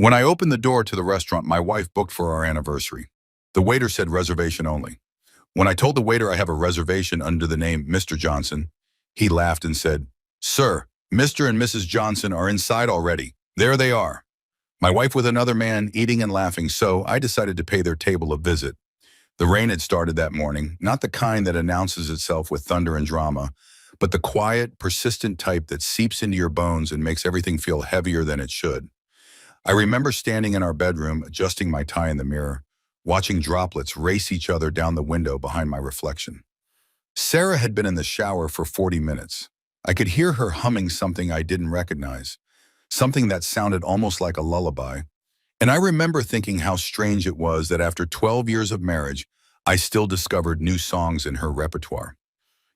When I opened the door to the restaurant my wife booked for our anniversary, the waiter said reservation only. When I told the waiter I have a reservation under the name Mr. Johnson, he laughed and said, "Sir, Mr. and Mrs. Johnson are inside already. There they are." My wife with another man eating and laughing, so I decided to pay their table a visit. The rain had started that morning, not the kind that announces itself with thunder and drama, but the quiet, persistent type that seeps into your bones and makes everything feel heavier than it should. I remember standing in our bedroom, adjusting my tie in the mirror, watching droplets race each other down the window behind my reflection. Sarah had been in the shower for 40 minutes. I could hear her humming something I didn't recognize, something that sounded almost like a lullaby. And I remember thinking how strange it was that after 12 years of marriage, I still discovered new songs in her repertoire.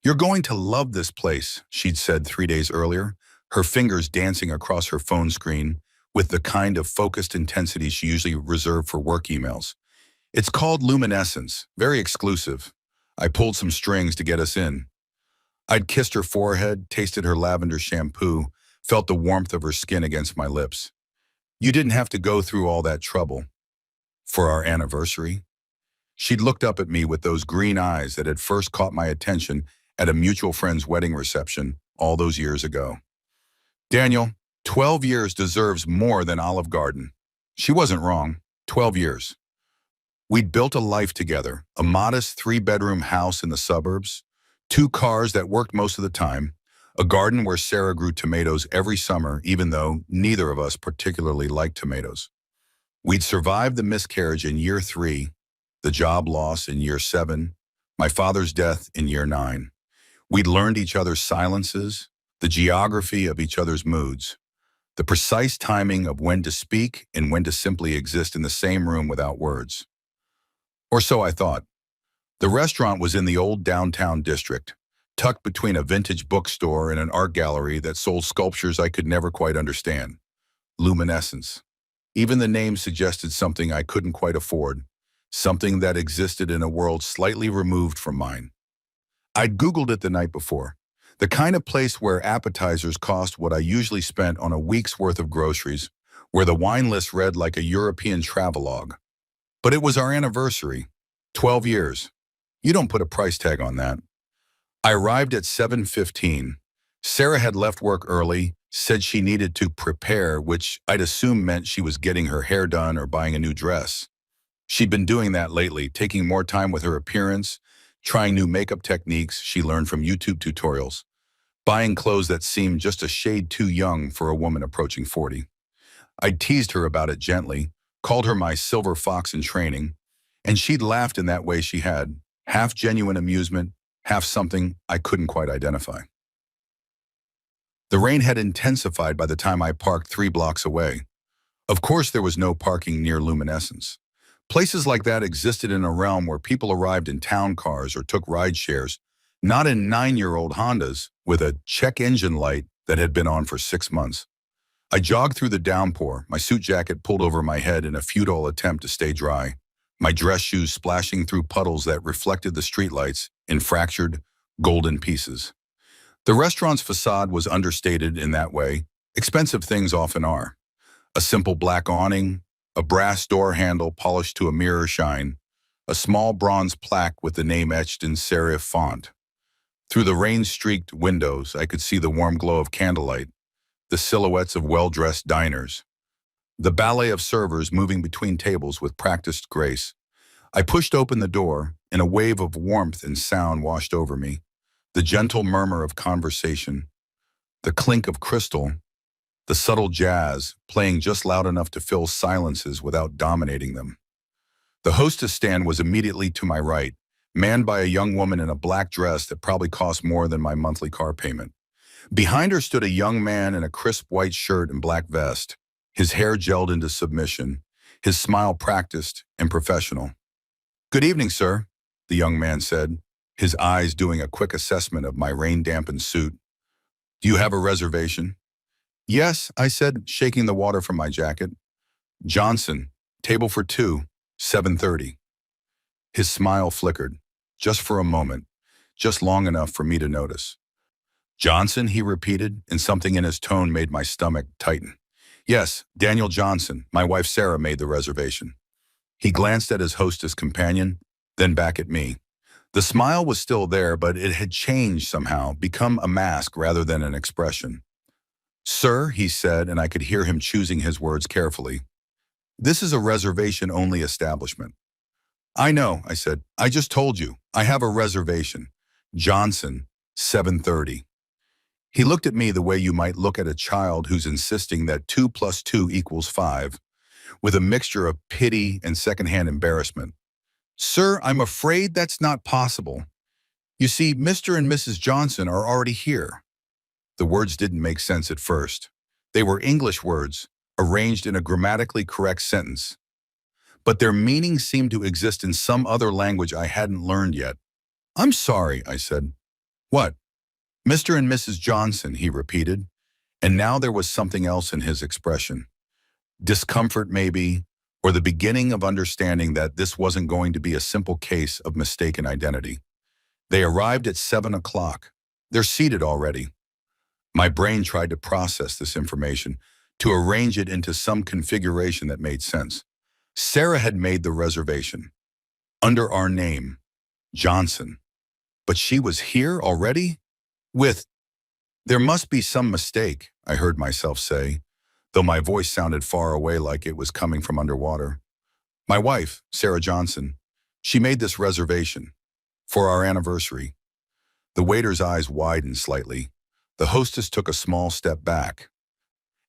"You're going to love this place," she'd said 3 days earlier, her fingers dancing across her phone screen with the kind of focused intensity she usually reserved for work emails. "It's called Luminescence, very exclusive. I pulled some strings to get us in." I'd kissed her forehead, tasted her lavender shampoo, felt the warmth of her skin against my lips. "You didn't have to go through all that trouble for our anniversary." She'd looked up at me with those green eyes that had first caught my attention at a mutual friend's wedding reception all those years ago. "Daniel, 12 years deserves more than Olive Garden." She wasn't wrong. 12 years. We'd built a life together, a modest 3-bedroom house in the suburbs, 2 cars that worked most of the time, a garden where Sarah grew tomatoes every summer, even though neither of us particularly liked tomatoes. We'd survived the miscarriage in year 3, the job loss in year 7, my father's death in year 9. We'd learned each other's silences, the geography of each other's moods, the precise timing of when to speak and when to simply exist in the same room without words. Or so I thought. The restaurant was in the old downtown district, tucked between a vintage bookstore and an art gallery that sold sculptures I could never quite understand. Luminescence. Even the name suggested something I couldn't quite afford, something that existed in a world slightly removed from mine. I'd Googled it the night before. The kind of place where appetizers cost what I usually spent on a week's worth of groceries, where the wine list read like a European travelogue. But it was our anniversary. 12 years. You don't put a price tag on that. I arrived at 7:15. Sarah had left work early, said she needed to prepare, which I'd assume meant she was getting her hair done or buying a new dress. She'd been doing that lately, taking more time with her appearance, trying new makeup techniques she learned from YouTube tutorials, buying clothes that seemed just a shade too young for a woman approaching 40. I'd teased her about it gently, called her my silver fox in training, and she'd laughed in that way she had, half genuine amusement, half something I couldn't quite identify. The rain had intensified by the time I parked 3 blocks away. Of course there was no parking near Luminescence. Places like that existed in a realm where people arrived in town cars or took ride shares, not in 9-year-old Hondas with a check engine light that had been on for 6 months. I jogged through the downpour, my suit jacket pulled over my head in a futile attempt to stay dry, my dress shoes splashing through puddles that reflected the streetlights in fractured, golden pieces. The restaurant's facade was understated in that way. Expensive things often are. A simple black awning, a brass door handle polished to a mirror shine, a small bronze plaque with the name etched in serif font. Through the rain-streaked windows, I could see the warm glow of candlelight, the silhouettes of well-dressed diners, the ballet of servers moving between tables with practiced grace. I pushed open the door, and a wave of warmth and sound washed over me, the gentle murmur of conversation, the clink of crystal, the subtle jazz playing just loud enough to fill silences without dominating them. The hostess stand was immediately to my right, manned by a young woman in a black dress that probably cost more than my monthly car payment. Behind her stood a young man in a crisp white shirt and black vest, his hair gelled into submission, his smile practiced and professional. "Good evening, sir," the young man said, his eyes doing a quick assessment of my rain-dampened suit. "Do you have a reservation?" "Yes," I said, shaking the water from my jacket. "Johnson, table for 2, 7:30. His smile flickered, just for a moment, just long enough for me to notice. "Johnson," he repeated, and something in his tone made my stomach tighten. Yes, Daniel Johnson, my wife Sarah made the reservation. He glanced at his hostess companion, then back at me. The smile was still there, but it had changed somehow, become a mask rather than an expression. Sir, he said, and I could hear him choosing his words carefully. This is a reservation-only establishment. I know, I said. I just told you. I have a reservation. Johnson, 7:30. He looked at me the way you might look at a child who's insisting that 2 plus 2 equals 5, with a mixture of pity and secondhand embarrassment. Sir, I'm afraid that's not possible. You see, Mr. and Mrs. Johnson are already here. The words didn't make sense at first. They were English words, arranged in a grammatically correct sentence. But their meaning seemed to exist in some other language I hadn't learned yet. I'm sorry, I said. What? Mr. and Mrs. Johnson, he repeated, and now there was something else in his expression. Discomfort, maybe, or the beginning of understanding that this wasn't going to be a simple case of mistaken identity. They arrived at 7 o'clock. They're seated already. My brain tried to process this information, to arrange it into some configuration that made sense. Sarah had made the reservation, under our name, Johnson. But she was here already? There must be some mistake, I heard myself say, though my voice sounded far away like it was coming from underwater. My wife, Sarah Johnson, she made this reservation for our anniversary. The waiter's eyes widened slightly. The hostess took a small step back.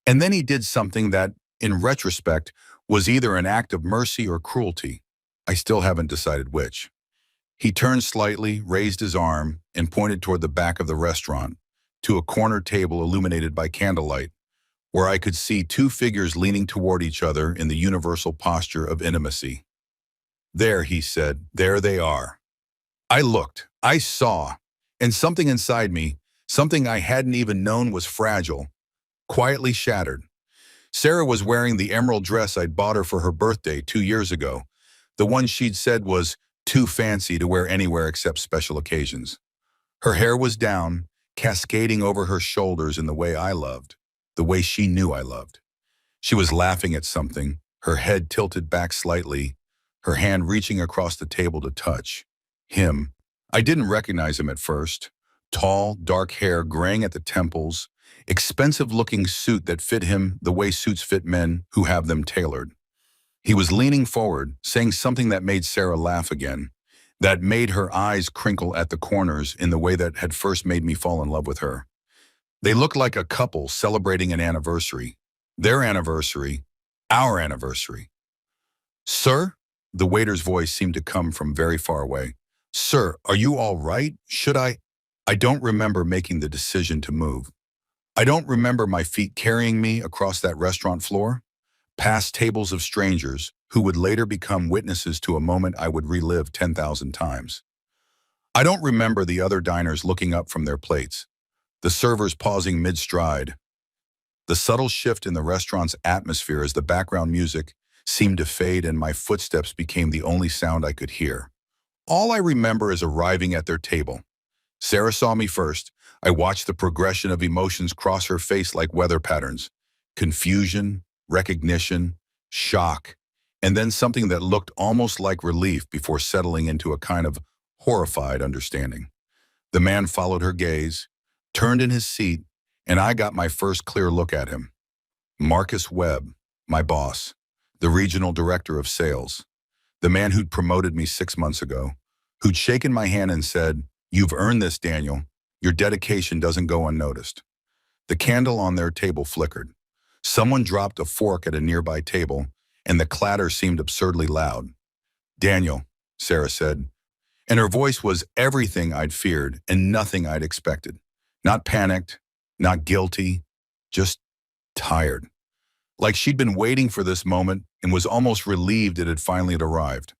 And then he did something that, in retrospect, was either an act of mercy or cruelty. I still haven't decided which. He turned slightly, raised his arm, and pointed toward the back of the restaurant, to a corner table illuminated by candlelight, where I could see two figures leaning toward each other in the universal posture of intimacy. There, he said, there they are. I looked, I saw, and something inside me, something I hadn't even known was fragile, quietly shattered. Sarah was wearing the emerald dress I'd bought her for her birthday 2 years ago, the one she'd said was too fancy to wear anywhere except special occasions. Her hair was down, cascading over her shoulders in the way I loved, the way she knew I loved. She was laughing at something, her head tilted back slightly, her hand reaching across the table to touch. Him. I didn't recognize him at first. Tall, dark hair graying at the temples, expensive-looking suit that fit him the way suits fit men who have them tailored. He was leaning forward, saying something that made Sarah laugh again, that made her eyes crinkle at the corners in the way that had first made me fall in love with her. They looked like a couple celebrating an anniversary. Their anniversary, our anniversary. Sir? The waiter's voice seemed to come from very far away. Sir, are you all right? Should I don't remember making the decision to move. I don't remember my feet carrying me across that restaurant floor, past tables of strangers who would later become witnesses to a moment I would relive 10,000 times. I don't remember the other diners looking up from their plates, the servers pausing mid-stride. The subtle shift in the restaurant's atmosphere as the background music seemed to fade and my footsteps became the only sound I could hear. All I remember is arriving at their table. Sarah saw me first. I watched the progression of emotions cross her face like weather patterns. Confusion, recognition, shock, and then something that looked almost like relief before settling into a kind of horrified understanding. The man followed her gaze, turned in his seat, and I got my first clear look at him. Marcus Webb, my boss, the regional director of sales, the man who'd promoted me 6 months ago, who'd shaken my hand and said, "You've earned this, Daniel. Your dedication doesn't go unnoticed." The candle on their table flickered. Someone dropped a fork at a nearby table, and the clatter seemed absurdly loud. "Daniel," Sarah said, and her voice was everything I'd feared and nothing I'd expected. Not panicked, not guilty, just tired. Like she'd been waiting for this moment and was almost relieved it had finally arrived.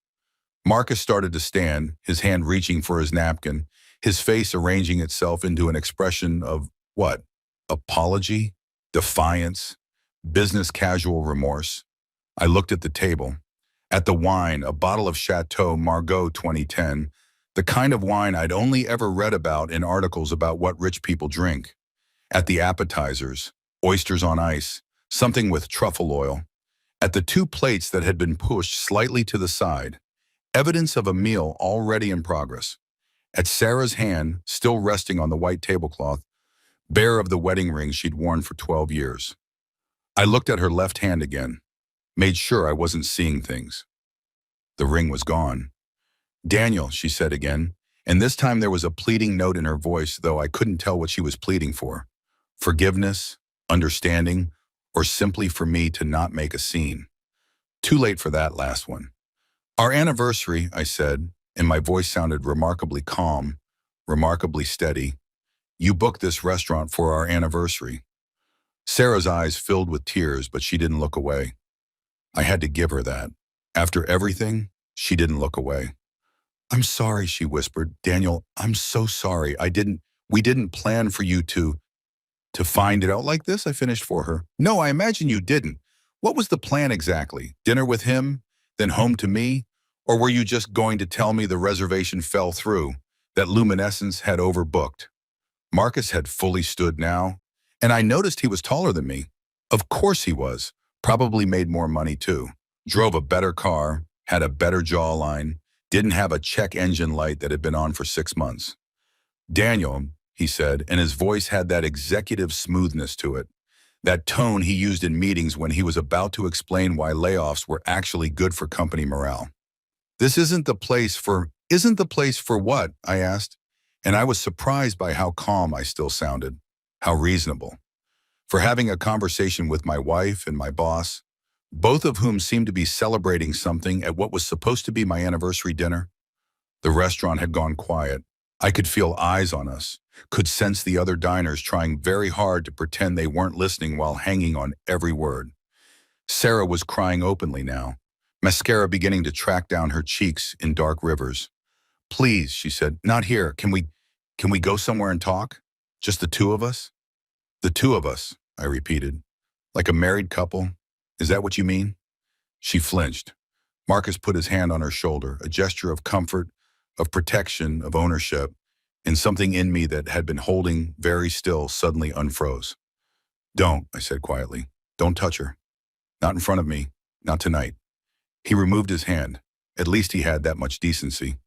Marcus started to stand, his hand reaching for his napkin, his face arranging itself into an expression of what? Apology? Defiance? Business casual remorse? I looked at the table. At the wine, a bottle of Chateau Margaux 2010, the kind of wine I'd only ever read about in articles about what rich people drink. At the appetizers, oysters on ice, something with truffle oil. At the two plates that had been pushed slightly to the side, evidence of a meal already in progress. At Sarah's hand, still resting on the white tablecloth, bare of the wedding ring she'd worn for 12 years. I looked at her left hand again, made sure I wasn't seeing things. The ring was gone. "Daniel," she said again, and this time there was a pleading note in her voice, though I couldn't tell what she was pleading for. Forgiveness, understanding, or simply for me to not make a scene. Too late for that last one. "Our anniversary," I said, and my voice sounded remarkably calm, remarkably steady. "You booked this restaurant for our anniversary." Sarah's eyes filled with tears, but she didn't look away. I had to give her that. After everything, she didn't look away. "I'm sorry," she whispered. "Daniel, I'm so sorry. We didn't plan for you to find it out like this," I finished for her. "No, I imagine you didn't. What was the plan exactly? Dinner with him, then home to me? Or were you just going to tell me the reservation fell through, that Luminescence had overbooked?" Marcus had fully stood now, and I noticed he was taller than me. Of course he was. Probably made more money too. Drove a better car, had a better jawline, didn't have a check engine light that had been on for 6 months. "Daniel," he said, and his voice had that executive smoothness to it, that tone he used in meetings when he was about to explain why layoffs were actually good for company morale. "This isn't the place for..." "Isn't the place for what?" I asked, and I was surprised by how calm I still sounded, how reasonable. For having a conversation with my wife and my boss, both of whom seemed to be celebrating something at what was supposed to be my anniversary dinner. The restaurant had gone quiet. I could feel eyes on us, could sense the other diners trying very hard to pretend they weren't listening while hanging on every word. Sarah was crying openly now, mascara beginning to track down her cheeks in dark rivers. "Please," she said, "not here. Can we go somewhere and talk? Just the two of us?" "The two of us," I repeated. "Like a married couple? Is that what you mean?" She flinched. Marcus put his hand on her shoulder, a gesture of comfort, of protection, of ownership, and something in me that had been holding very still suddenly unfroze. "Don't," I said quietly. "Don't touch her. Not in front of me. Not tonight." He removed his hand. At least he had that much decency.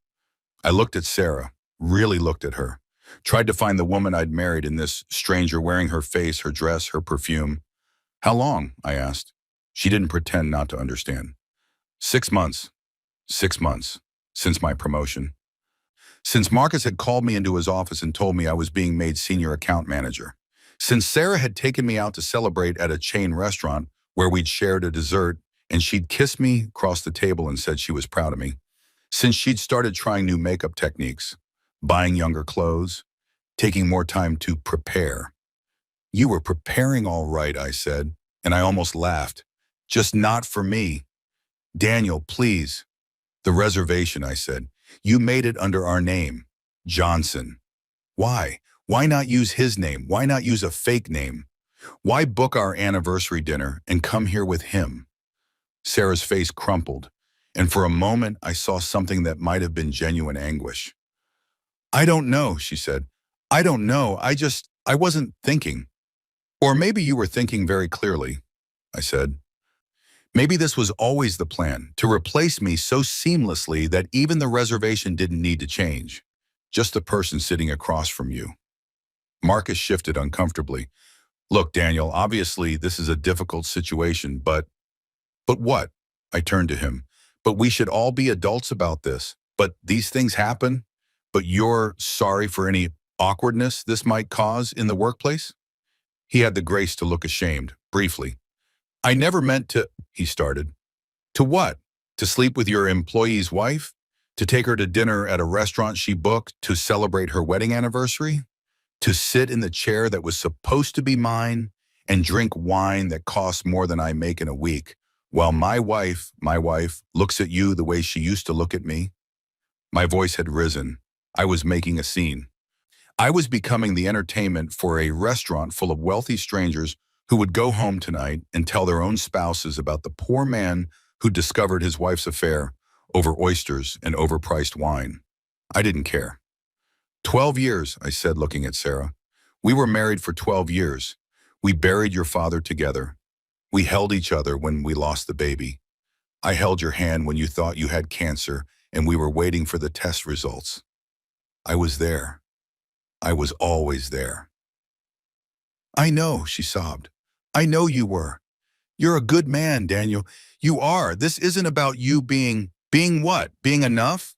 I looked at Sarah, really looked at her. Tried to find the woman I'd married in this stranger wearing her face, her dress, her perfume. "How long?" I asked. She didn't pretend not to understand. 6 months. 6 months. Since my promotion. Since Marcus had called me into his office and told me I was being made senior account manager. Since Sarah had taken me out to celebrate at a chain restaurant where we'd shared a dessert and she'd kissed me across the table and said she was proud of me. Since she'd started trying new makeup techniques, buying younger clothes, taking more time to prepare. "You were preparing all right," I said, and I almost laughed. "Just not for me. Daniel, please." "The reservation," I said. "You made it under our name, Johnson. Why? Why not use his name? Why not use a fake name? Why book our anniversary dinner and come here with him?" Sarah's face crumpled, and for a moment I saw something that might have been genuine anguish. "I don't know," she said. "I don't know. I wasn't thinking." "Or maybe you were thinking very clearly," I said. "Maybe this was always the plan, to replace me so seamlessly that even the reservation didn't need to change. Just the person sitting across from you." Marcus shifted uncomfortably. "Look, Daniel, obviously this is a difficult situation, but..." "But what?" I turned to him. "But we should all be adults about this. But these things happen. But you're sorry for any awkwardness this might cause in the workplace?" He had the grace to look ashamed, briefly. "I never meant to..." he started. "To what? To sleep with your employee's wife? To take her to dinner at a restaurant she booked to celebrate her wedding anniversary? To sit in the chair that was supposed to be mine and drink wine that costs more than I make in a week, while my wife, looks at you the way she used to look at me?" My voice had risen. I was making a scene. I was becoming the entertainment for a restaurant full of wealthy strangers who would go home tonight and tell their own spouses about the poor man who discovered his wife's affair over oysters and overpriced wine. I didn't care. 12 years, I said, looking at Sarah. "We were married for 12 years. We buried your father together. We held each other when we lost the baby. I held your hand when you thought you had cancer and we were waiting for the test results. I was there. I was always there. I know, she sobbed. I know you were. You're a good man, Daniel. You are. This isn't about you being what? Being enough?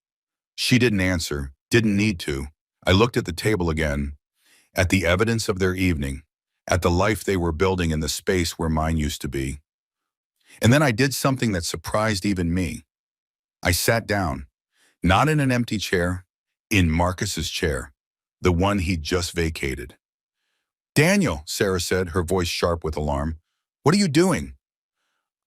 She didn't answer, didn't need to. I looked at the table again, at the evidence of their evening, at the life they were building in the space where mine used to be. And then I did something that surprised even me. I sat down, not in an empty chair, in Marcus's chair, the one he'd just vacated. Daniel, Sarah said, her voice sharp with alarm. What are you doing?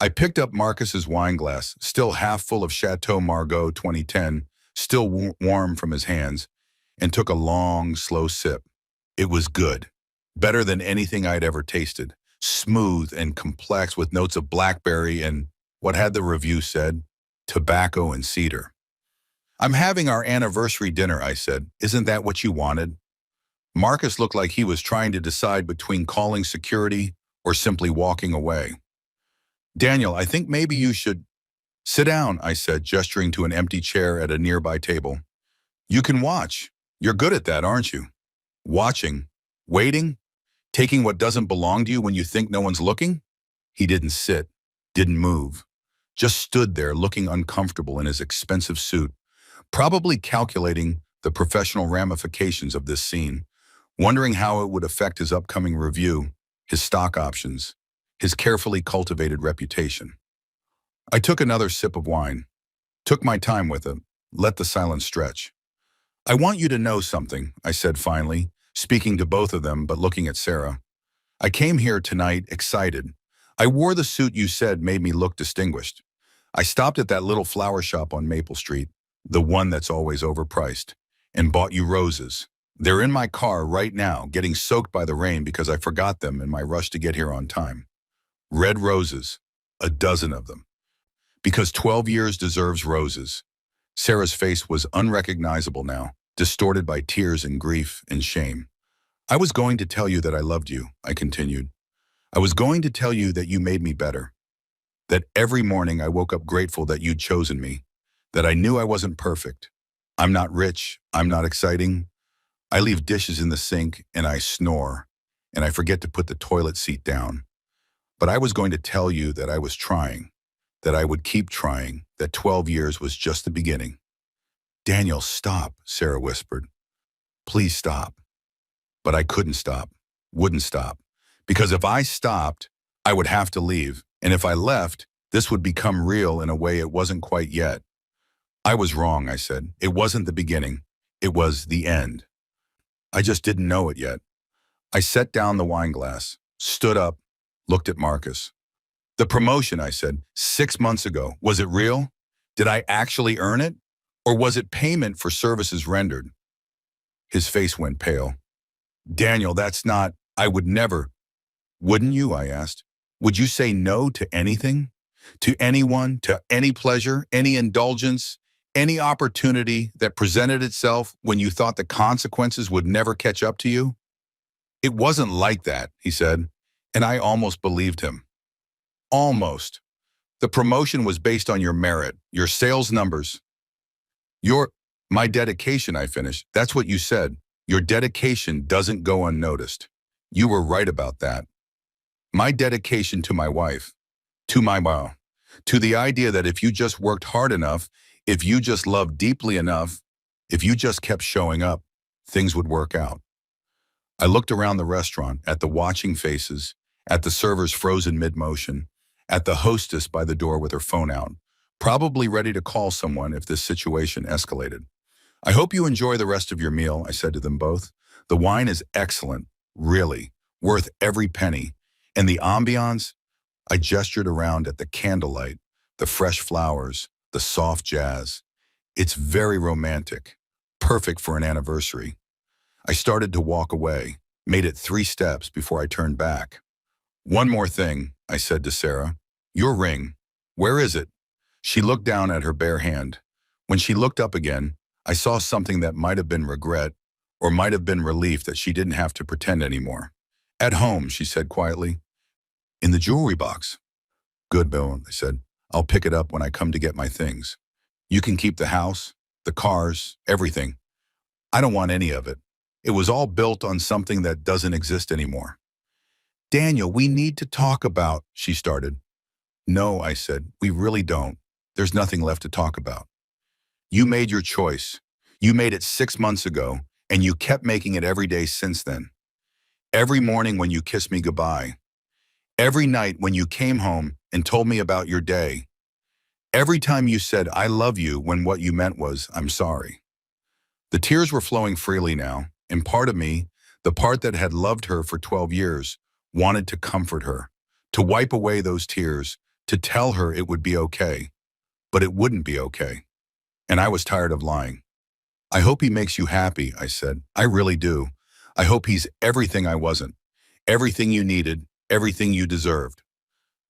I picked up Marcus's wine glass, still half full of Chateau Margaux 2010, still warm from his hands, and took a long, slow sip. It was good. Better than anything I'd ever tasted. Smooth and complex with notes of blackberry and, what had the review said, tobacco and cedar. I'm having our anniversary dinner, I said. Isn't that what you wanted? Marcus looked like he was trying to decide between calling security or simply walking away. Daniel, I think maybe you should... Sit down, I said, gesturing to an empty chair at a nearby table. You can watch. You're good at that, aren't you? Watching. Waiting. Taking what doesn't belong to you when you think no one's looking? He didn't sit, didn't move. Just stood there looking uncomfortable in his expensive suit, probably calculating the professional ramifications of this scene, wondering how it would affect his upcoming review, his stock options, his carefully cultivated reputation. I took another sip of wine, took my time with it, let the silence stretch. I want you to know something, I said finally, speaking to both of them but looking at Sarah. I came here tonight excited. I wore the suit you said made me look distinguished. I stopped at that little flower shop on Maple Street, the one that's always overpriced, and bought you roses. They're in my car right now, getting soaked by the rain because I forgot them in my rush to get here on time. Red roses, a dozen of them. Because 12 years deserves roses. Sarah's face was unrecognizable now, distorted by tears and grief and shame. I was going to tell you that I loved you, I continued. I was going to tell you that you made me better. That every morning I woke up grateful that you'd chosen me. That I knew I wasn't perfect. I'm not rich, I'm not exciting. I leave dishes in the sink and I snore, and I forget to put the toilet seat down. But I was going to tell you that I was trying, that I would keep trying, that 12 years was just the beginning. Daniel, stop, Sarah whispered. Please stop. But I couldn't stop, wouldn't stop. Because if I stopped, I would have to leave. And if I left, this would become real in a way it wasn't quite yet. I was wrong, I said. It wasn't the beginning. It was the end. I just didn't know it yet. I set down the wine glass, stood up, looked at Marcus. The promotion, I said, 6 months ago, was it real? Did I actually earn it? Or was it payment for services rendered? His face went pale. Daniel, that's not, I would never. Wouldn't you, I asked. Would you say no to anything? To anyone, to any pleasure, any indulgence, any opportunity that presented itself when you thought the consequences would never catch up to you? It wasn't like that, he said, and I almost believed him. Almost. The promotion was based on your merit, your sales numbers. My dedication, I finished. That's what you said. Your dedication doesn't go unnoticed. You were right about that. My dedication to my wife, to my mom, to the idea that if you just worked hard enough, if you just loved deeply enough, if you just kept showing up, things would work out. I looked around the restaurant at the watching faces, at the servers frozen mid-motion, at the hostess by the door with her phone out, probably ready to call someone if this situation escalated. I hope you enjoy the rest of your meal, I said to them both. The wine is excellent, really, worth every penny. And the ambiance, I gestured around at the candlelight, the fresh flowers, the soft jazz. It's very romantic, perfect for an anniversary. I started to walk away, made it 3 steps before I turned back. One more thing, I said to Sarah. Your ring, where is it? She looked down at her bare hand. When she looked up again, I saw something that might have been regret or might have been relief that she didn't have to pretend anymore. At home, she said quietly. In the jewelry box. Good, Bill, I said. I'll pick it up when I come to get my things. You can keep the house, the cars, everything. I don't want any of it. It was all built on something that doesn't exist anymore. Daniel, we need to talk about, she started. No, I said, we really don't. There's nothing left to talk about. You made your choice. You made it 6 months ago, and you kept making it every day since then. Every morning when you kissed me goodbye. Every night when you came home and told me about your day. Every time you said, I love you, when what you meant was, I'm sorry. The tears were flowing freely now, and part of me, the part that had loved her for 12 years, wanted to comfort her, to wipe away those tears, to tell her it would be okay. But it wouldn't be okay. And I was tired of lying. I hope he makes you happy, I said. I really do. I hope he's everything I wasn't, everything you needed, everything you deserved.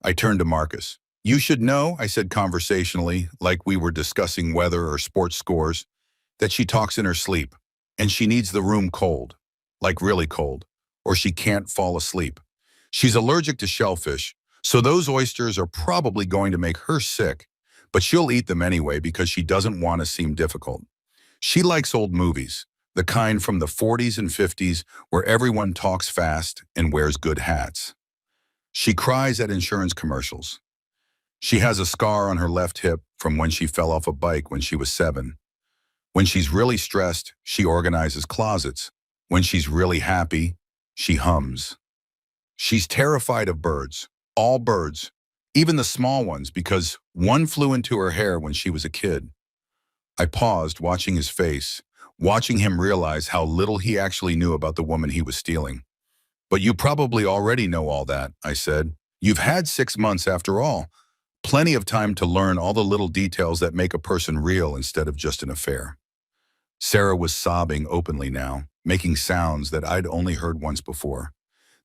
I turned to Marcus. You should know, I said conversationally, like we were discussing weather or sports scores, that she talks in her sleep, and she needs the room cold, like really cold, or she can't fall asleep. She's allergic to shellfish, so those oysters are probably going to make her sick, but she'll eat them anyway because she doesn't want to seem difficult. She likes old movies, the kind from the 40s and 50s where everyone talks fast and wears good hats. She cries at insurance commercials. She has a scar on her left hip from when she fell off a bike when she was 7. When she's really stressed, she organizes closets. When she's really happy, she hums. She's terrified of birds, all birds, even the small ones, because one flew into her hair when she was a kid. I paused, watching his face, watching him realize how little he actually knew about the woman he was stealing. But you probably already know all that, I said. You've had 6 months after all. Plenty of time to learn all the little details that make a person real instead of just an affair. Sarah was sobbing openly now, making sounds that I'd only heard once before.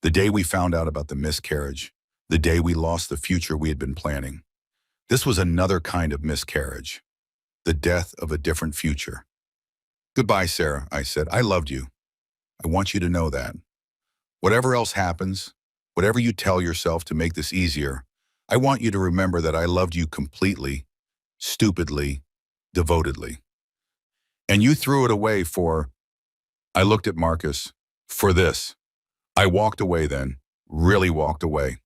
The day we found out about the miscarriage, the day we lost the future we had been planning. This was another kind of miscarriage, the death of a different future. Goodbye, Sarah, I said. I loved you. I want you to know that. Whatever else happens, whatever you tell yourself to make this easier, I want you to remember that I loved you completely, stupidly, devotedly. And you threw it away for, I looked at Marcus, for this. I walked away then, really walked away.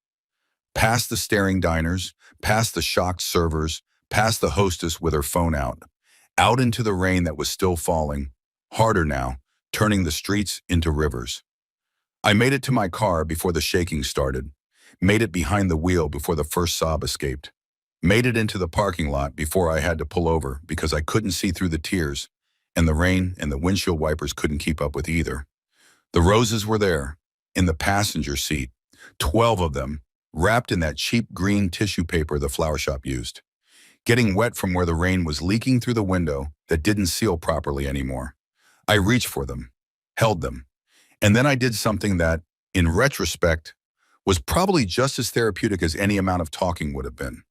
Past the staring diners, past the shocked servers, past the hostess with her phone out into the rain that was still falling, harder now, turning the streets into rivers. I made it to my car before the shaking started, made it behind the wheel before the first sob escaped, made it into the parking lot before I had to pull over because I couldn't see through the tears, and the rain and the windshield wipers couldn't keep up with either. The roses were there, in the passenger seat, 12 of them, wrapped in that cheap green tissue paper the flower shop used, getting wet from where the rain was leaking through the window that didn't seal properly anymore. I reached for them, held them, and then I did something that, in retrospect, was probably just as therapeutic as any amount of talking would have been.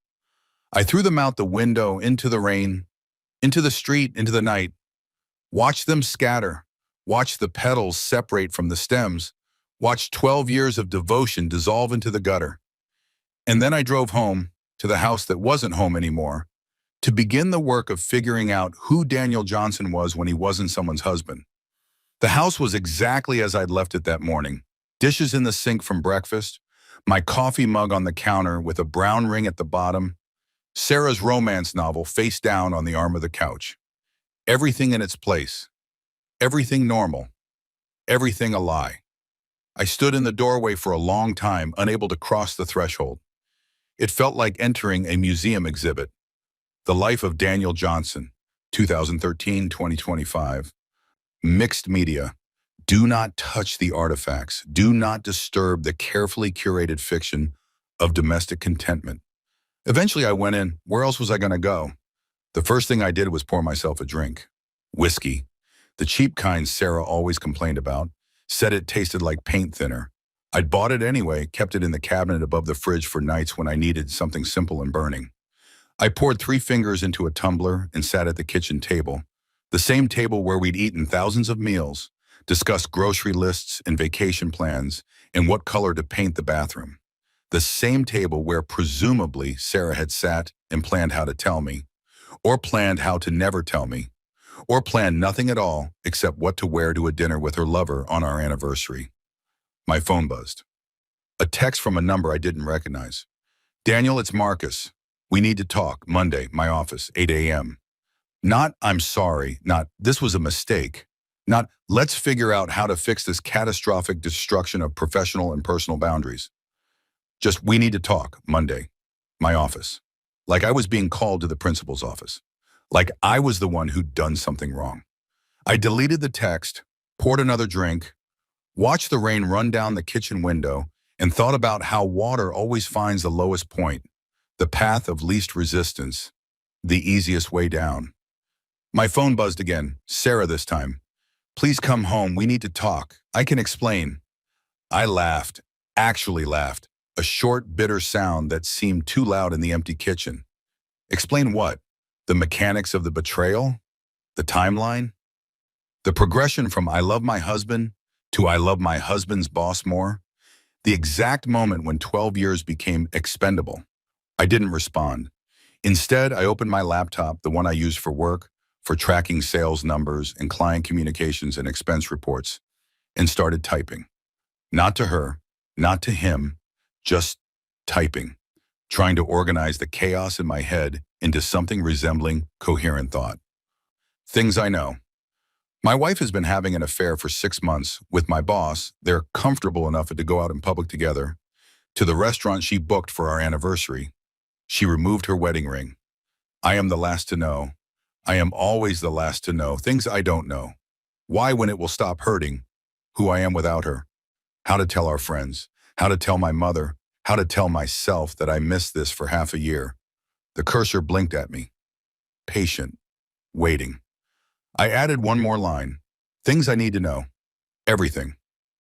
I threw them out the window, into the rain, into the street, into the night, watched them scatter, watched the petals separate from the stems, watched 12 years of devotion dissolve into the gutter. And then I drove home, to the house that wasn't home anymore, to begin the work of figuring out who Daniel Johnson was when he wasn't someone's husband. The house was exactly as I'd left it that morning. Dishes in the sink from breakfast, my coffee mug on the counter with a brown ring at the bottom, Sarah's romance novel face down on the arm of the couch. Everything in its place. Everything normal. Everything a lie. I stood in the doorway for a long time, unable to cross the threshold. It felt like entering a museum exhibit. The Life of Daniel Johnson, 2013-2025. Mixed media. Do not touch the artifacts. Do not disturb the carefully curated fiction of domestic contentment. Eventually I went in. Where else was I going to go? The first thing I did was pour myself a drink. Whiskey. The cheap kind Sarah always complained about. Said it tasted like paint thinner. I'd bought it anyway, kept it in the cabinet above the fridge for nights when I needed something simple and burning. I poured 3 fingers into a tumbler and sat at the kitchen table, the same table where we'd eaten thousands of meals, discussed grocery lists and vacation plans, and what color to paint the bathroom. The same table where presumably Sarah had sat and planned how to tell me, or planned how to never tell me, or planned nothing at all except what to wear to a dinner with her lover on our anniversary. My phone buzzed. A text from a number I didn't recognize. Daniel, it's Marcus. We need to talk. Monday, my office, 8 a.m. Not, I'm sorry, not, this was a mistake. Not, let's figure out how to fix this catastrophic destruction of professional and personal boundaries. Just, we need to talk. Monday, my office. Like I was being called to the principal's office. Like I was the one who'd done something wrong. I deleted the text, poured another drink, watched the rain run down the kitchen window, and thought about how water always finds the lowest point, the path of least resistance, the easiest way down. My phone buzzed again, Sarah this time. Please come home, we need to talk. I can explain. I laughed, actually laughed, a short, bitter sound that seemed too loud in the empty kitchen. Explain what? The mechanics of the betrayal? The timeline? The progression from I love my husband to I love my husband's boss more? The exact moment when 12 years became expendable. I didn't respond. Instead, I opened my laptop, the one I use for work, for tracking sales numbers and client communications and expense reports, and started typing. Not to her, not to him, just typing, trying to organize the chaos in my head into something resembling coherent thought. Things I know. My wife has been having an affair for 6 months with my boss. They're comfortable enough to go out in public together. To the restaurant she booked for our anniversary. She removed her wedding ring. I am the last to know. I am always the last to know. Things I don't know. Why, when it will stop hurting, who I am without her. How to tell our friends. How to tell my mother. How to tell myself that I missed this for half a year. The cursor blinked at me. Patient. Waiting. I added one more line. Things I need to know. Everything.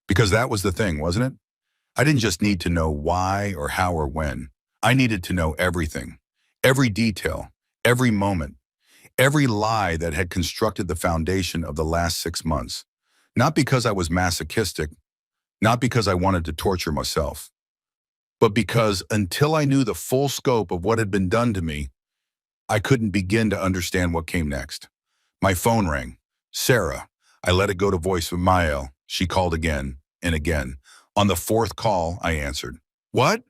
Because that was the thing, wasn't it? I didn't just need to know why or how or when. I needed to know everything. Every detail. Every moment. Every lie that had constructed the foundation of the last 6 months. Not because I was masochistic. Not because I wanted to torture myself. But because until I knew the full scope of what had been done to me, I couldn't begin to understand what came next. My phone rang. Sarah. I let it go to voicemail. She called again and again. On the 4th call, I answered. What?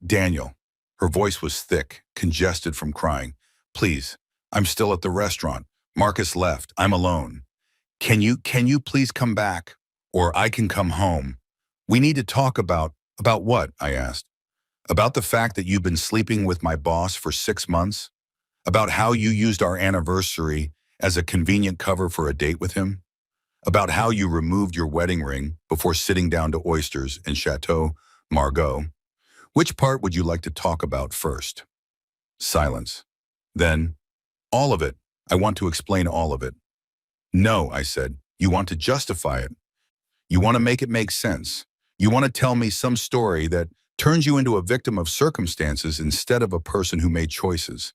Daniel. Her voice was thick, congested from crying. Please, I'm still at the restaurant. Marcus left. I'm alone. Can you please come back? Or I can come home. We need to talk about what? I asked. About the fact that you've been sleeping with my boss for 6 months? About how you used our anniversary as a convenient cover for a date with him? About how you removed your wedding ring before sitting down to oysters in Chateau Margaux? Which part would you like to talk about first? Silence. Then, all of it. I want to explain all of it. No, I said. You want to justify it. You want to make it make sense. You want to tell me some story that turns you into a victim of circumstances instead of a person who made choices.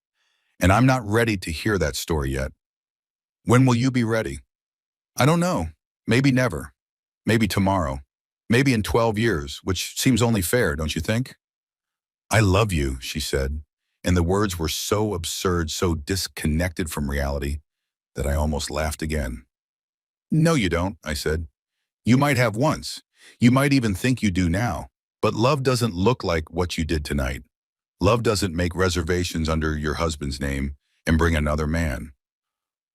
And I'm not ready to hear that story yet. When will you be ready? I don't know. Maybe never. Maybe tomorrow. Maybe in 12 years, which seems only fair, don't you think? I love you, she said, and the words were so absurd, so disconnected from reality, that I almost laughed again. No, you don't, I said. You might have once. You might even think you do now. But love doesn't look like what you did tonight. Love doesn't make reservations under your husband's name and bring another man.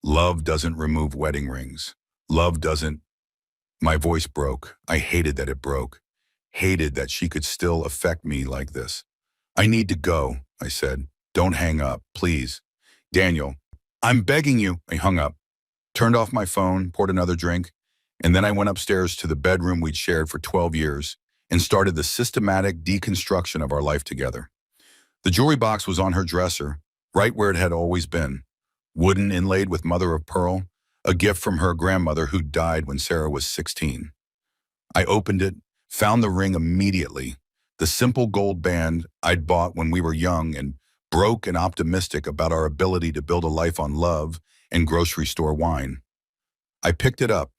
Love doesn't remove wedding rings. Love doesn't... My voice broke. I hated that it broke. Hated that she could still affect me like this. I need to go, I said. Don't hang up, please. Daniel, I'm begging you. I hung up, turned off my phone, poured another drink, and then I went upstairs to the bedroom we'd shared for 12 years and started the systematic deconstruction of our life together. The jewelry box was on her dresser, right where it had always been. Wooden inlaid with mother of pearl, a gift from her grandmother who died when Sarah was 16. I opened it, found the ring immediately, the simple gold band I'd bought when we were young and broke and optimistic about our ability to build a life on love and grocery store wine. I picked it up,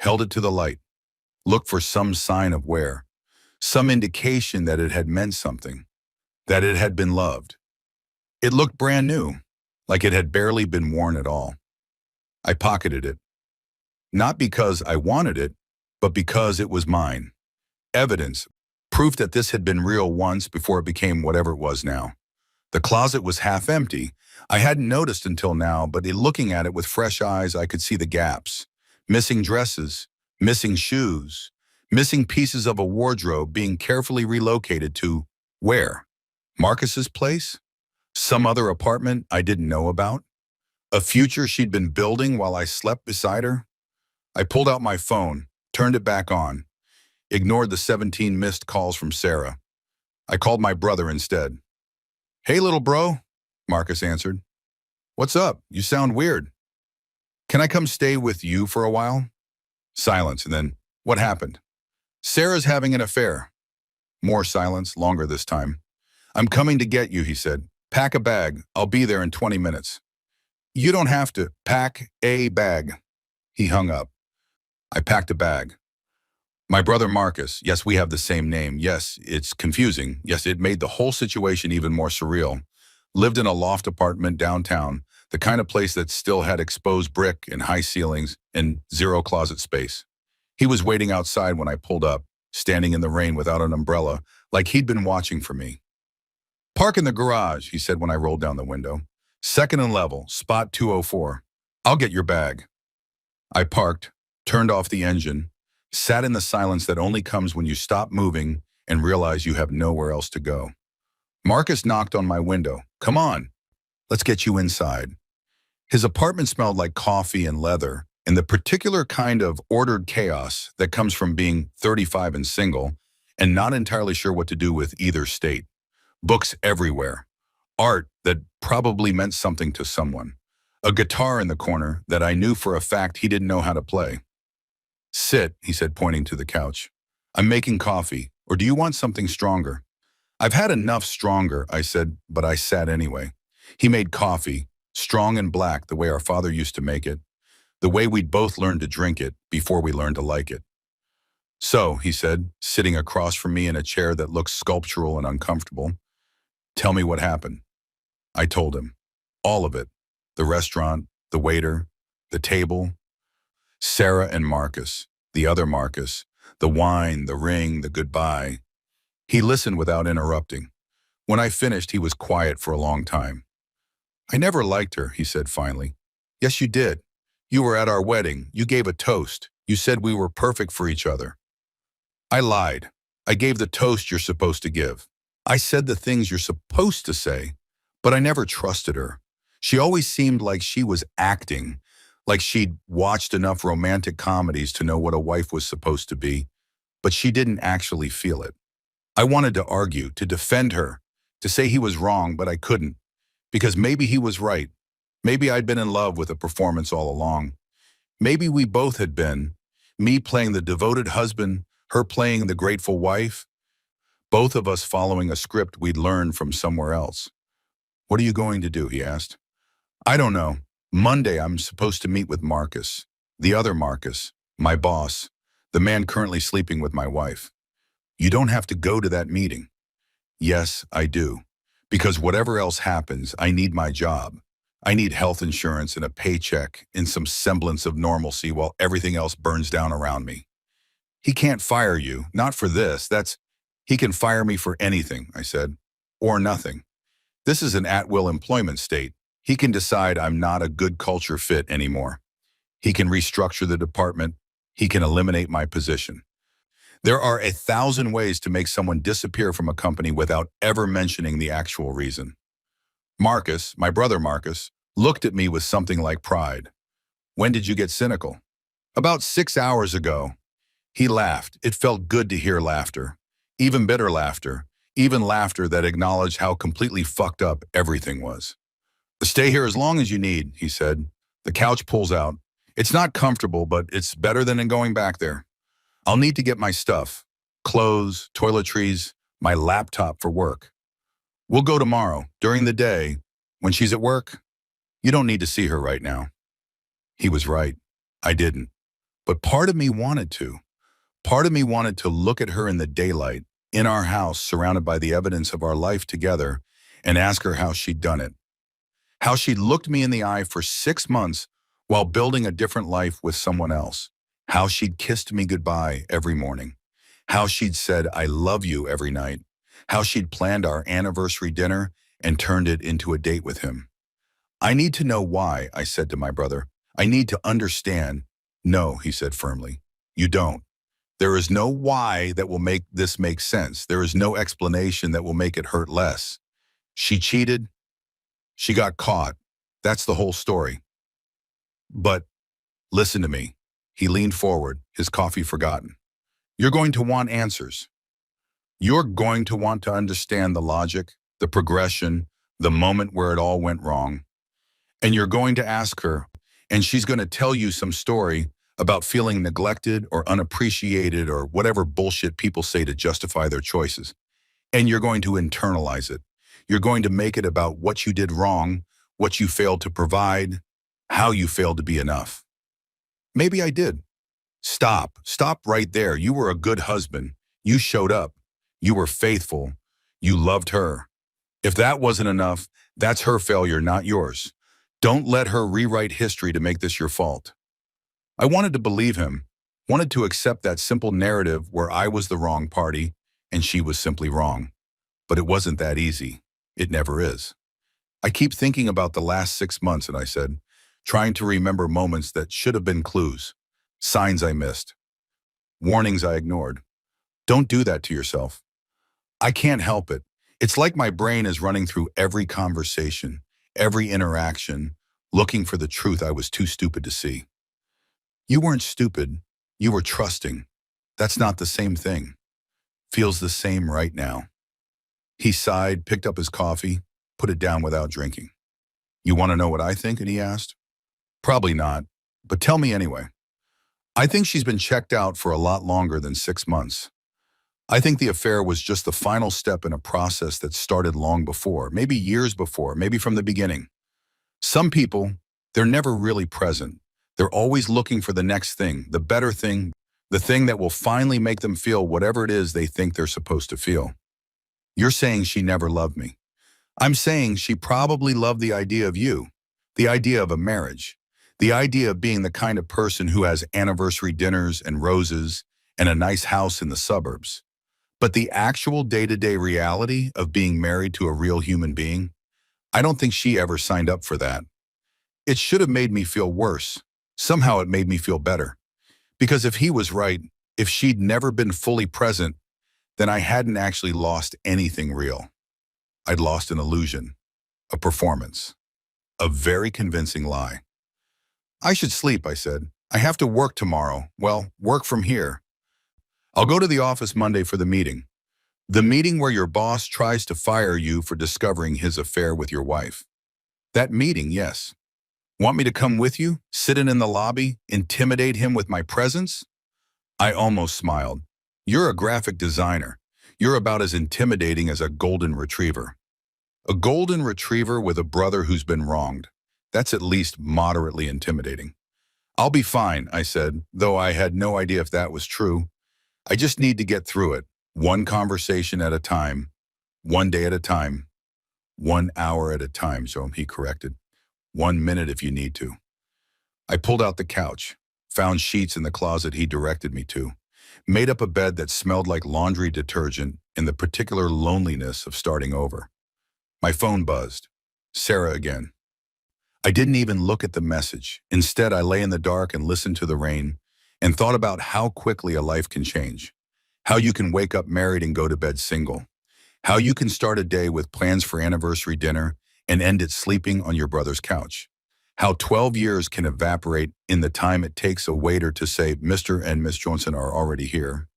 held it to the light, looked for some sign of wear, some indication that it had meant something, that it had been loved. It looked brand new, like it had barely been worn at all. I pocketed it, not because I wanted it, but because it was mine. Evidence, proof that this had been real once before it became whatever it was now. The closet was half empty. I hadn't noticed until now, but in looking at it with fresh eyes, I could see the gaps. Missing dresses, missing shoes, missing pieces of a wardrobe being carefully relocated to where? Marcus's place? Some other apartment I didn't know about? A future she'd been building while I slept beside her? I pulled out my phone, turned it back on, ignored the 17 missed calls from Sarah. I called my brother instead. "Hey, little bro," Marcus answered. "What's up? You sound weird. Can I come stay with you for a while?" Silence, and then, "What happened?" "Sarah's having an affair." More silence, longer this time. "I'm coming to get you," he said. "Pack a bag. I'll be there in 20 minutes. "You don't have to. Pack a bag." He hung up. I packed a bag. My brother Marcus, yes, we have the same name. Yes, it's confusing. Yes, it made the whole situation even more surreal. Lived in a loft apartment downtown, the kind of place that still had exposed brick and high ceilings and zero closet space. He was waiting outside when I pulled up, standing in the rain without an umbrella, like he'd been watching for me. "Park in the garage," he said when I rolled down the window. "Second and level, spot 204. I'll get your bag." I parked, turned off the engine, sat in the silence that only comes when you stop moving and realize you have nowhere else to go. Marcus knocked on my window. "Come on, let's get you inside." His apartment smelled like coffee and leather, and the particular kind of ordered chaos that comes from being 35 and single and not entirely sure what to do with either state. Books everywhere. Art that probably meant something to someone. A guitar in the corner that I knew for a fact he didn't know how to play. "Sit," he said, pointing to the couch. "I'm making coffee, or do you want something stronger?" "I've had enough stronger," I said, but I sat anyway. He made coffee, strong and black the way our father used to make it, the way we'd both learned to drink it before we learned to like it. "So," he said, sitting across from me in a chair that looked sculptural and uncomfortable, "tell me what happened." I told him. All of it. The restaurant, the waiter, the table, Sarah and Marcus, the other Marcus, the wine, the ring, the goodbye. He listened without interrupting. When I finished, he was quiet for a long time. "I never liked her," he said finally. "Yes, you did. You were at our wedding. You gave a toast. You said we were perfect for each other." I lied. I gave the toast you're supposed to give. I said the things you're supposed to say, but I never trusted her. She always seemed like she was acting, like she'd watched enough romantic comedies to know what a wife was supposed to be, but she didn't actually feel it. I wanted to argue, to defend her, to say he was wrong, but I couldn't, because maybe he was right. Maybe I'd been in love with a performance all along. Maybe we both had been, me playing the devoted husband, her playing the grateful wife, both of us following a script we'd learned from somewhere else. "What are you going to do?" he asked. "I don't know. Monday I'm supposed to meet with Marcus, the other Marcus, my boss, the man currently sleeping with my wife." "You don't have to go to that meeting." "Yes, I do. Because whatever else happens, I need my job. I need health insurance and a paycheck and some semblance of normalcy while everything else burns down around me." "He can't fire you, not for this. He can fire me for anything," I said, "or nothing. This is an at-will employment state. He can decide I'm not a good culture fit anymore. He can restructure the department. He can eliminate my position. There are 1,000 ways to make someone disappear from a company without ever mentioning the actual reason." Marcus, my brother Marcus, looked at me with something like pride. "When did you get cynical?" "About 6 hours ago." He laughed. It felt good to hear laughter. Even bitter laughter. Even laughter that acknowledged how completely fucked up everything was. "Stay here as long as you need," he said. "The couch pulls out. It's not comfortable, but it's better than in going back there. I'll need to get my stuff. Clothes, toiletries, my laptop for work. We'll go tomorrow, during the day. When she's at work, you don't need to see her right now." He was right. I didn't. But part of me wanted to. Part of me wanted to look at her in the daylight, in our house, surrounded by the evidence of our life together, and ask her how she'd done it. How she'd looked me in the eye for 6 months while building a different life with someone else. How she'd kissed me goodbye every morning. How she'd said, "I love you" every night. How she'd planned our anniversary dinner and turned it into a date with him. "I need to know why," I said to my brother. "I need to understand." "No," he said firmly. "You don't. There is no why that will make this make sense. There is no explanation that will make it hurt less. She cheated. She got caught. That's the whole story. But listen to me." He leaned forward, his coffee forgotten. "You're going to want answers. You're going to want to understand the logic, the progression, the moment where it all went wrong. And you're going to ask her, and she's going to tell you some story about feeling neglected or unappreciated or whatever bullshit people say to justify their choices. And you're going to internalize it. You're going to make it about what you did wrong, what you failed to provide, how you failed to be enough. Maybe I did. Stop right there. You were a good husband. You showed up. You were faithful. You loved her. If that wasn't enough, that's her failure, not yours. Don't let her rewrite history to make this your fault." I wanted to believe him, wanted to accept that simple narrative where I was the wrong party and she was simply wrong. But it wasn't that easy. It never is. "I keep thinking about the last 6 months," and I said, trying to remember moments that should have been clues, signs I missed, warnings I ignored. Don't do that to yourself. I can't help it. It's like my brain is running through every conversation, every interaction, looking for the truth I was too stupid to see. "You weren't stupid. You were trusting. That's not the same thing. Feels the same right now." He sighed, picked up his coffee, put it down without drinking. "You want to know what I think?" and he asked. "Probably not, but tell me anyway." "I think she's been checked out for a lot longer than 6 months. I think the affair was just the final step in a process that started long before, maybe years before, maybe from the beginning. Some people, they're never really present. They're always looking for the next thing, the better thing, the thing that will finally make them feel whatever it is they think they're supposed to feel. You're saying she never loved me. I'm saying she probably loved the idea of you, the idea of a marriage, the idea of being the kind of person who has anniversary dinners and roses and a nice house in the suburbs. But the actual day-to-day reality of being married to a real human being, I don't think she ever signed up for that. It should have made me feel worse. Somehow it made me feel better. Because if he was right, if she'd never been fully present, then I hadn't actually lost anything real. I'd lost an illusion, a performance, a very convincing lie. "I should sleep," I said. "I have to work tomorrow. Well, work from here. I'll go to the office Monday for the meeting. The meeting where your boss tries to fire you for discovering his affair with your wife. That meeting, yes. Want me to come with you, sit in the lobby, intimidate him with my presence?" I almost smiled. "You're a graphic designer. You're about as intimidating as a golden retriever." A golden retriever with a brother who's been wronged. That's at least moderately intimidating. "I'll be fine," I said, though I had no idea if that was true. "I just need to get through it, one conversation at a time, one day at a time, 1 hour at a time," so he corrected. 1 minute if you need to. I pulled out the couch, found sheets in the closet he directed me to, made up a bed that smelled like laundry detergent in the particular loneliness of starting over. My phone buzzed. Sarah again. I didn't even look at the message. Instead, I lay in the dark and listened to the rain and thought about how quickly a life can change, how you can wake up married and go to bed single, how you can start a day with plans for anniversary dinner and end it sleeping on your brother's couch, how 12 years can evaporate in the time it takes a waiter to say, "Mr. and Miss Johnson are already here."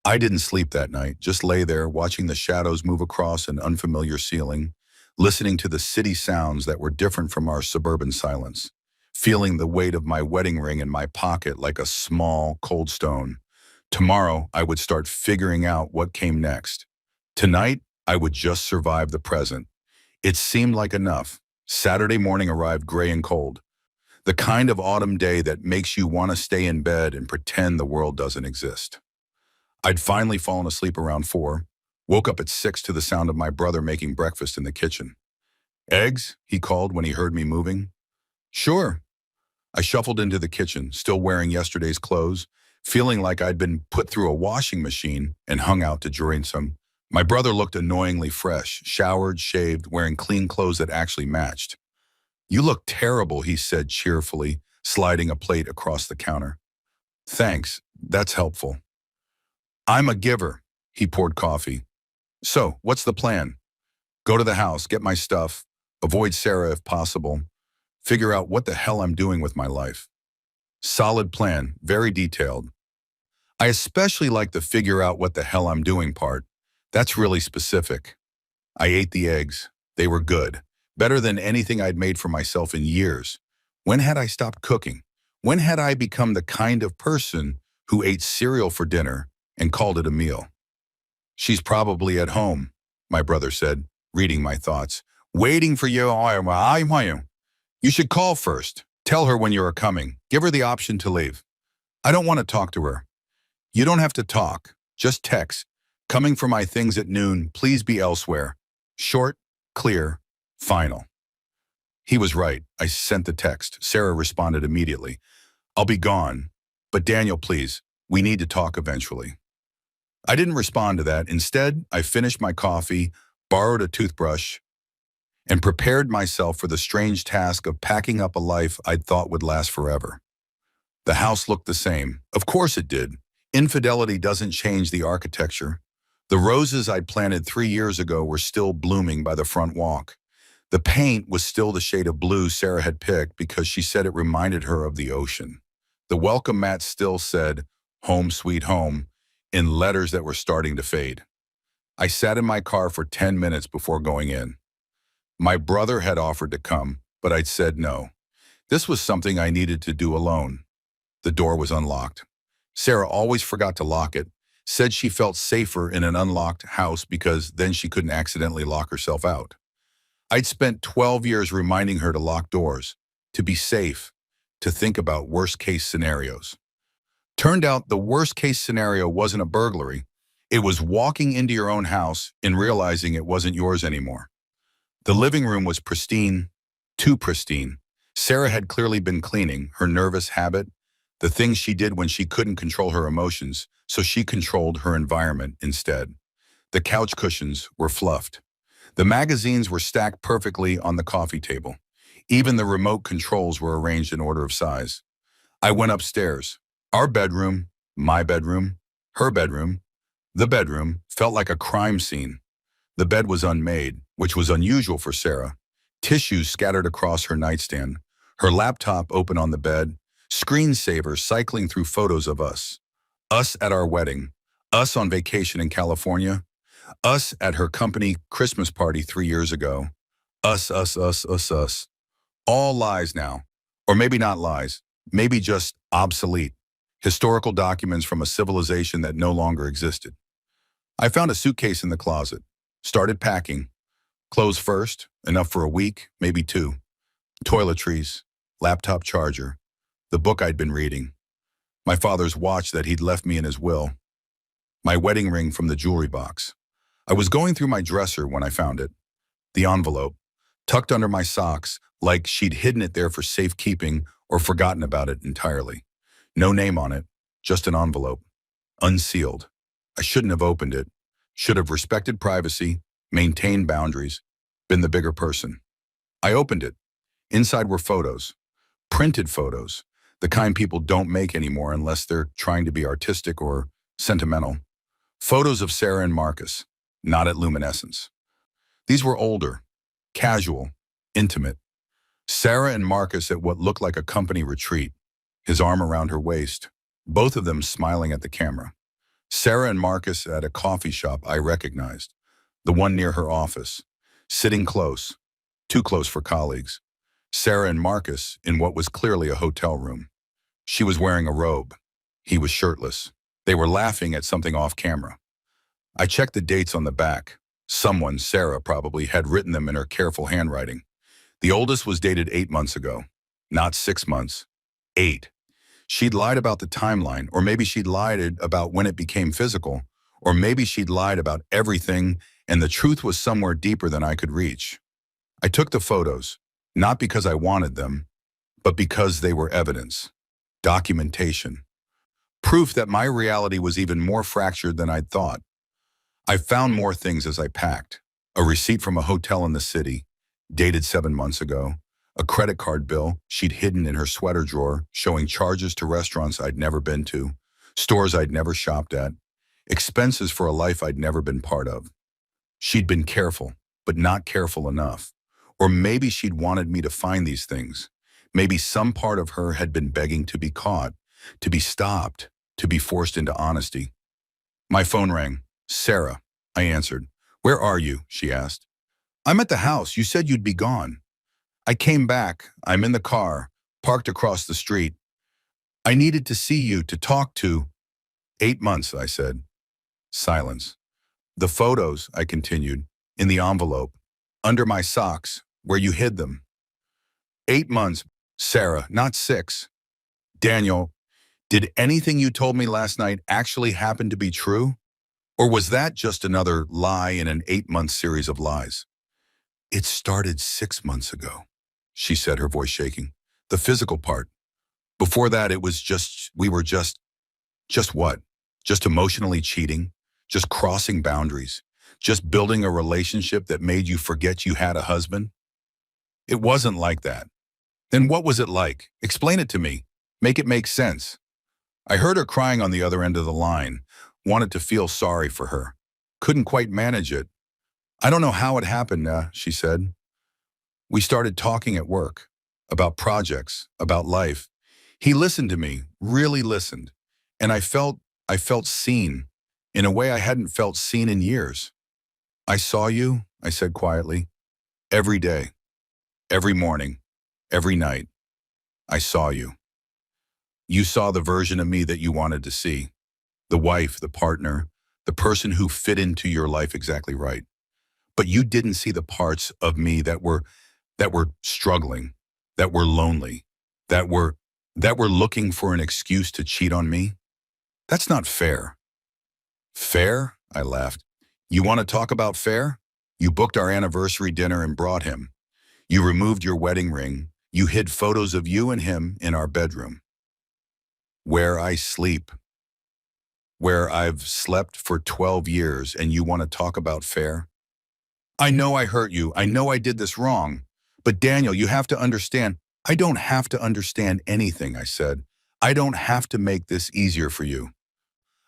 I didn't sleep that night, just lay there watching the shadows move across an unfamiliar ceiling, listening to the city sounds that were different from our suburban silence, feeling the weight of my wedding ring in my pocket like a small, cold stone. Tomorrow, I would start figuring out what came next. Tonight, I would just survive the present. It seemed like enough. Saturday morning arrived gray and cold. The kind of autumn day that makes you want to stay in bed and pretend the world doesn't exist. I'd finally fallen asleep around 4, woke up at 6 to the sound of my brother making breakfast in the kitchen. Eggs? He called when he heard me moving. Sure. I shuffled into the kitchen, still wearing yesterday's clothes, feeling like I'd been put through a washing machine and hung out to dry some. My brother looked annoyingly fresh, showered, shaved, wearing clean clothes that actually matched. You look terrible, he said cheerfully, sliding a plate across the counter. Thanks, that's helpful. I'm a giver. He poured coffee. So, what's the plan? Go to the house, get my stuff, avoid Sarah if possible, figure out what the hell I'm doing with my life. Solid plan, very detailed. I especially like the figure out what the hell I'm doing part. That's really specific. I ate the eggs. They were good. Better than anything I'd made for myself in years. When had I stopped cooking? When had I become the kind of person who ate cereal for dinner and called it a meal? She's probably at home, my brother said, reading my thoughts. Waiting for you. You should call first. Tell her when you are coming. Give her the option to leave. I don't want to talk to her. You don't have to talk. Just text. Coming for my things at noon. Please be elsewhere. Short, clear, final. He was right. I sent the text. Sarah responded immediately. I'll be gone. But Daniel, please, we need to talk eventually. I didn't respond to that. Instead, I finished my coffee, borrowed a toothbrush, and prepared myself for the strange task of packing up a life I'd thought would last forever. The house looked the same. Of course it did. Infidelity doesn't change the architecture. The roses I'd planted 3 years ago were still blooming by the front walk. The paint was still the shade of blue Sarah had picked because she said it reminded her of the ocean. The welcome mat still said, "Home sweet home," in letters that were starting to fade. I sat in my car for 10 minutes before going in. My brother had offered to come, but I'd said no. This was something I needed to do alone. The door was unlocked. Sarah always forgot to lock it, said she felt safer in an unlocked house because then she couldn't accidentally lock herself out. I'd spent 12 years reminding her to lock doors, to be safe, to think about worst-case scenarios. Turned out the worst-case scenario wasn't a burglary. It was walking into your own house and realizing it wasn't yours anymore. The living room was pristine, too pristine. Sarah had clearly been cleaning, her nervous habit, the things she did when she couldn't control her emotions, so she controlled her environment instead. The couch cushions were fluffed. The magazines were stacked perfectly on the coffee table. Even the remote controls were arranged in order of size. I went upstairs. Our bedroom, my bedroom, her bedroom, the bedroom felt like a crime scene. The bed was unmade, which was unusual for Sarah. Tissues scattered across her nightstand, her laptop open on the bed, screensaver cycling through photos of us. Us at our wedding, us on vacation in California, us at her company Christmas party 3 years ago. Us. All lies now. Or maybe not lies, maybe just obsolete. Historical documents from a civilization that no longer existed. I found a suitcase in the closet, started packing. Clothes first, enough for a week, maybe 2. Toiletries, laptop charger, the book I'd been reading, my father's watch that he'd left me in his will, my wedding ring from the jewelry box. I was going through my dresser when I found it. The envelope, tucked under my socks, like she'd hidden it there for safekeeping or forgotten about it entirely. No name on it, just an envelope. Unsealed. I shouldn't have opened it. Should have respected privacy, maintained boundaries, been the bigger person. I opened it. Inside were photos. Printed photos. The kind people don't make anymore unless they're trying to be artistic or sentimental. Photos of Sarah and Marcus, not at Luminescence. These were older, casual, intimate. Sarah and Marcus at what looked like a company retreat, his arm around her waist, both of them smiling at the camera. Sarah and Marcus at a coffee shop I recognized, the one near her office, sitting close, too close for colleagues. Sarah and Marcus in what was clearly a hotel room. She was wearing a robe. He was shirtless. They were laughing at something off camera. I checked the dates on the back. Someone, Sarah probably, had written them in her careful handwriting. The oldest was dated 8 months ago. Not 6 months. 8. She'd lied about the timeline, or maybe she'd lied about when it became physical, or maybe she'd lied about everything, and the truth was somewhere deeper than I could reach. I took the photos, not because I wanted them, but because they were evidence, documentation, proof that my reality was even more fractured than I'd thought. I found more things as I packed. A receipt from a hotel in the city, dated 7 months ago. A credit card bill she'd hidden in her sweater drawer, showing charges to restaurants I'd never been to, stores I'd never shopped at, expenses for a life I'd never been part of. She'd been careful, but not careful enough. Or maybe she'd wanted me to find these things. Maybe some part of her had been begging to be caught, to be stopped, to be forced into honesty. My phone rang. Sarah, I answered. Where are you? She asked. I'm at the house. You said you'd be gone. I came back. I'm in the car, parked across the street. I needed to see you, to talk to. 8 months, I said. Silence. The photos, I continued, in the envelope, under my socks, where you hid them. 8 months, Sarah, not 6. Daniel, did anything you told me last night actually happen to be true? Or was that just another lie in an 8-month series of lies? It started 6 months ago, she said, her voice shaking. The physical part. Before that, it was we were just what? Just emotionally cheating, just crossing boundaries, just building a relationship that made you forget you had a husband? It wasn't like that. Then what was it like? Explain it to me. Make it make sense. I heard her crying on the other end of the line, wanted to feel sorry for her. Couldn't quite manage it. I don't know how it happened, she said. We started talking at work, about projects, about life. He listened to me, really listened, and I felt seen, in a way I hadn't felt seen in years. I saw you, I said quietly, every day, every morning, every night. I saw you. You saw the version of me that you wanted to see. The wife, the partner, the person who fit into your life exactly right. But you didn't see the parts of me that were struggling, that were lonely, that were looking for an excuse to cheat on me. That's not fair. Fair? I laughed. You want to talk about fair? You booked our anniversary dinner and brought him. You removed your wedding ring. You hid photos of you and him in our bedroom. Where I sleep. Where I've slept for 12 years, and you want to talk about fair? I know I hurt you. I know I did this wrong. But Daniel, you have to understand. I don't have to understand anything, I said. I don't have to make this easier for you.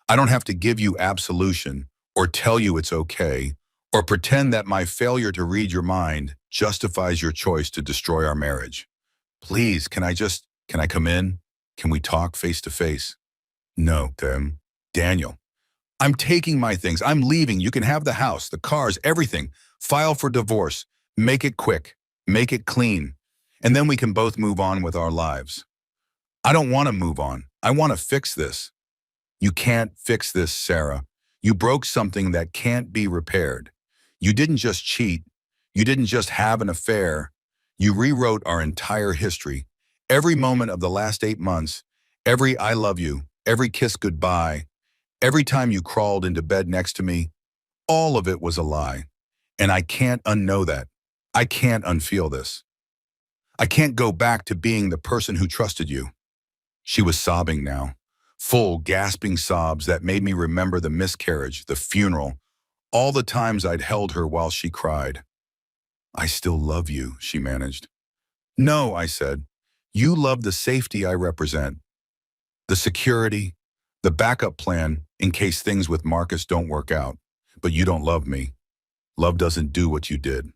I don't have to give you absolution or tell you it's okay or pretend that my failure to read your mind justifies your choice to destroy our marriage. Please, can I come in? Can we talk face to face? No, Daniel. I'm taking my things. I'm leaving. You can have the house, the cars, everything. File for divorce. Make it quick. Make it clean. And then we can both move on with our lives. I don't want to move on. I want to fix this. You can't fix this, Sarah. You broke something that can't be repaired. You didn't just cheat. You didn't just have an affair. You rewrote our entire history. Every moment of the last 8 months, every I love you, every kiss goodbye, every time you crawled into bed next to me, all of it was a lie. And I can't unknow that. I can't unfeel this. I can't go back to being the person who trusted you. She was sobbing now, full, gasping sobs that made me remember the miscarriage, the funeral, all the times I'd held her while she cried. I still love you, she managed. No, I said. You love the safety I represent. The security, the backup plan in case things with Marcus don't work out. But you don't love me. Love doesn't do what you did.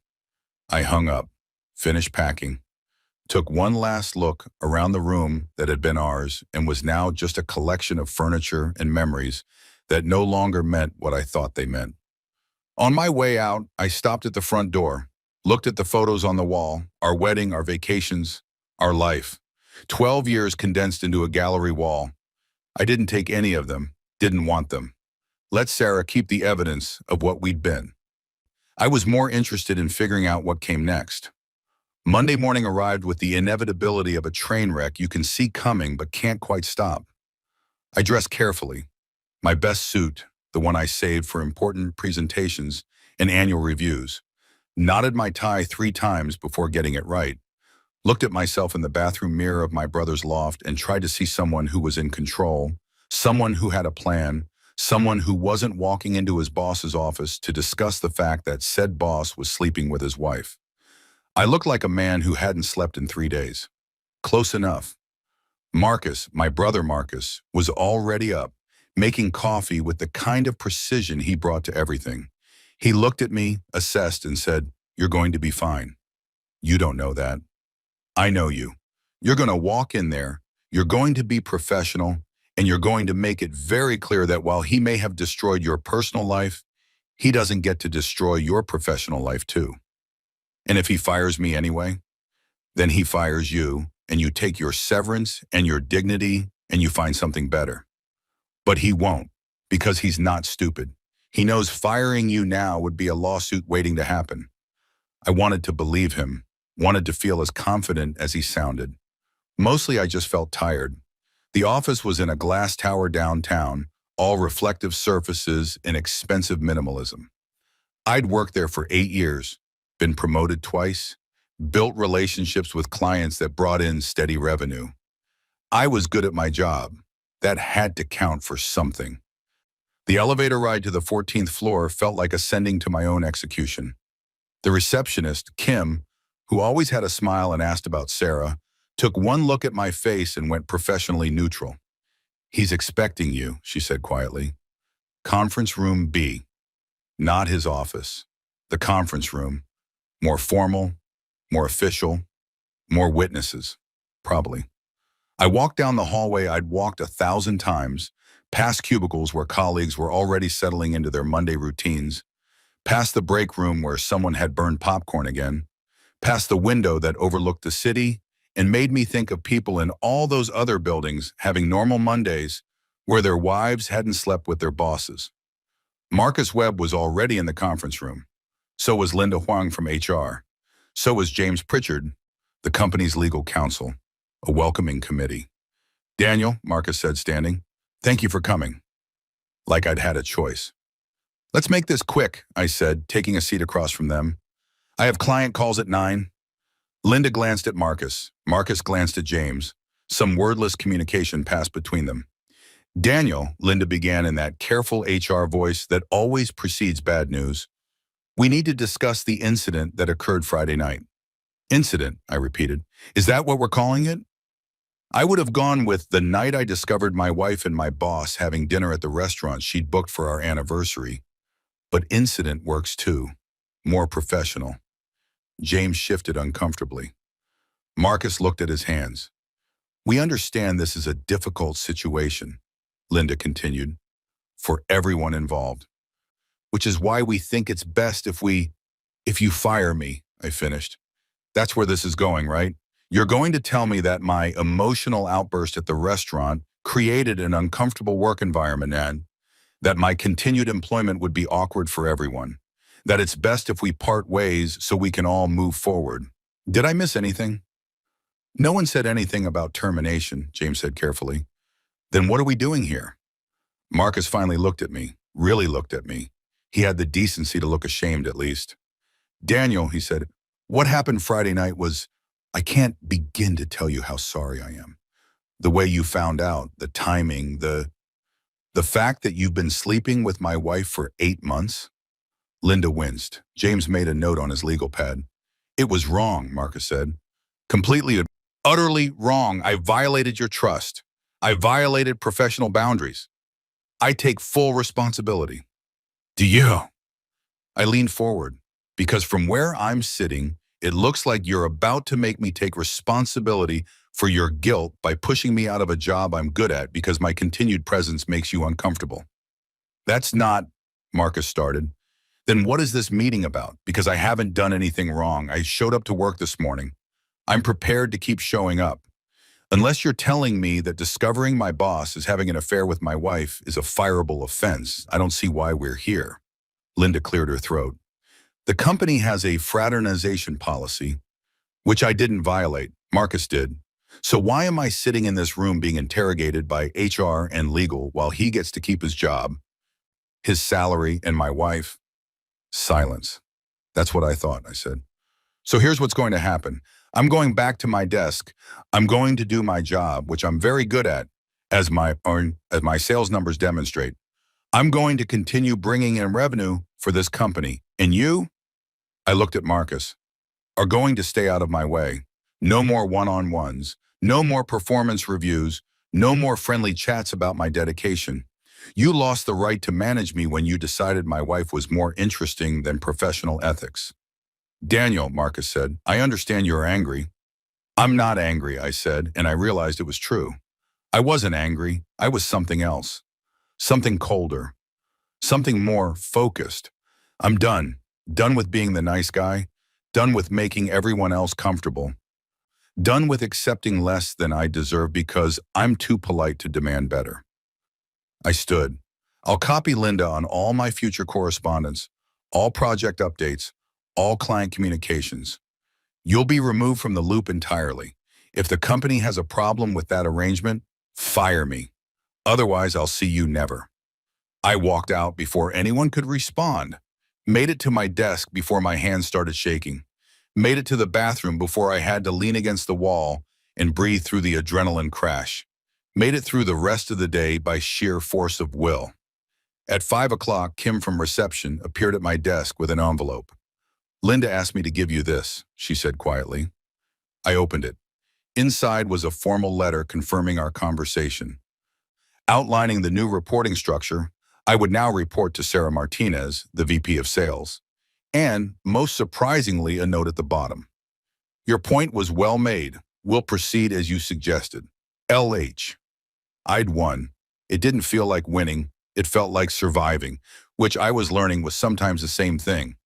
I hung up, finished packing, took one last look around the room that had been ours and was now just a collection of furniture and memories that no longer meant what I thought they meant. On my way out, I stopped at the front door, looked at the photos on the wall, our wedding, our vacations, our life. 12 years condensed into a gallery wall. I didn't take any of them, didn't want them. Let Sarah keep the evidence of what we'd been. I was more interested in figuring out what came next. Monday morning arrived with the inevitability of a train wreck you can see coming but can't quite stop. I dressed carefully. My best suit, the one I saved for important presentations and annual reviews. Knotted my tie 3 times before getting it right. Looked at myself in the bathroom mirror of my brother's loft and tried to see someone who was in control, someone who had a plan, someone who wasn't walking into his boss's office to discuss the fact that said boss was sleeping with his wife. I looked like a man who hadn't slept in 3 days. Close enough. Marcus, my brother Marcus, was already up, making coffee with the kind of precision he brought to everything. He looked at me, assessed, and said, "You're going to be fine. You don't know that. I know you. You're going to walk in there, you're going to be professional, and you're going to make it very clear that while he may have destroyed your personal life, he doesn't get to destroy your professional life too. And if he fires me anyway, then he fires you, and you take your severance and your dignity, and you find something better. But he won't, because he's not stupid. He knows firing you now would be a lawsuit waiting to happen." I wanted to believe him, wanted to feel as confident as he sounded. Mostly I just felt tired. The office was in a glass tower downtown, all reflective surfaces and expensive minimalism. I'd worked there for 8 years, been promoted twice, built relationships with clients that brought in steady revenue. I was good at my job. That had to count for something. The elevator ride to the 14th floor felt like ascending to my own execution. The receptionist, Kim, who always had a smile and asked about Sarah, took one look at my face and went professionally neutral. "He's expecting you," she said quietly. "Conference room B." Not his office. The conference room. More formal, more official, more witnesses, probably. I walked down the hallway I'd walked 1,000 times, past cubicles where colleagues were already settling into their Monday routines, past the break room where someone had burned popcorn again, past the window that overlooked the city and made me think of people in all those other buildings having normal Mondays where their wives hadn't slept with their bosses. Marcus Webb was already in the conference room. So was Linda Huang from HR. So was James Pritchard, the company's legal counsel, a welcoming committee. "Daniel," Marcus said, standing, "thank you for coming." Like I'd had a choice. "Let's make this quick," I said, taking a seat across from them. "I have client calls at 9. Linda glanced at Marcus. Marcus glanced at James. Some wordless communication passed between them. "Daniel," Linda began in that careful HR voice that always precedes bad news, "we need to discuss the incident that occurred Friday night." "Incident," I repeated. "Is that what we're calling it?" I would have gone with the night I discovered my wife and my boss having dinner at the restaurant she'd booked for our anniversary. But incident works too. More professional. James shifted uncomfortably. Marcus looked at his hands. "We understand this is a difficult situation," Linda continued, "for everyone involved. Which is why we think it's best if you fire me," I finished. "That's where this is going, right? You're going to tell me that my emotional outburst at the restaurant created an uncomfortable work environment and that my continued employment would be awkward for everyone. That it's best if we part ways so we can all move forward. Did I miss anything?" "No one said anything about termination," James said carefully. "Then what are we doing here?" Marcus finally looked at me, really looked at me. He had the decency to look ashamed at least. "Daniel," he said, "what happened Friday night was, I can't begin to tell you how sorry I am. The way you found out, the timing, the fact that you've been sleeping with my wife for 8 months." Linda winced. James made a note on his legal pad. "It was wrong," Marcus said. "Completely, utterly wrong. I violated your trust. I violated professional boundaries. I take full responsibility." "Do you?" I leaned forward, because from where I'm sitting, it looks like you're about to make me take responsibility for your guilt by pushing me out of a job I'm good at because my continued presence makes you uncomfortable. "That's not," Marcus started. "Then what is this meeting about? Because I haven't done anything wrong. I showed up to work this morning. I'm prepared to keep showing up. Unless you're telling me that discovering my boss is having an affair with my wife is a fireable offense, I don't see why we're here." Linda cleared her throat. "The company has a fraternization policy. which I didn't violate. Marcus did. So why am I sitting in this room being interrogated by HR and legal while he gets to keep his job, his salary, and my wife? Silence. That's what I thought, I said. So here's what's going to happen. I'm going back to my desk. I'm going to do my job, which I'm very good at, as my sales numbers demonstrate. I'm going to continue bringing in revenue for this company. And you, I looked at Marcus, are going to stay out of my way. No more one-on-ones, no more performance reviews, no more friendly chats about my dedication. You lost the right to manage me when you decided my wife was more interesting than professional ethics. Daniel, Marcus said, I understand you're angry. I'm not angry, I said, and I realized it was true. I wasn't angry. I was something else. Something colder. Something more focused. I'm done. Done with being the nice guy. Done with making everyone else comfortable. Done with accepting less than I deserve because I'm too polite to demand better. I stood. I'll copy Linda on all my future correspondence, all project updates, all client communications. You'll be removed from the loop entirely. If the company has a problem with that arrangement, fire me. Otherwise, I'll see you never. I walked out before anyone could respond, made it to my desk before my hands started shaking, made it to the bathroom before I had to lean against the wall and breathe through the adrenaline crash, made it through the rest of the day by sheer force of will. At 5 o'clock, Kim from reception appeared at my desk with an envelope. Linda asked me to give you this, she said quietly. I opened it. Inside was a formal letter confirming our conversation. Outlining the new reporting structure, I would now report to Sarah Martinez, the VP of Sales, and, most surprisingly, a note at the bottom. Your point was well made. We'll proceed as you suggested. LH. I'd won. It didn't feel like winning. It felt like surviving, which I was learning was sometimes the same thing.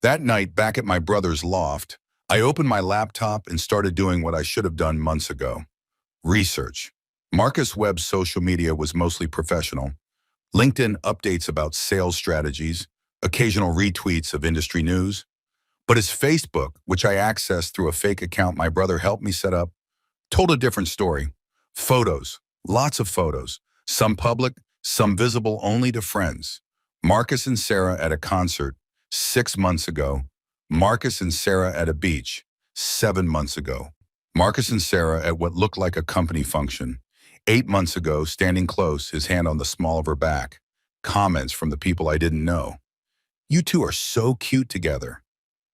That night, back at my brother's loft, I opened my laptop and started doing what I should have done months ago. Research. Marcus Webb's social media was mostly professional. LinkedIn updates about sales strategies, occasional retweets of industry news. But his Facebook, which I accessed through a fake account my brother helped me set up, told a different story. Photos, lots of photos, some public, some visible only to friends. Marcus and Sarah at a concert 6 months ago. Marcus and Sarah at a beach 7 months ago. Marcus and Sarah at what looked like a company function 8 months ago, standing close, his hand on the small of her back. Comments from the people I didn't know. You two are so cute together.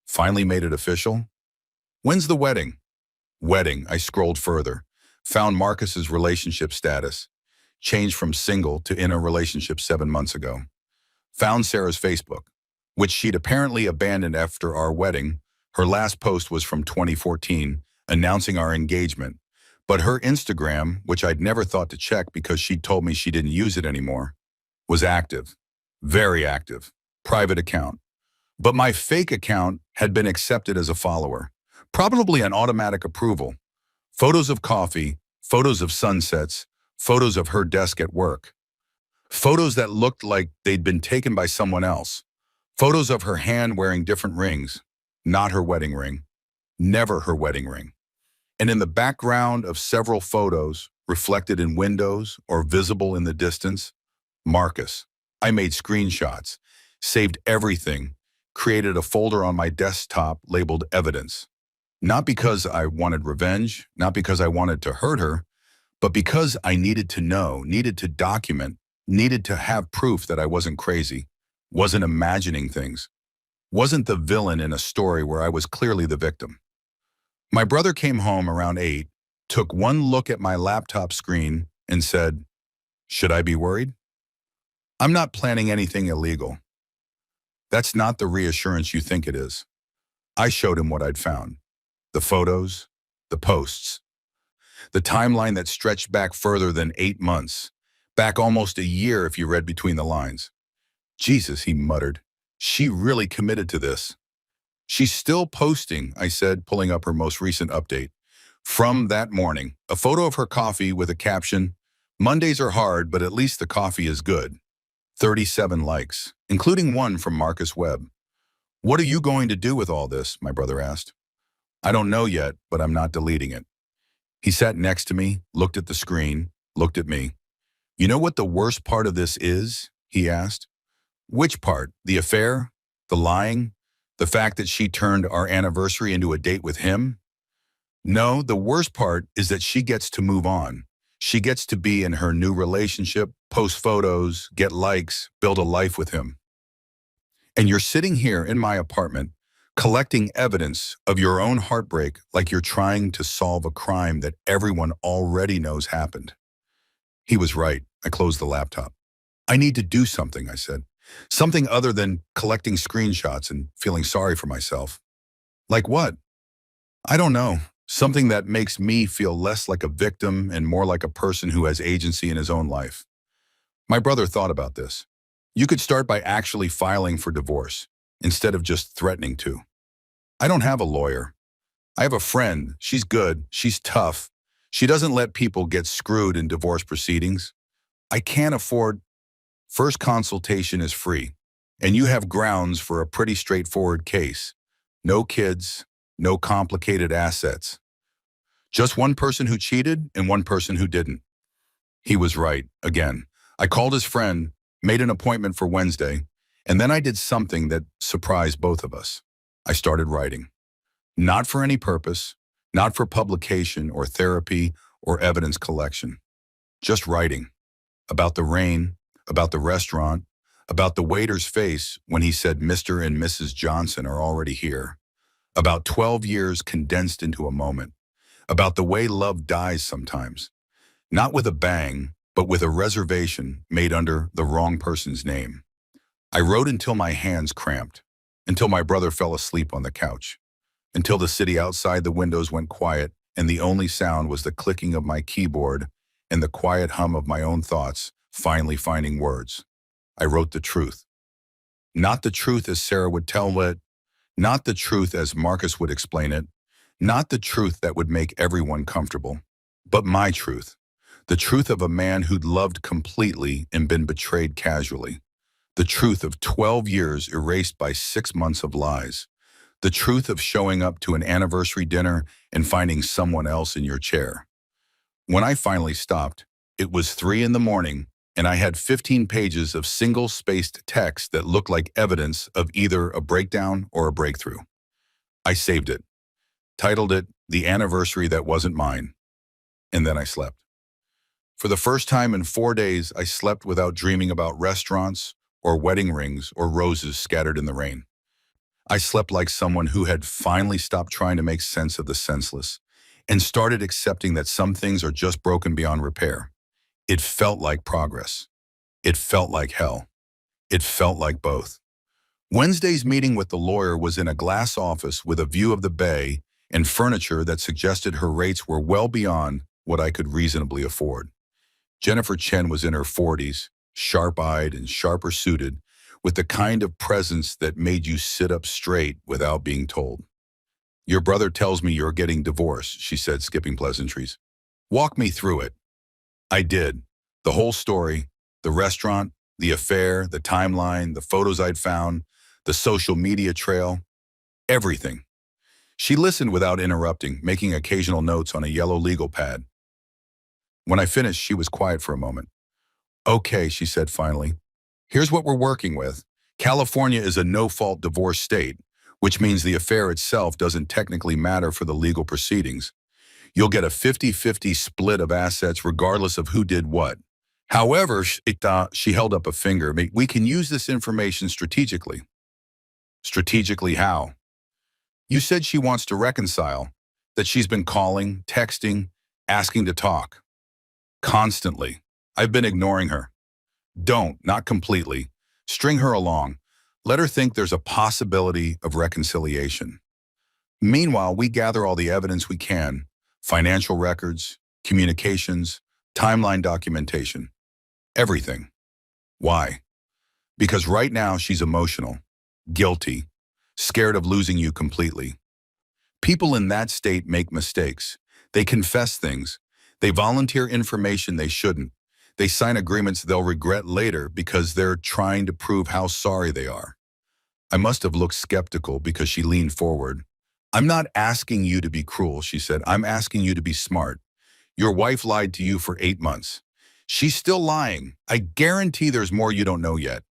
Finally made it official? When's the wedding? Wedding, I scrolled further. Found Marcus's relationship status. Changed from single to in a relationship 7 months ago. Found Sarah's Facebook, which she'd apparently abandoned after our wedding. Her last post was from 2014, announcing our engagement. But her Instagram, which I'd never thought to check because she'd told me she didn't use it anymore, was active. Very active. Private account. But my fake account had been accepted as a follower. Probably an automatic approval. Photos of coffee, photos of sunsets, photos of her desk at work. Photos that looked like they'd been taken by someone else. Photos of her hand wearing different rings. Not her wedding ring. Never her wedding ring. And in the background of several photos, reflected in windows or visible in the distance, Marcus. I made screenshots, saved everything, created a folder on my desktop labeled evidence. Not because I wanted revenge, not because I wanted to hurt her, but because I needed to know, needed to document, needed to have proof that I wasn't crazy, wasn't imagining things, wasn't the villain in a story where I was clearly the victim. My brother came home around 8, took one look at my laptop screen and said, "Should I be worried? I'm not planning anything illegal." That's not the reassurance you think it is. I showed him what I'd found. The photos, the posts, the timeline that stretched back further than 8 months, back almost a year if you read between the lines. Jesus, he muttered. She really committed to this. She's still posting, I said, pulling up her most recent update. From that morning, a photo of her coffee with a caption, "Mondays are hard, but at least the coffee is good." 37 likes, including one from Marcus Webb. "What are you going to do with all this?" my brother asked. I don't know yet, but I'm not deleting it. He sat next to me, looked at the screen, looked at me. You know what the worst part of this is? He asked. Which part? The affair? The lying? The fact that she turned our anniversary into a date with him? No, the worst part is that she gets to move on. She gets to be in her new relationship, post photos, get likes, build a life with him. And you're sitting here in my apartment, collecting evidence of your own heartbreak like you're trying to solve a crime that everyone already knows happened. He was right. I closed the laptop. I need to do something, I said. Something other than collecting screenshots and feeling sorry for myself. Like what? I don't know. Something that makes me feel less like a victim and more like a person who has agency in his own life. My brother thought about this. You could start by actually filing for divorce instead of just threatening to. I don't have a lawyer. I have a friend. She's good. She's tough. She doesn't let people get screwed in divorce proceedings. I can't afford. First consultation is free, and you have grounds for a pretty straightforward case. No kids, no complicated assets. Just one person who cheated and one person who didn't. He was right, again. I called his friend, made an appointment for Wednesday, and then I did something that surprised both of us. I started writing. Not for any purpose, not for publication or therapy or evidence collection. Just writing. About the rain, about the restaurant, about the waiter's face when he said Mr. and Mrs. Johnson are already here. About 12 years condensed into a moment. About the way love dies sometimes. Not with a bang, but with a reservation made under the wrong person's name. I wrote until my hands cramped, until my brother fell asleep on the couch, until the city outside the windows went quiet and the only sound was the clicking of my keyboard and the quiet hum of my own thoughts finally finding words. I wrote the truth. Not the truth as Sarah would tell it, not the truth as Marcus would explain it, not the truth that would make everyone comfortable, but my truth. The truth of a man who'd loved completely and been betrayed casually. The truth of 12 years erased by 6 months of lies. The truth of showing up to an anniversary dinner and finding someone else in your chair. When I finally stopped, it was 3 a.m. and I had 15 pages of single-spaced text that looked like evidence of either a breakdown or a breakthrough. I saved it, titled it The Anniversary That Wasn't Mine, and then I slept. For the first time in 4 days, I slept without dreaming about restaurants or wedding rings or roses scattered in the rain. I slept like someone who had finally stopped trying to make sense of the senseless and started accepting that some things are just broken beyond repair. It felt like progress. It felt like hell. It felt like both. Wednesday's meeting with the lawyer was in a glass office with a view of the bay and furniture that suggested her rates were well beyond what I could reasonably afford. Jennifer Chen was in her 40s, sharp-eyed and sharper suited, with the kind of presence that made you sit up straight without being told. Your brother tells me you're getting divorced, she said, skipping pleasantries. Walk me through it. I did. The whole story, the restaurant, the affair, the timeline, the photos I'd found, the social media trail, everything. She listened without interrupting, making occasional notes on a yellow legal pad. When I finished, she was quiet for a moment. Okay, she said finally. Here's what we're working with. California is a no-fault divorce state, which means the affair itself doesn't technically matter for the legal proceedings. You'll get a 50-50 split of assets regardless of who did what. However, she held up a finger, we can use this information strategically. Strategically how? You said she wants to reconcile, that she's been calling, texting, asking to talk. Constantly. I've been ignoring her. Don't, not completely. String her along. Let her think there's a possibility of reconciliation. Meanwhile, we gather all the evidence we can, financial records, communications, timeline documentation, everything. Why? Because right now she's emotional, guilty, scared of losing you completely. People in that state make mistakes. They confess things. They volunteer information they shouldn't. They sign agreements they'll regret later because they're trying to prove how sorry they are. I must have looked skeptical because she leaned forward, I'm not asking you to be cruel, she said. I'm asking you to be smart. Your wife lied to you for 8 months. She's still lying. I guarantee there's more you don't know yet.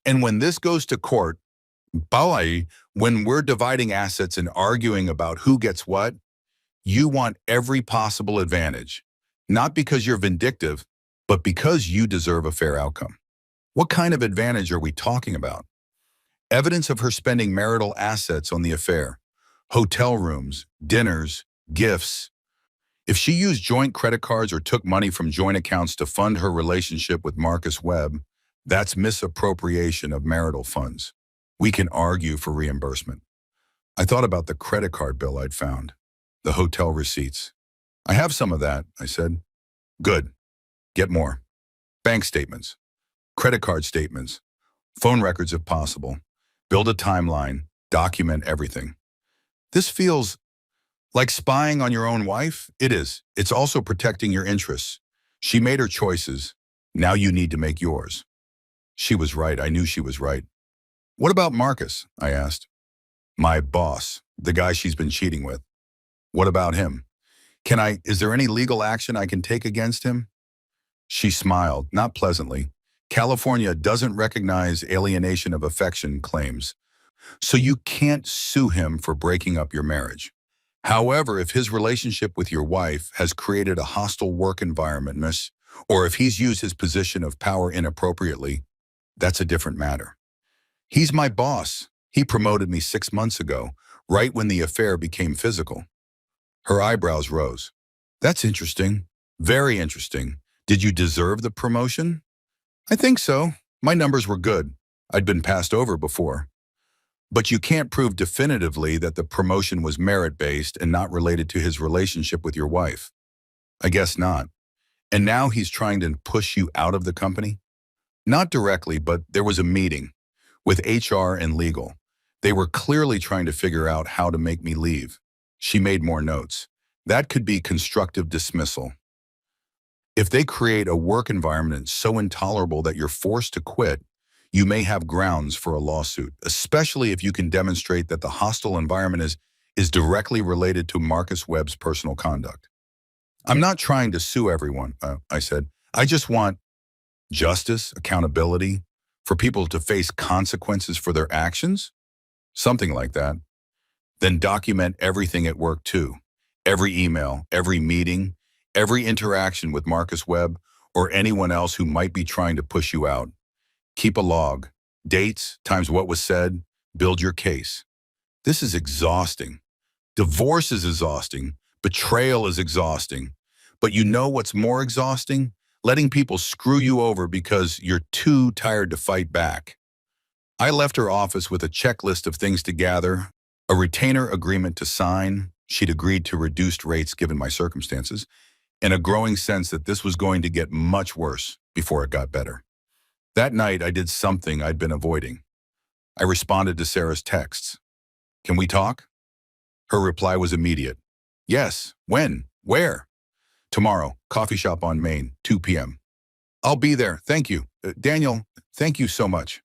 And when this goes to court, Balai, when we're dividing assets and arguing about who gets what, you want every possible advantage. Not because you're vindictive, but because you deserve a fair outcome. What kind of advantage are we talking about? Evidence of her spending marital assets on the affair. Hotel rooms, dinners, gifts. If she used joint credit cards or took money from joint accounts to fund her relationship with Marcus Webb, that's misappropriation of marital funds. We can argue for reimbursement. I thought about the credit card bill I'd found, the hotel receipts. I have some of that, I said. Good. Get more. Bank statements, credit card statements, phone records if possible. Build a timeline, document everything. This feels like spying on your own wife? It is. It's also protecting your interests. She made her choices. Now you need to make yours. She was right. I knew she was right. What about Marcus? I asked. My boss, the guy she's been cheating with. What about him? Is there any legal action I can take against him? She smiled, not pleasantly. California doesn't recognize alienation of affection claims, so you can't sue him for breaking up your marriage. However, if his relationship with your wife has created a hostile work environment, or if he's used his position of power inappropriately, that's a different matter. He's my boss. He promoted me 6 months ago, right when the affair became physical. Her eyebrows rose. That's interesting. Very interesting. Did you deserve the promotion? I think so. My numbers were good. I'd been passed over before. But you can't prove definitively that the promotion was merit-based and not related to his relationship with your wife. I guess not. And now he's trying to push you out of the company? Not directly, but there was a meeting with HR and legal. They were clearly trying to figure out how to make me leave. She made more notes. That could be constructive dismissal. If they create a work environment so intolerable that you're forced to quit, you may have grounds for a lawsuit, especially if you can demonstrate that the hostile environment is directly related to Marcus Webb's personal conduct. I'm not trying to sue everyone, I said. I just want justice, accountability, for people to face consequences for their actions? Something like that. Then document everything at work too. Every email, every meeting, every interaction with Marcus Webb or anyone else who might be trying to push you out. Keep a log. Dates, times what was said, build your case. This is exhausting. Divorce is exhausting. Betrayal is exhausting. But you know what's more exhausting? Letting people screw you over because you're too tired to fight back. I left her office with a checklist of things to gather, a retainer agreement to sign, she'd agreed to reduced rates given my circumstances, and a growing sense that this was going to get much worse before it got better. That night, I did something I'd been avoiding. I responded to Sarah's texts. Can we talk? Her reply was immediate. Yes. When? Where? Tomorrow, coffee shop on Main, 2 p.m. I'll be there. Thank you. Daniel, thank you so much.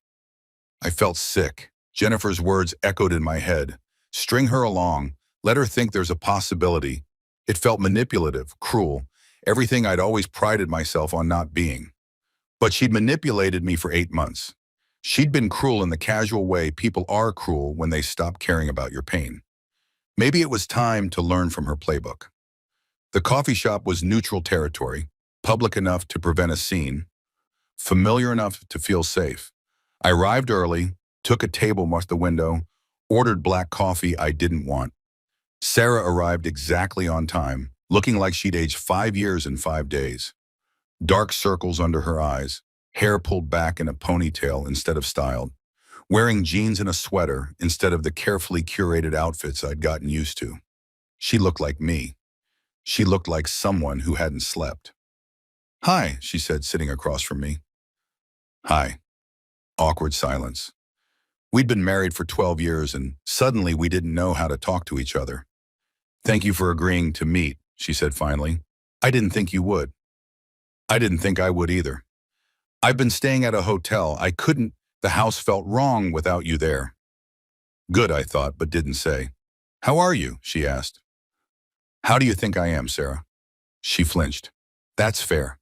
I felt sick. Jennifer's words echoed in my head. String her along. Let her think there's a possibility. It felt manipulative, cruel, everything I'd always prided myself on not being. But she'd manipulated me for 8 months. She'd been cruel in the casual way people are cruel when they stop caring about your pain. Maybe it was time to learn from her playbook. The coffee shop was neutral territory, public enough to prevent a scene, familiar enough to feel safe. I arrived early, took a table off the window, ordered black coffee I didn't want. Sarah arrived exactly on time, looking like she'd aged 5 years in 5 days. Dark circles under her eyes, hair pulled back in a ponytail instead of styled, wearing jeans and a sweater instead of the carefully curated outfits I'd gotten used to. She looked like me. She looked like someone who hadn't slept. Hi, she said, sitting across from me. Hi. Awkward silence. We'd been married for 12 years and suddenly we didn't know how to talk to each other. Thank you for agreeing to meet, she said finally. I didn't think you would. I didn't think I would either. I've been staying at a hotel. The house felt wrong without you there. Good, I thought, but didn't say. How are you? She asked. How do you think I am, Sarah? She flinched. That's fair.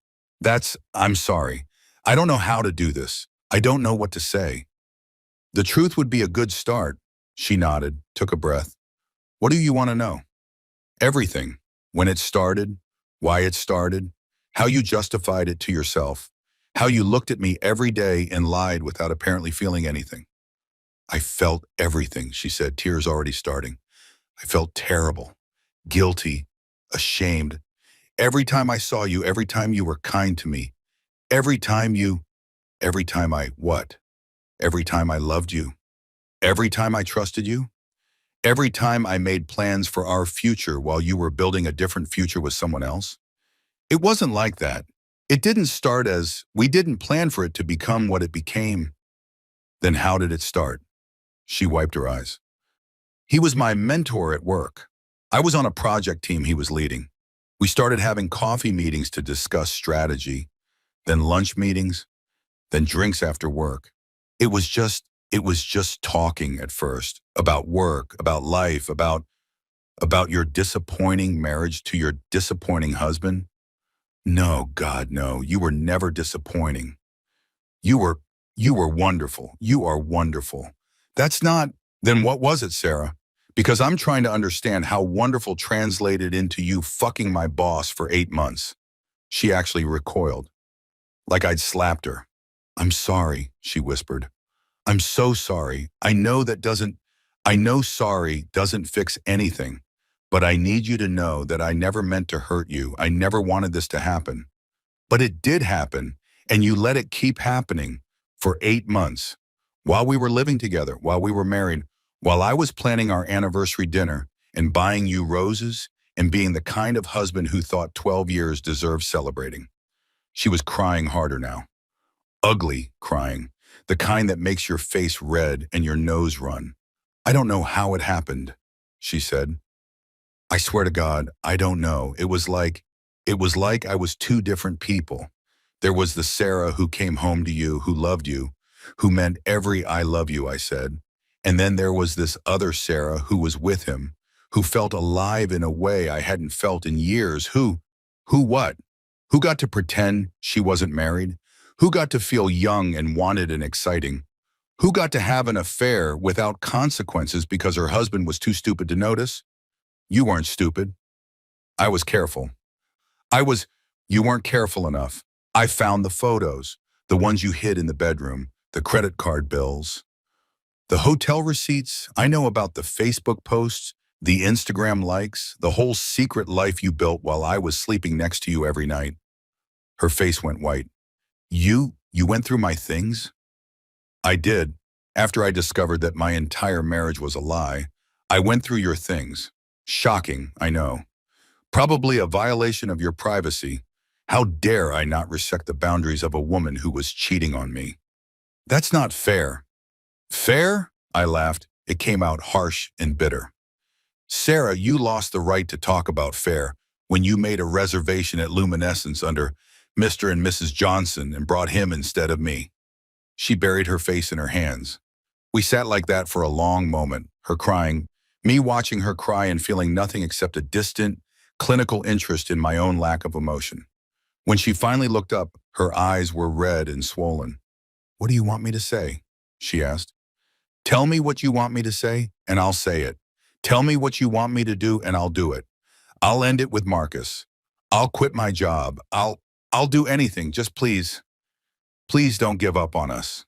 I'm sorry. I don't know how to do this. I don't know what to say. The truth would be a good start. She nodded, took a breath. What do you want to know? Everything. When it started, why it started, how you justified it to yourself, how you looked at me every day and lied without apparently feeling anything. I felt everything, she said, tears already starting. I felt terrible, guilty, ashamed. Every time I saw you, every time you were kind to me, every time I what? Every time I loved you, every time I trusted you, every time I made plans for our future while you were building a different future with someone else. It wasn't like that. It didn't start as we didn't plan for it to become what it became. Then how did it start? She wiped her eyes. He was my mentor at work. I was on a project team he was leading. We started having coffee meetings to discuss strategy, then lunch meetings, then drinks after work. It was just talking at first about work, about life, about your disappointing marriage to your disappointing husband. No, God, no, you were never disappointing. You were, you were wonderful. You are wonderful. That's not, then what was it, Sarah? Because I'm trying to understand how wonderful translated into you fucking my boss for 8 months. She actually recoiled, like I'd slapped her. I'm sorry, she whispered. I'm so sorry. I know sorry doesn't fix anything, but I need you to know that I never meant to hurt you. I never wanted this to happen. But it did happen, and you let it keep happening for 8 months. While we were living together, while we were married, while I was planning our anniversary dinner and buying you roses and being the kind of husband who thought 12 years deserved celebrating. She was crying harder now. Ugly crying. The kind that makes your face red and your nose run. I don't know how it happened, she said. I swear to God, I don't know. It was like I was two different people. There was the Sarah who came home to you, who loved you, who meant every I love you, I said. And then there was this other Sarah who was with him, who felt alive in a way I hadn't felt in years, who what? Who got to pretend she wasn't married? Who got to feel young and wanted and exciting? Who got to have an affair without consequences because her husband was too stupid to notice? You weren't stupid. I was careful. I was, you weren't careful enough. I found the photos, the ones you hid in the bedroom, the credit card bills, the hotel receipts. I know about the Facebook posts, the Instagram likes, the whole secret life you built while I was sleeping next to you every night. Her face went white. You went through my things? I did. After I discovered that my entire marriage was a lie, I went through your things. Shocking, I know. Probably a violation of your privacy. How dare I not respect the boundaries of a woman who was cheating on me? That's not fair. Fair? I laughed. It came out harsh and bitter. Sarah, you lost the right to talk about fair when you made a reservation at Luminescence under Mr. and Mrs. Johnson and brought him instead of me. She buried her face in her hands. We sat like that for a long moment, her crying, me watching her cry and feeling nothing except a distant, clinical interest in my own lack of emotion. When she finally looked up, her eyes were red and swollen. What do you want me to say? She asked. Tell me what you want me to say, and I'll say it. Tell me what you want me to do, and I'll do it. I'll end it with Marcus. I'll quit my job. I'll do anything. Just please don't give up on us.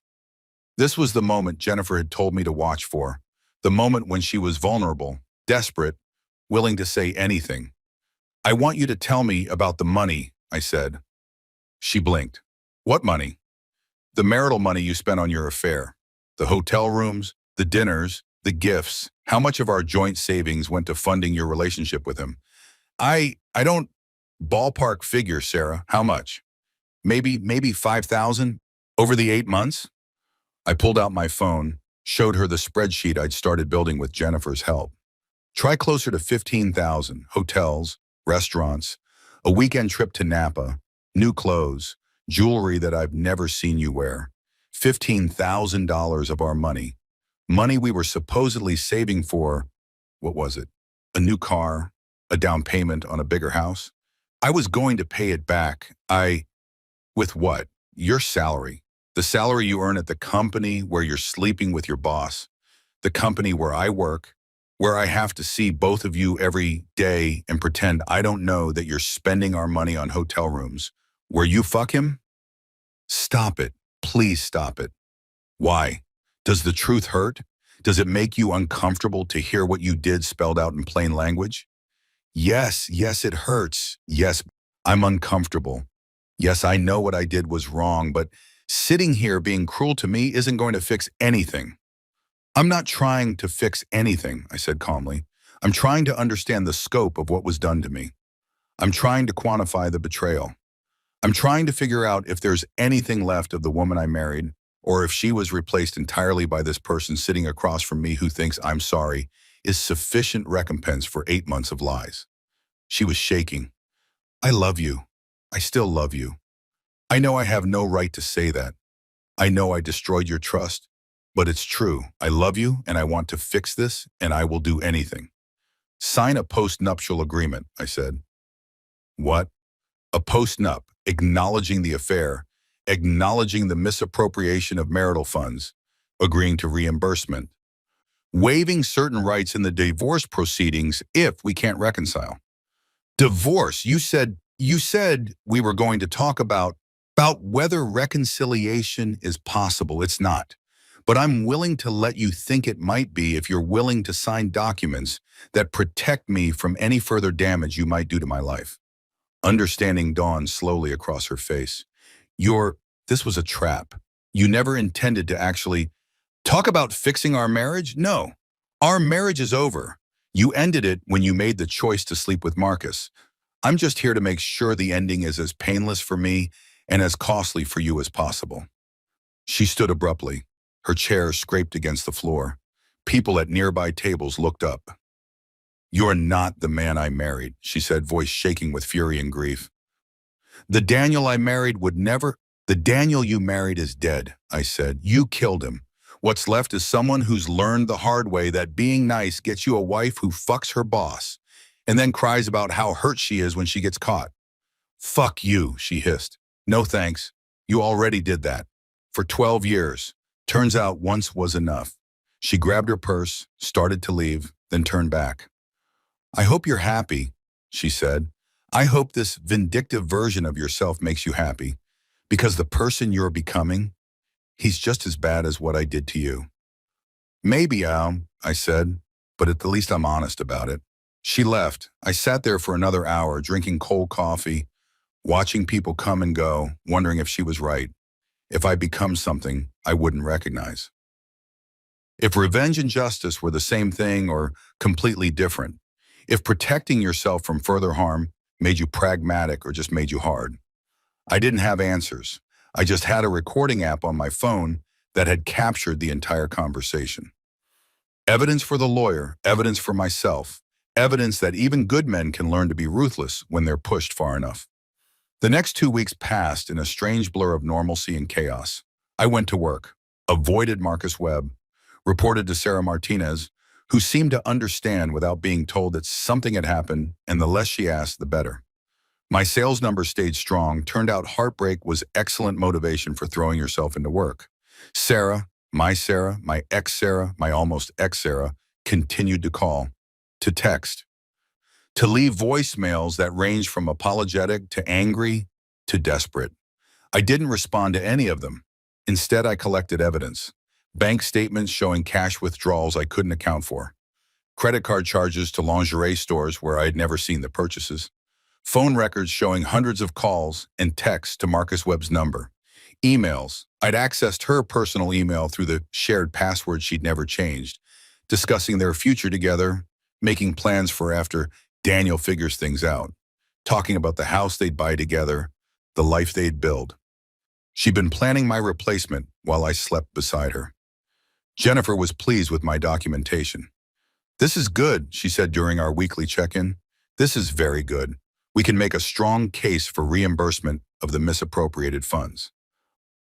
This was the moment Jennifer had told me to watch for. The moment when she was vulnerable, desperate, willing to say anything. I want you to tell me about the money, I said. She blinked. What money? The marital money you spent on your affair. The hotel rooms, the dinners, the gifts. How much of our joint savings went to funding your relationship with him? I don't ballpark figure, Sarah. How much? Maybe 5,000 over the 8 months? I pulled out my phone, showed her the spreadsheet I'd started building with Jennifer's help. Try closer to 15,000, hotels, restaurants, a weekend trip to Napa, new clothes, jewelry that I've never seen you wear. $15,000 of our money. Money we were supposedly saving for What was it? A new car? A down payment on a bigger house? I was going to pay it back. With what? Your salary. The salary you earn at the company where you're sleeping with your boss. The company where I work, where I have to see both of you every day and pretend I don't know that you're spending our money on hotel rooms. Where you fuck him? Stop it. Please stop it. Why? Does the truth hurt? Does it make you uncomfortable to hear what you did spelled out in plain language? Yes, it hurts. Yes, I'm uncomfortable. Yes, I know what I did was wrong, but sitting here being cruel to me isn't going to fix anything. I'm not trying to fix anything, I said calmly. I'm trying to understand the scope of what was done to me. I'm trying to quantify the betrayal. I'm trying to figure out if there's anything left of the woman I married, or if she was replaced entirely by this person sitting across from me who thinks I'm sorry, is sufficient recompense for 8 months of lies. She was shaking. I love you. I still love you. I know I have no right to say that. I know I destroyed your trust, but it's true. I love you and I want to fix this and I will do anything. Sign a post-nuptial agreement, I said. What? A post-nup, acknowledging the affair, acknowledging the misappropriation of marital funds, agreeing to reimbursement, waiving certain rights in the divorce proceedings if we can't reconcile. Divorce, you said we were going to talk about whether reconciliation is possible. It's not. But I'm willing to let you think it might be if you're willing to sign documents that protect me from any further damage you might do to my life. Understanding dawned slowly across her face. This was a trap. You never intended to actually talk about fixing our marriage? No. Our marriage is over. You ended it when you made the choice to sleep with Marcus. I'm just here to make sure the ending is as painless for me and as costly for you as possible. She stood abruptly. Her chair scraped against the floor. People at nearby tables looked up. You're not the man I married, she said, voice shaking with fury and grief. The Daniel I married would never... The Daniel you married is dead, I said. You killed him. What's left is someone who's learned the hard way that being nice gets you a wife who fucks her boss and then cries about how hurt she is when she gets caught. Fuck you, she hissed. No thanks. You already did that. For 12 years. Turns out once was enough. She grabbed her purse, started to leave, then turned back. I hope you're happy, she said. I hope this vindictive version of yourself makes you happy, because the person you're becoming, he's just as bad as what I did to you. Maybe, Al, I said, but at the least I'm honest about it. She left. I sat there for another hour, drinking cold coffee, watching people come and go, wondering if she was right, if I become something I wouldn't recognize. If revenge and justice were the same thing or completely different, if protecting yourself from further harm made you pragmatic or just made you hard. I didn't have answers. I just had a recording app on my phone that had captured the entire conversation. Evidence for the lawyer, evidence for myself, evidence that even good men can learn to be ruthless when they're pushed far enough. The next 2 weeks passed in a strange blur of normalcy and chaos. I went to work, avoided Marcus Webb, reported to Sarah Martinez, who seemed to understand without being told that something had happened, and the less she asked, the better. My sales numbers stayed strong. Turned out heartbreak was excellent motivation for throwing yourself into work. Sarah, my ex-Sarah, my almost ex-Sarah, continued to call, to text, to leave voicemails that ranged from apologetic to angry to desperate. I didn't respond to any of them. Instead, I collected evidence. Bank statements showing cash withdrawals I couldn't account for. Credit card charges to lingerie stores where I had never seen the purchases. Phone records showing hundreds of calls and texts to Marcus Webb's number. Emails. I'd accessed her personal email through the shared password she'd never changed, discussing their future together, making plans for after Daniel figures things out, talking about the house they'd buy together, the life they'd build. She'd been planning my replacement while I slept beside her. Jennifer was pleased with my documentation. This is good, she said during our weekly check-in. This is very good. We can make a strong case for reimbursement of the misappropriated funds.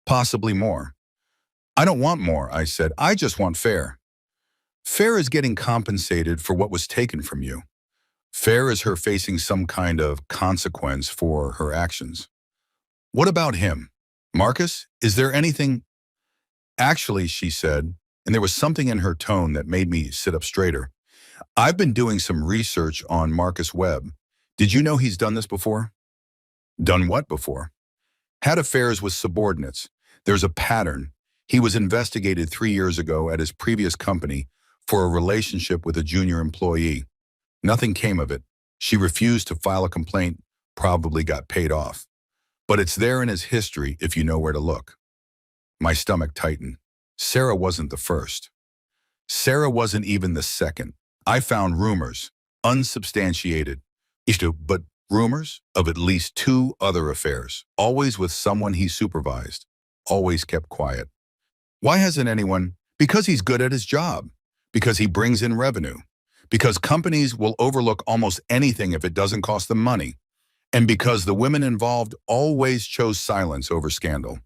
Possibly more. I don't want more, I said. I just want fair. Fair is getting compensated for what was taken from you. Fair is her facing some kind of consequence for her actions. What about him? Marcus, is there anything? Actually, she said, and there was something in her tone that made me sit up straighter. I've been doing some research on Marcus Webb. Did you know he's done this before? Done what before? Had affairs with subordinates. There's a pattern. He was investigated 3 years ago at his previous company for a relationship with a junior employee. Nothing came of it. She refused to file a complaint, probably got paid off. But it's there in his history if you know where to look. My stomach tightened. Sarah wasn't the first. Sarah wasn't even the second. I found rumors, unsubstantiated, but rumors of at least 2 other affairs, always with someone he supervised, always kept quiet. Why hasn't anyone? Because he's good at his job, because he brings in revenue, because companies will overlook almost anything if it doesn't cost them money, and because the women involved always chose silence over scandal.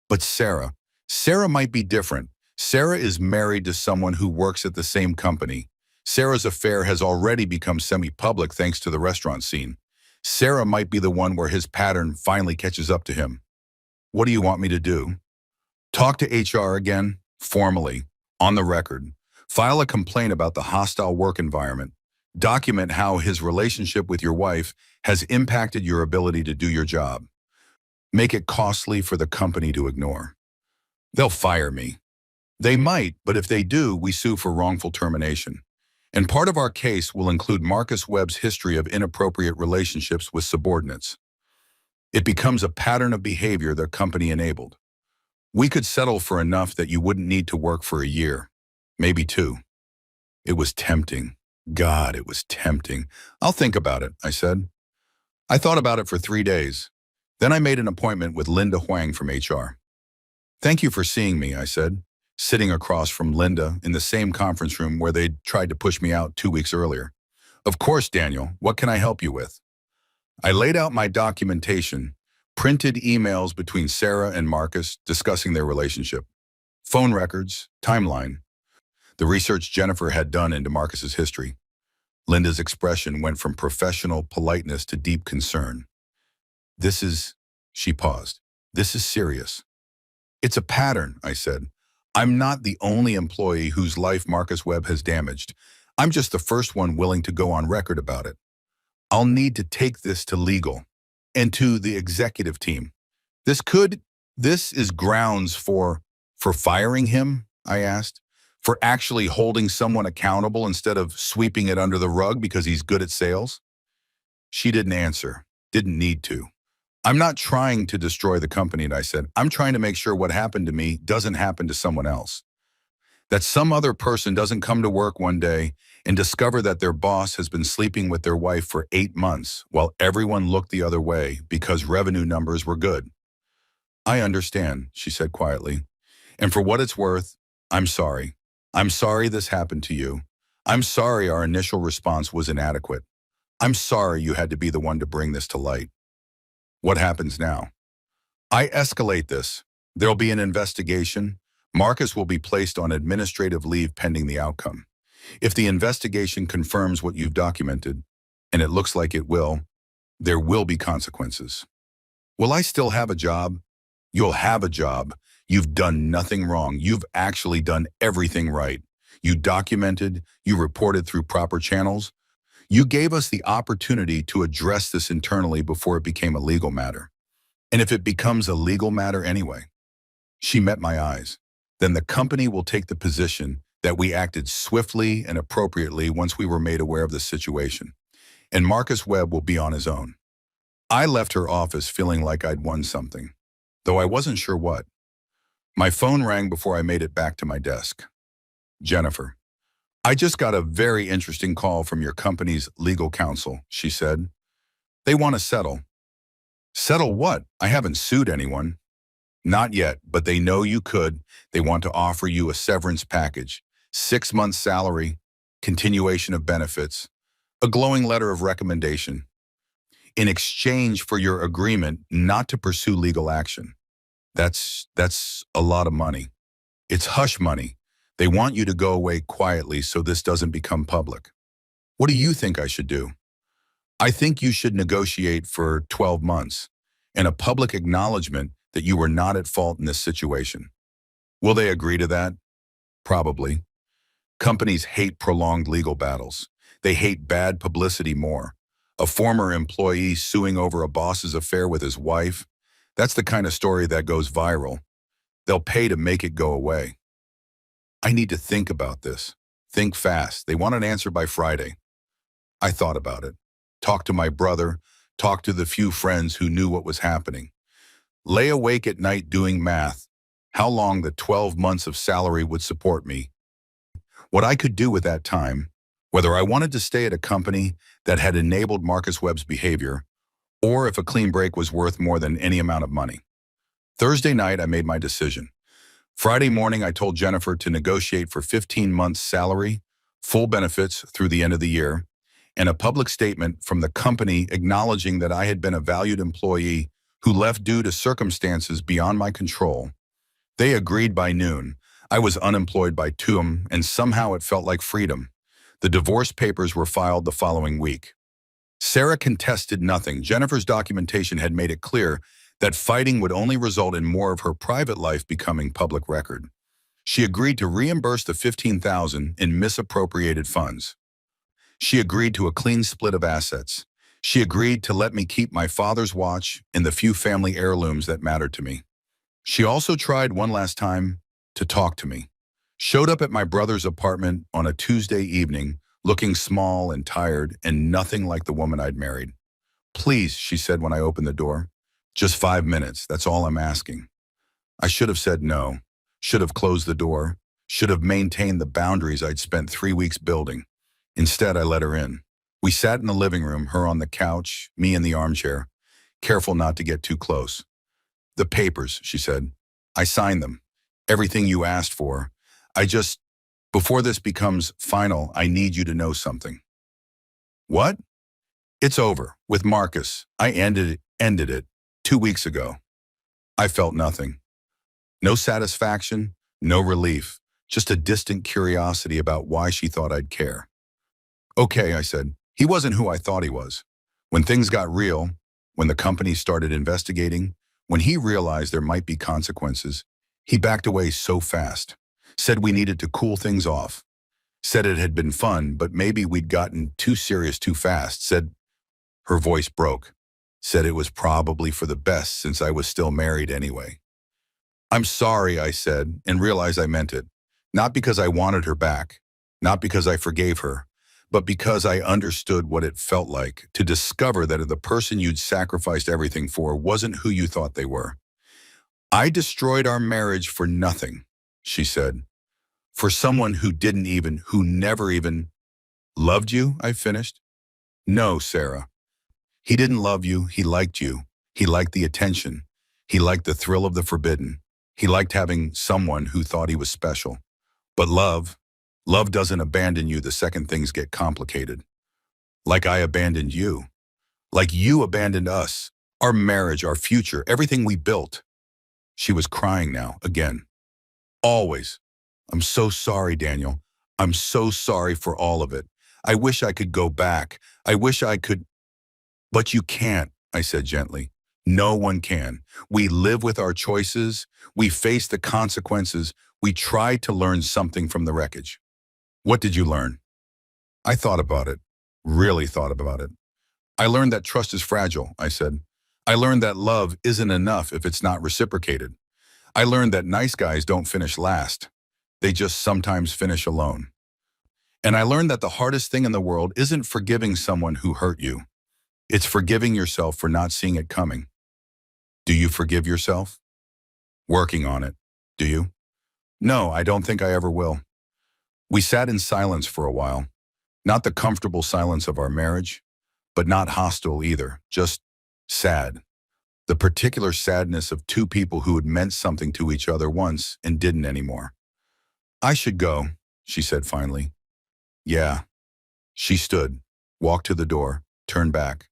But Sarah might be different. Sarah is married to someone who works at the same company. Sarah's affair has already become semi-public thanks to the restaurant scene. Sarah might be the one where his pattern finally catches up to him. What do you want me to do? Talk to HR again, formally, on the record. File a complaint about the hostile work environment. Document how his relationship with your wife has impacted your ability to do your job. Make it costly for the company to ignore. They'll fire me. They might, but if they do, we sue for wrongful termination. And part of our case will include Marcus Webb's history of inappropriate relationships with subordinates. It becomes a pattern of behavior the company enabled. We could settle for enough that you wouldn't need to work for a year, maybe 2. It was tempting. God, it was tempting. I'll think about it, I said. I thought about it for 3 days. Then I made an appointment with Linda Huang from HR. Thank you for seeing me, I said, sitting across from Linda in the same conference room where they'd tried to push me out 2 weeks earlier. Of course, Daniel, what can I help you with? I laid out my documentation, printed emails between Sarah and Marcus discussing their relationship, phone records, timeline, the research Jennifer had done into Marcus's history. Linda's expression went from professional politeness to deep concern. She paused. This is serious. It's a pattern, I said. I'm not the only employee whose life Marcus Webb has damaged. I'm just the first one willing to go on record about it. I'll need to take this to legal and to the executive team. This is grounds for firing him, I asked, for actually holding someone accountable instead of sweeping it under the rug because he's good at sales? She didn't answer, didn't need to. I'm not trying to destroy the company, I said. I'm trying to make sure what happened to me doesn't happen to someone else. That some other person doesn't come to work one day and discover that their boss has been sleeping with their wife for 8 months while everyone looked the other way because revenue numbers were good. I understand, she said quietly. And for what it's worth, I'm sorry. I'm sorry this happened to you. I'm sorry our initial response was inadequate. I'm sorry you had to be the one to bring this to light. What happens now? I escalate this. There'll be an investigation. Marcus will be placed on administrative leave pending the outcome. If the investigation confirms what you've documented, and it looks like it will, there will be consequences. Will I still have a job? You'll have a job. You've done nothing wrong. You've actually done everything right. You documented, you reported through proper channels. You gave us the opportunity to address this internally before it became a legal matter. And if it becomes a legal matter anyway, she met my eyes, then the company will take the position that we acted swiftly and appropriately once we were made aware of the situation. And Marcus Webb will be on his own. I left her office feeling like I'd won something, though I wasn't sure what. My phone rang before I made it back to my desk. Jennifer. I just got a very interesting call from your company's legal counsel, she said. They want to settle. Settle what? I haven't sued anyone. Not yet, but they know you could. They want to offer you a severance package, 6 months salary, continuation of benefits, a glowing letter of recommendation, in exchange for your agreement not to pursue legal action. That's a lot of money. It's hush money. They want you to go away quietly so this doesn't become public. What do you think I should do? I think you should negotiate for 12 months and a public acknowledgement that you were not at fault in this situation. Will they agree to that? Probably. Companies hate prolonged legal battles. They hate bad publicity more. A former employee suing over a boss's affair with his wife, that's the kind of story that goes viral. They'll pay to make it go away. I need to think about this. Think fast. They want an answer by Friday. I thought about it. Talked to my brother, talked to the few friends who knew what was happening. Lay awake at night doing math. How long the 12 months of salary would support me. What I could do with that time, whether I wanted to stay at a company that had enabled Marcus Webb's behavior, or if a clean break was worth more than any amount of money. Thursday night, I made my decision. Friday morning, I told Jennifer to negotiate for 15 months' salary, full benefits through the end of the year, and a public statement from the company acknowledging that I had been a valued employee who left due to circumstances beyond my control. They agreed by noon. I was unemployed by 2 and somehow it felt like freedom. The divorce papers were filed the following week. Sarah contested nothing. Jennifer's documentation had made it clear that fighting would only result in more of her private life becoming public record. She agreed to reimburse the $15,000 in misappropriated funds. She agreed to a clean split of assets. She agreed to let me keep my father's watch and the few family heirlooms that mattered to me. She also tried one last time to talk to me. Showed up at my brother's apartment on a Tuesday evening, looking small and tired and nothing like the woman I'd married. Please, she said when I opened the door. Just 5 minutes, that's all I'm asking. I should have said no, should have closed the door, should have maintained the boundaries I'd spent 3 weeks building. Instead, I let her in. We sat in the living room, her on the couch, me in the armchair, careful not to get too close. The papers, she said. I signed them. Everything you asked for. Before this becomes final, I need you to know something. What? It's over. With Marcus. I ended it 2 weeks ago. I felt nothing. No satisfaction, no relief, just a distant curiosity about why she thought I'd care. Okay, I said. He wasn't who I thought he was. When things got real, when the company started investigating, when he realized there might be consequences, he backed away so fast. Said we needed to cool things off. Said it had been fun, but maybe we'd gotten too serious too fast. Said, her voice broke. Said it was probably for the best since I was still married anyway. I'm sorry, I said, and realized I meant it. Not because I wanted her back, not because I forgave her, but because I understood what it felt like to discover that the person you'd sacrificed everything for wasn't who you thought they were. I destroyed our marriage for nothing, she said. For someone who never even loved you, I finished. No, Sarah. He didn't love you, he liked you. He liked the attention. He liked the thrill of the forbidden. He liked having someone who thought he was special. But love doesn't abandon you the second things get complicated. Like I abandoned you. Like you abandoned us. Our marriage, our future, everything we built. She was crying now, again. Always. I'm so sorry, Daniel. I'm so sorry for all of it. I wish I could go back. I wish I could. But you can't, I said gently. No one can. We live with our choices. We face the consequences. We try to learn something from the wreckage. What did you learn? I thought about it. Really thought about it. I learned that trust is fragile, I said. I learned that love isn't enough if it's not reciprocated. I learned that nice guys don't finish last. They just sometimes finish alone. And I learned that the hardest thing in the world isn't forgiving someone who hurt you. It's forgiving yourself for not seeing it coming. Do you forgive yourself? Working on it. Do you? No, I don't think I ever will. We sat in silence for a while. Not the comfortable silence of our marriage, but not hostile either, just sad. The particular sadness of two people who had meant something to each other once and didn't anymore. I should go, she said finally. Yeah. She stood, walked to the door, turned back.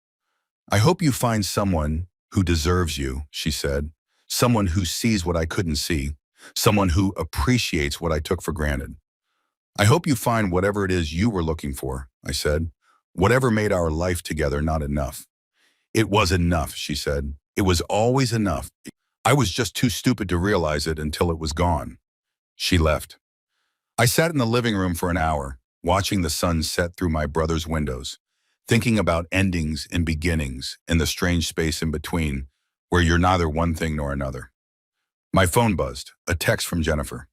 I hope you find someone who deserves you, she said. Someone who sees what I couldn't see. someone who appreciates what I took for granted. I hope you find whatever it is you were looking for, I said. Whatever made our life together not enough. It was enough, she said. It was always enough. I was just too stupid to realize it until it was gone. She left. I sat in the living room for an hour, watching the sun set through my brother's windows, thinking about endings and beginnings and the strange space in between, where you're neither one thing nor another. My phone buzzed, a text from Jennifer.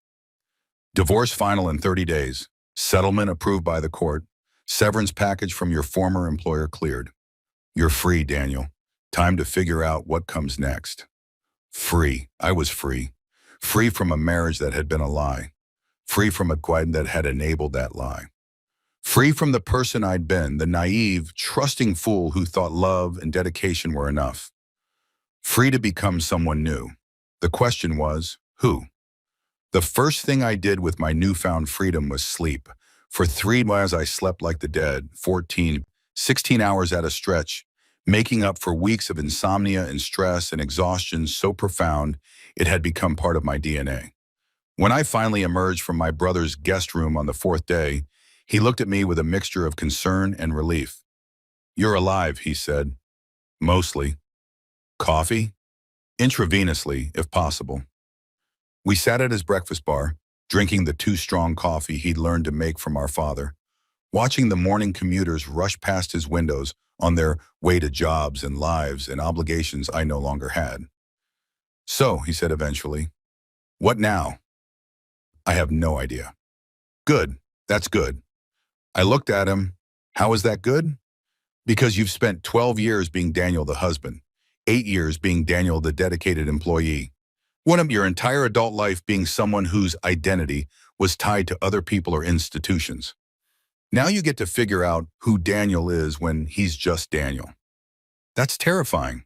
Divorce final in 30 days. Settlement approved by the court. Severance package from your former employer cleared. You're free, Daniel. Time to figure out what comes next. Free. I was free. Free from a marriage that had been a lie. Free from a quiet that had enabled that lie. Free from the person I'd been, the naive, trusting fool who thought love and dedication were enough. Free to become someone new. The question was, who? The first thing I did with my newfound freedom was sleep. For 3 months I slept like the dead, 14, 16 hours at a stretch, making up for weeks of insomnia and stress and exhaustion so profound it had become part of my DNA. When I finally emerged from my brother's guest room on the 4th day, he looked at me with a mixture of concern and relief. You're alive, he said. Mostly. Coffee? Intravenously, if possible. We sat at his breakfast bar, drinking the too-strong coffee he'd learned to make from our father, watching the morning commuters rush past his windows on their way to jobs and lives and obligations I no longer had. So, he said eventually, what now? I have no idea. Good, that's good. I looked at him. How is that good? Because you've spent 12 years being Daniel the husband, 8 years being Daniel the dedicated employee, one of your entire adult life being someone whose identity was tied to other people or institutions. Now you get to figure out who Daniel is when he's just Daniel. That's terrifying.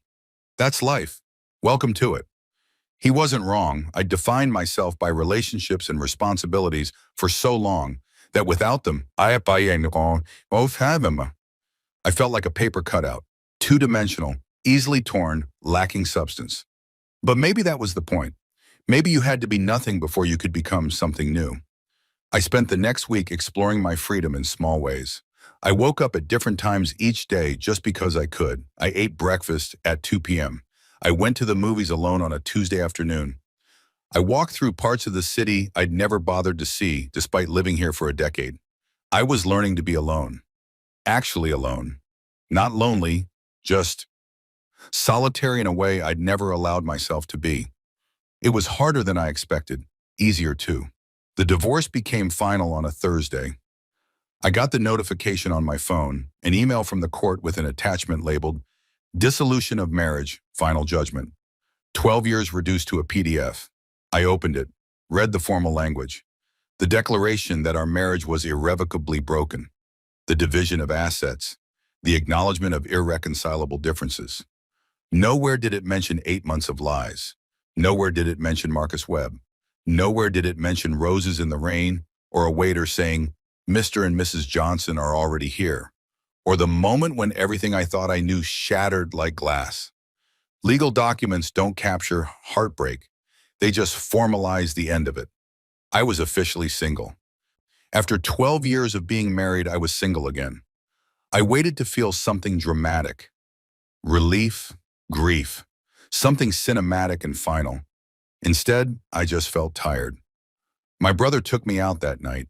That's life. Welcome to it. He wasn't wrong. I defined myself by relationships and responsibilities for so long that without them, I both have them. I felt like a paper cutout, two-dimensional, easily torn, lacking substance. But maybe that was the point. Maybe you had to be nothing before you could become something new. I spent the next week exploring my freedom in small ways. I woke up at different times each day just because I could. I ate breakfast at 2 p.m. I went to the movies alone on a Tuesday afternoon. I walked through parts of the city I'd never bothered to see despite living here for a decade. I was learning to be alone. Actually alone. Not lonely, just solitary in a way I'd never allowed myself to be. It was harder than I expected, easier too. The divorce became final on a Thursday. I got the notification on my phone, an email from the court with an attachment labeled, Dissolution of Marriage, Final Judgment. 12 years reduced to a PDF. I opened it, read the formal language. The declaration that our marriage was irrevocably broken. The division of assets. The acknowledgement of irreconcilable differences. Nowhere did it mention 8 months of lies. Nowhere did it mention Marcus Webb. Nowhere did it mention roses in the rain or a waiter saying, Mr. and Mrs. Johnson are already here. Or the moment when everything I thought I knew shattered like glass. Legal documents don't capture heartbreak. They just formalize the end of it. I was officially single. After 12 years of being married, I was single again. I waited to feel something dramatic. Relief, grief, something cinematic and final. Instead, I just felt tired. My brother took me out that night,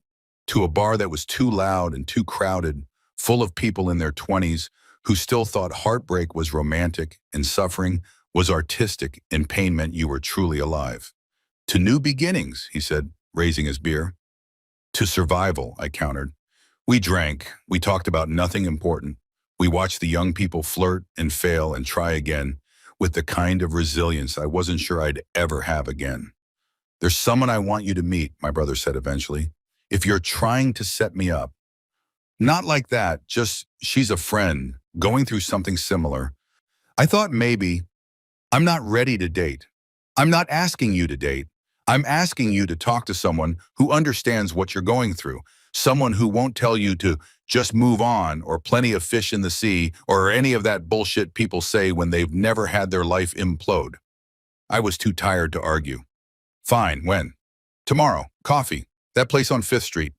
to a bar that was too loud and too crowded, full of people in their 20s who still thought heartbreak was romantic and suffering was artistic and pain meant you were truly alive. To new beginnings, he said, raising his beer. To survival, I countered. We drank. We talked about nothing important. We watched the young people flirt and fail and try again with the kind of resilience I wasn't sure I'd ever have again. There's someone I want you to meet, my brother said eventually. If you're trying to set me up. Not like that, just she's a friend, going through something similar. I thought maybe, I'm not ready to date. I'm not asking you to date. I'm asking you to talk to someone who understands what you're going through, someone who won't tell you to just move on or plenty of fish in the sea or any of that bullshit people say when they've never had their life implode. I was too tired to argue. Fine, when? Tomorrow, coffee. That place on 5th Street.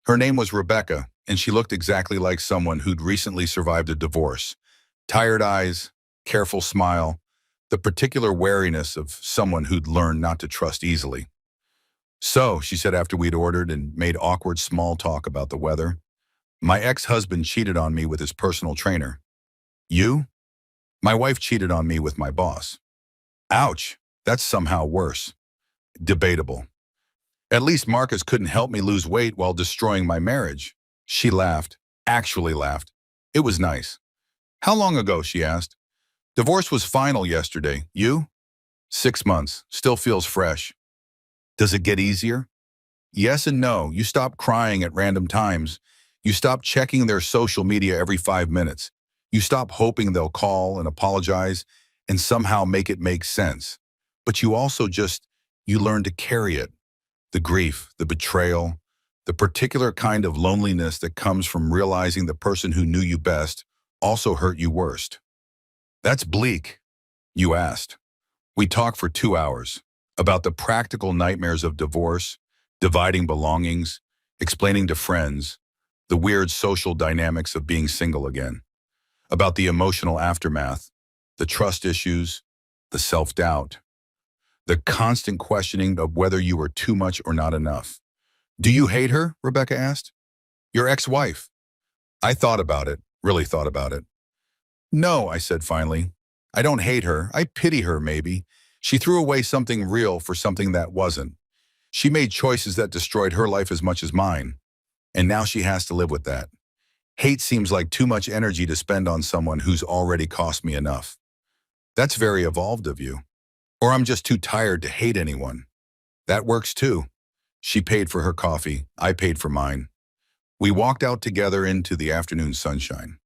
Her name was Rebecca, and she looked exactly like someone who'd recently survived a divorce. Tired eyes, careful smile, the particular wariness of someone who'd learned not to trust easily. So, she said after we'd ordered and made awkward small talk about the weather, my ex-husband cheated on me with his personal trainer. You? My wife cheated on me with my boss. Ouch, that's somehow worse. Debatable. At least Marcus couldn't help me lose weight while destroying my marriage. She laughed, actually laughed. It was nice. How long ago, she asked. Divorce was final yesterday. You? 6 months. Still feels fresh. Does it get easier? Yes and no. You stop crying at random times. You stop checking their social media every 5 minutes. You stop hoping they'll call and apologize and somehow make it make sense. But you learn to carry it. The grief, the betrayal, the particular kind of loneliness that comes from realizing the person who knew you best also hurt you worst. That's bleak, you asked. We talked for 2 hours about the practical nightmares of divorce, dividing belongings, explaining to friends, the weird social dynamics of being single again, about the emotional aftermath, the trust issues, the self-doubt, the constant questioning of whether you were too much or not enough. Do you hate her? Rebecca asked. Your ex-wife. I thought about it, really thought about it. No, I said finally. I don't hate her. I pity her, maybe. She threw away something real for something that wasn't. She made choices that destroyed her life as much as mine. And now she has to live with that. Hate seems like too much energy to spend on someone who's already cost me enough. That's very evolved of you. Or I'm just too tired to hate anyone. That works too. She paid for her coffee. I paid for mine. We walked out together into the afternoon sunshine.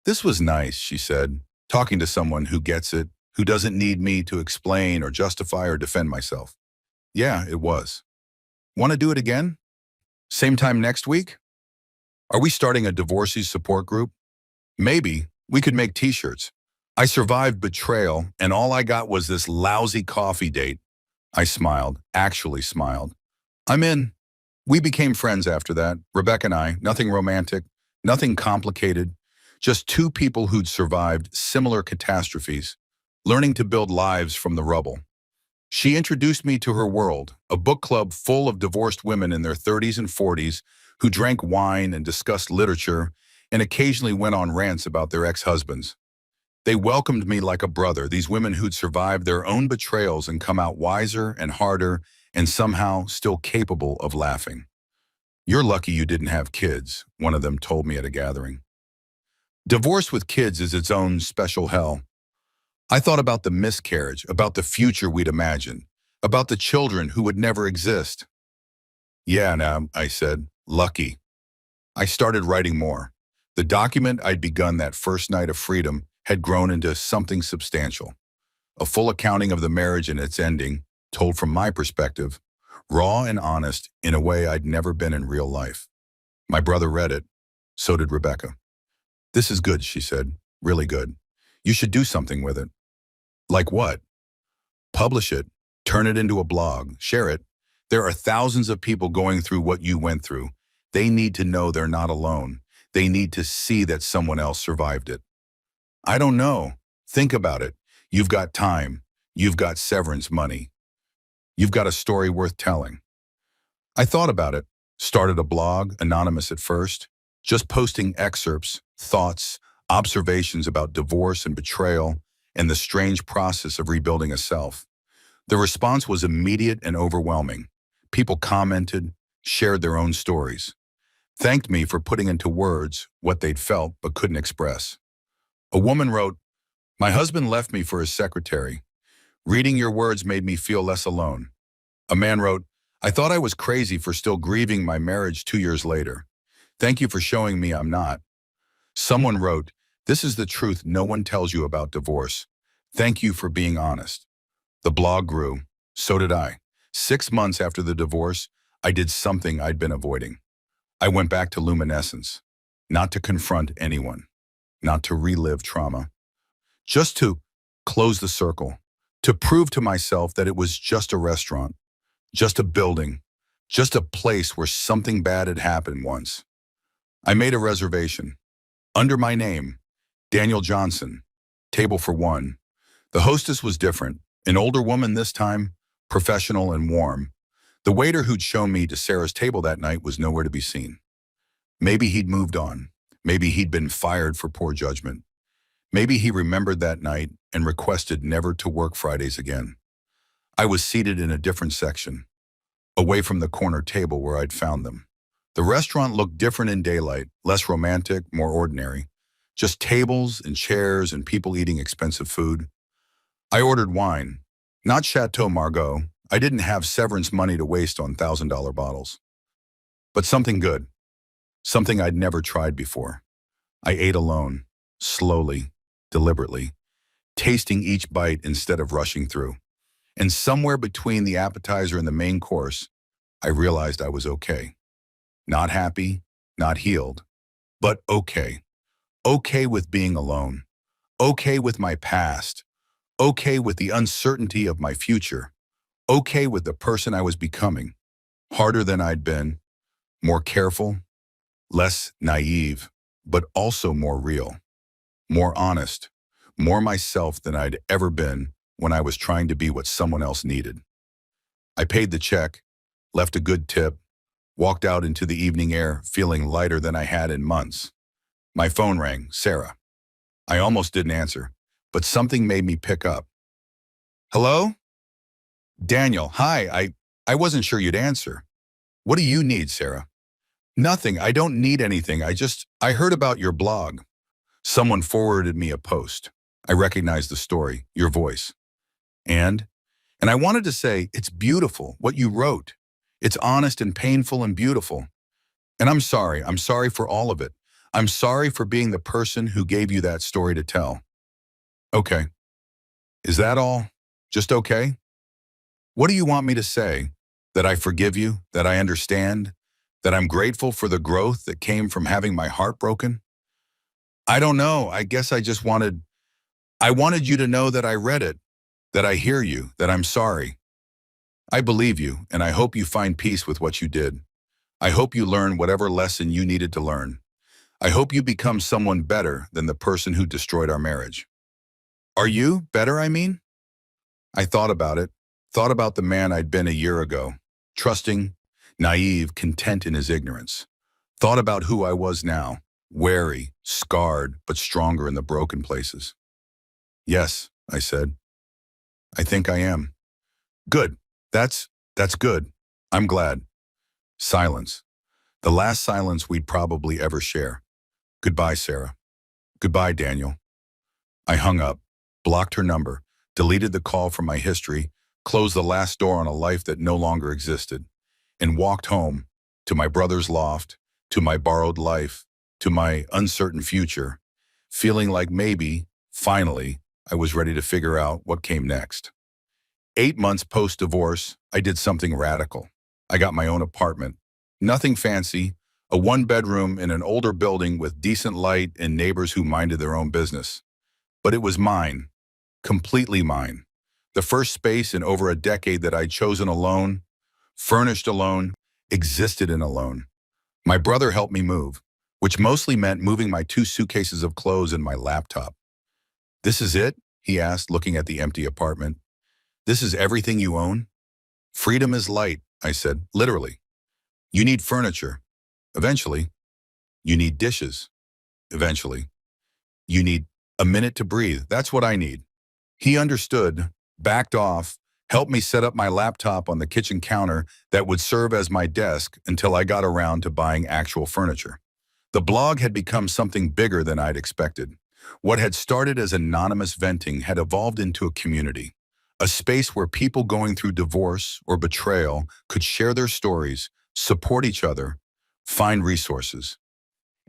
This was nice, she said, talking to someone who gets it, who doesn't need me to explain or justify or defend myself. Yeah, it was. Want to do it again? Same time next week? Are we starting a divorcees support group? Maybe. We could make t-shirts. I survived betrayal, and all I got was this lousy coffee date. I smiled, actually smiled. I'm in. We became friends after that, Rebecca and I, nothing romantic, nothing complicated, just two people who'd survived similar catastrophes, learning to build lives from the rubble. She introduced me to her world, a book club full of divorced women in their 30s and 40s who drank wine and discussed literature and occasionally went on rants about their ex-husbands. They welcomed me like a brother, these women who'd survived their own betrayals and come out wiser and harder and somehow still capable of laughing. You're lucky you didn't have kids, one of them told me at a gathering. Divorce with kids is its own special hell. I thought about the miscarriage, about the future we'd imagine, about the children who would never exist. Yeah, now, I said, lucky. I started writing more. The document I'd begun that first night of freedom had grown into something substantial. A full accounting of the marriage and its ending, told from my perspective, raw and honest in a way I'd never been in real life. My brother read it. So did Rebecca. This is good, she said. Really good. You should do something with it. Like what? Publish it. Turn it into a blog. Share it. There are thousands of people going through what you went through. They need to know they're not alone. They need to see that someone else survived it. I don't know. Think about it. You've got time. You've got severance money. You've got a story worth telling. I thought about it. Started a blog, anonymous at first, just posting excerpts, thoughts, observations about divorce and betrayal, and the strange process of rebuilding a self. The response was immediate and overwhelming. People commented, shared their own stories, thanked me for putting into words what they'd felt but couldn't express. A woman wrote, "My husband left me for his secretary. Reading your words made me feel less alone." A man wrote, "I thought I was crazy for still grieving my marriage 2 years later. Thank you for showing me I'm not." Someone wrote, "This is the truth no one tells you about divorce. Thank you for being honest." The blog grew. So did I. 6 months after the divorce, I did something I'd been avoiding. I went back to luminescence, not to confront anyone, not to relive trauma, just to close the circle, to prove to myself that it was just a restaurant, just a building, just a place where something bad had happened once. I made a reservation. Under my name, Daniel Johnson, table for one. The hostess was different, an older woman this time, professional and warm. The waiter who'd shown me to Sarah's table that night was nowhere to be seen. Maybe he'd moved on. Maybe he'd been fired for poor judgment. Maybe he remembered that night and requested never to work Fridays again. I was seated in a different section, away from the corner table where I'd found them. The restaurant looked different in daylight, less romantic, more ordinary. Just tables and chairs and people eating expensive food. I ordered wine, not Chateau Margaux. I didn't have severance money to waste on $1,000 bottles. But something good, something I'd never tried before. I ate alone, slowly, deliberately, tasting each bite instead of rushing through. And somewhere between the appetizer and the main course, I realized I was okay. Not happy, not healed, but okay. Okay with being alone. Okay with my past. Okay with the uncertainty of my future. Okay with the person I was becoming. Harder than I'd been, more careful, less naive, but also more real, more honest, more myself than I'd ever been when I was trying to be what someone else needed. I paid the check, left a good tip, walked out into the evening air feeling lighter than I had in months. My phone rang, Sarah. I almost didn't answer, but something made me pick up. Hello? Daniel, hi, I wasn't sure you'd answer. What do you need, Sarah? Nothing, I don't need anything, I heard about your blog. Someone forwarded me a post. I recognized the story, your voice. And I wanted to say, it's beautiful, what you wrote. It's honest and painful and beautiful. And I'm sorry for all of it. I'm sorry for being the person who gave you that story to tell. Okay. Is that all? Just okay? What do you want me to say? That I forgive you? That I understand? That I'm grateful for the growth that came from having my heart broken? I don't know. I guess I wanted you to know that I read it, that I hear you, that I'm sorry. I believe you, and I hope you find peace with what you did. I hope you learn whatever lesson you needed to learn. I hope you become someone better than the person who destroyed our marriage. Are you better, I mean? I thought about it, thought about the man I'd been a year ago, trusting, naive, content in his ignorance. Thought about who I was now, wary, scarred, but stronger in the broken places. Yes, I said. I think I am. Good. That's good. I'm glad. Silence. The last silence we'd probably ever share. Goodbye, Sarah. Goodbye, Daniel. I hung up, blocked her number, deleted the call from my history, closed the last door on a life that no longer existed, and walked home, to my brother's loft, to my borrowed life, to my uncertain future, feeling like maybe, finally, I was ready to figure out what came next. 8 months post-divorce, I did something radical. I got my own apartment. Nothing fancy, a one-bedroom in an older building with decent light and neighbors who minded their own business. But it was mine, completely mine. The first space in over a decade that I'd chosen alone, furnished alone, existed in alone. My brother helped me move, which mostly meant moving my 2 suitcases of clothes and my laptop. This is it? He asked, looking at the empty apartment. This is everything you own? Freedom is light, I said, literally. You need furniture. Eventually. You need dishes. Eventually. You need a minute to breathe. That's what I need. He understood, backed off, helped me set up my laptop on the kitchen counter that would serve as my desk until I got around to buying actual furniture. The blog had become something bigger than I'd expected. What had started as anonymous venting had evolved into a community, a space where people going through divorce or betrayal could share their stories, support each other, find resources.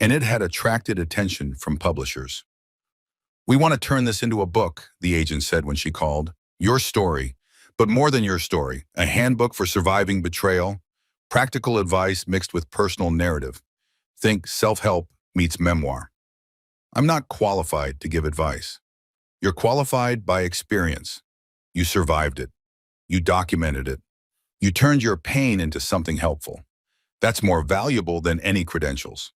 And it had attracted attention from publishers. We want to turn this into a book, the agent said when she called. Your story, but more than your story, a handbook for surviving betrayal, practical advice mixed with personal narrative. Think self-help meets memoir. I'm not qualified to give advice. You're qualified by experience. You survived it. You documented it. You turned your pain into something helpful. That's more valuable than any credentials.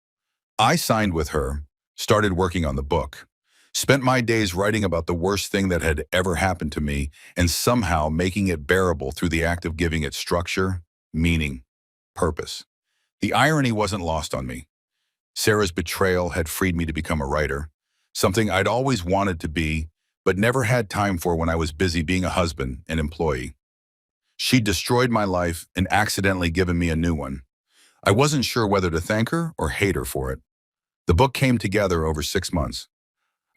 I signed with her, started working on the book, spent my days writing about the worst thing that had ever happened to me and somehow making it bearable through the act of giving it structure, meaning, purpose. The irony wasn't lost on me. Sarah's betrayal had freed me to become a writer, something I'd always wanted to be, but never had time for when I was busy being a husband and employee. She destroyed my life and accidentally given me a new one. I wasn't sure whether to thank her or hate her for it. The book came together over 6 months.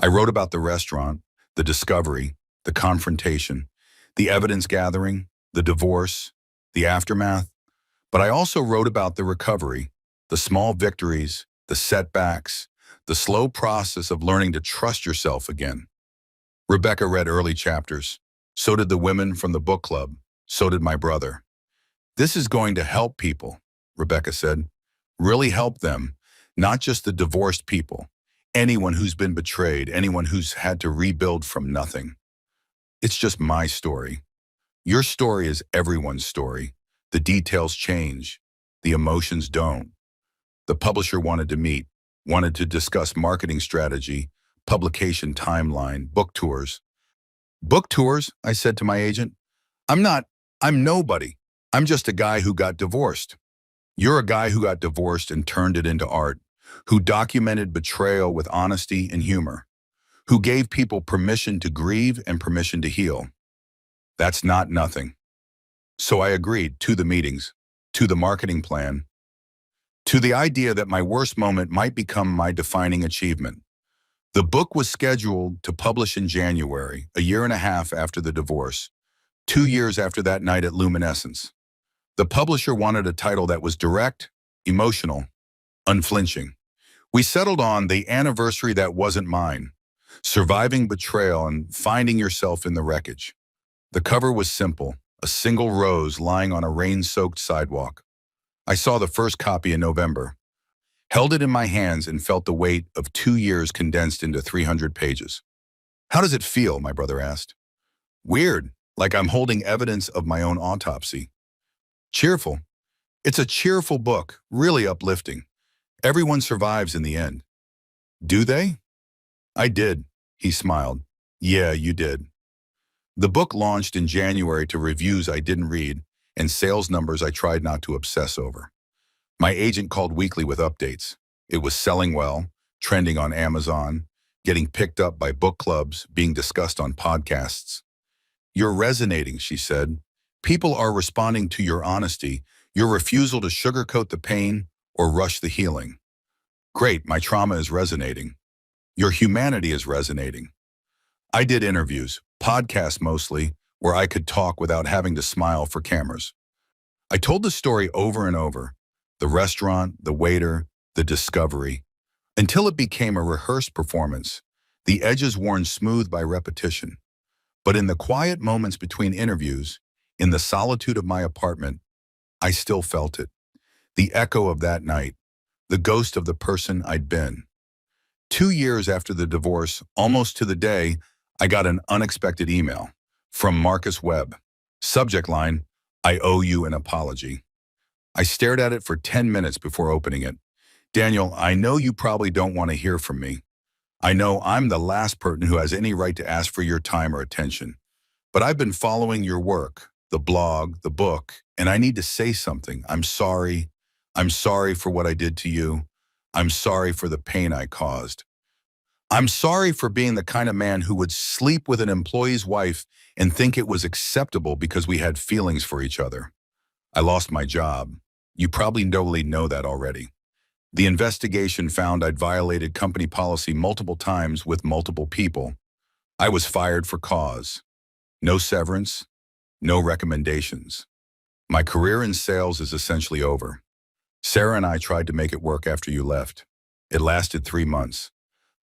I wrote about the restaurant, the discovery, the confrontation, the evidence gathering, the divorce, the aftermath, but I also wrote about the recovery, the small victories, the setbacks, the slow process of learning to trust yourself again. Rebecca read early chapters. So did the women from the book club. So did my brother. This is going to help people, Rebecca said. Really help them, not just the divorced people. Anyone who's been betrayed, anyone who's had to rebuild from nothing. It's just my story. Your story is everyone's story. The details change. The emotions don't. The publisher wanted to meet, wanted to discuss marketing strategy, publication timeline, book tours. Book tours, I said to my agent. I'm nobody. I'm just a guy who got divorced. You're a guy who got divorced and turned it into art, who documented betrayal with honesty and humor, who gave people permission to grieve and permission to heal. That's not nothing. So I agreed to the meetings, to the marketing plan, to the idea that my worst moment might become my defining achievement. The book was scheduled to publish in January, a year and a half after the divorce, 2 years after that night at Luminescence. The publisher wanted a title that was direct, emotional, unflinching. We settled on The Anniversary That Wasn't Mine, Surviving Betrayal and Finding Yourself in the Wreckage. The cover was simple, a single rose lying on a rain-soaked sidewalk. I saw the first copy in November, held it in my hands and felt the weight of 2 years condensed into 300 pages. How does it feel? My brother asked. Weird, like I'm holding evidence of my own autopsy. Cheerful. It's a cheerful book, really uplifting. Everyone survives in the end. Do they? I did, he smiled. Yeah, you did. The book launched in January to reviews I didn't read and sales numbers I tried not to obsess over. My agent called weekly with updates. It was selling well, trending on Amazon, getting picked up by book clubs, being discussed on podcasts. You're resonating, she said. People are responding to your honesty, your refusal to sugarcoat the pain or rush the healing. Great, my trauma is resonating. Your humanity is resonating. I did interviews, podcasts mostly, where I could talk without having to smile for cameras. I told the story over and over, the restaurant, the waiter, the discovery, until it became a rehearsed performance, the edges worn smooth by repetition. But in the quiet moments between interviews, in the solitude of my apartment, I still felt it. The echo of that night, the ghost of the person I'd been. 2 years after the divorce, almost to the day, I got an unexpected email from Marcus Webb. Subject line, I owe you an apology. I stared at it for 10 minutes before opening it. Daniel, I know you probably don't want to hear from me. I know I'm the last person who has any right to ask for your time or attention. But I've been following your work, the blog, the book, and I need to say something. I'm sorry. I'm sorry for what I did to you. I'm sorry for the pain I caused. I'm sorry for being the kind of man who would sleep with an employee's wife and think it was acceptable because we had feelings for each other. I lost my job. You probably know that already. The investigation found I'd violated company policy multiple times with multiple people. I was fired for cause. No severance, no recommendations. My career in sales is essentially over. Sarah and I tried to make it work after you left. It lasted 3 months.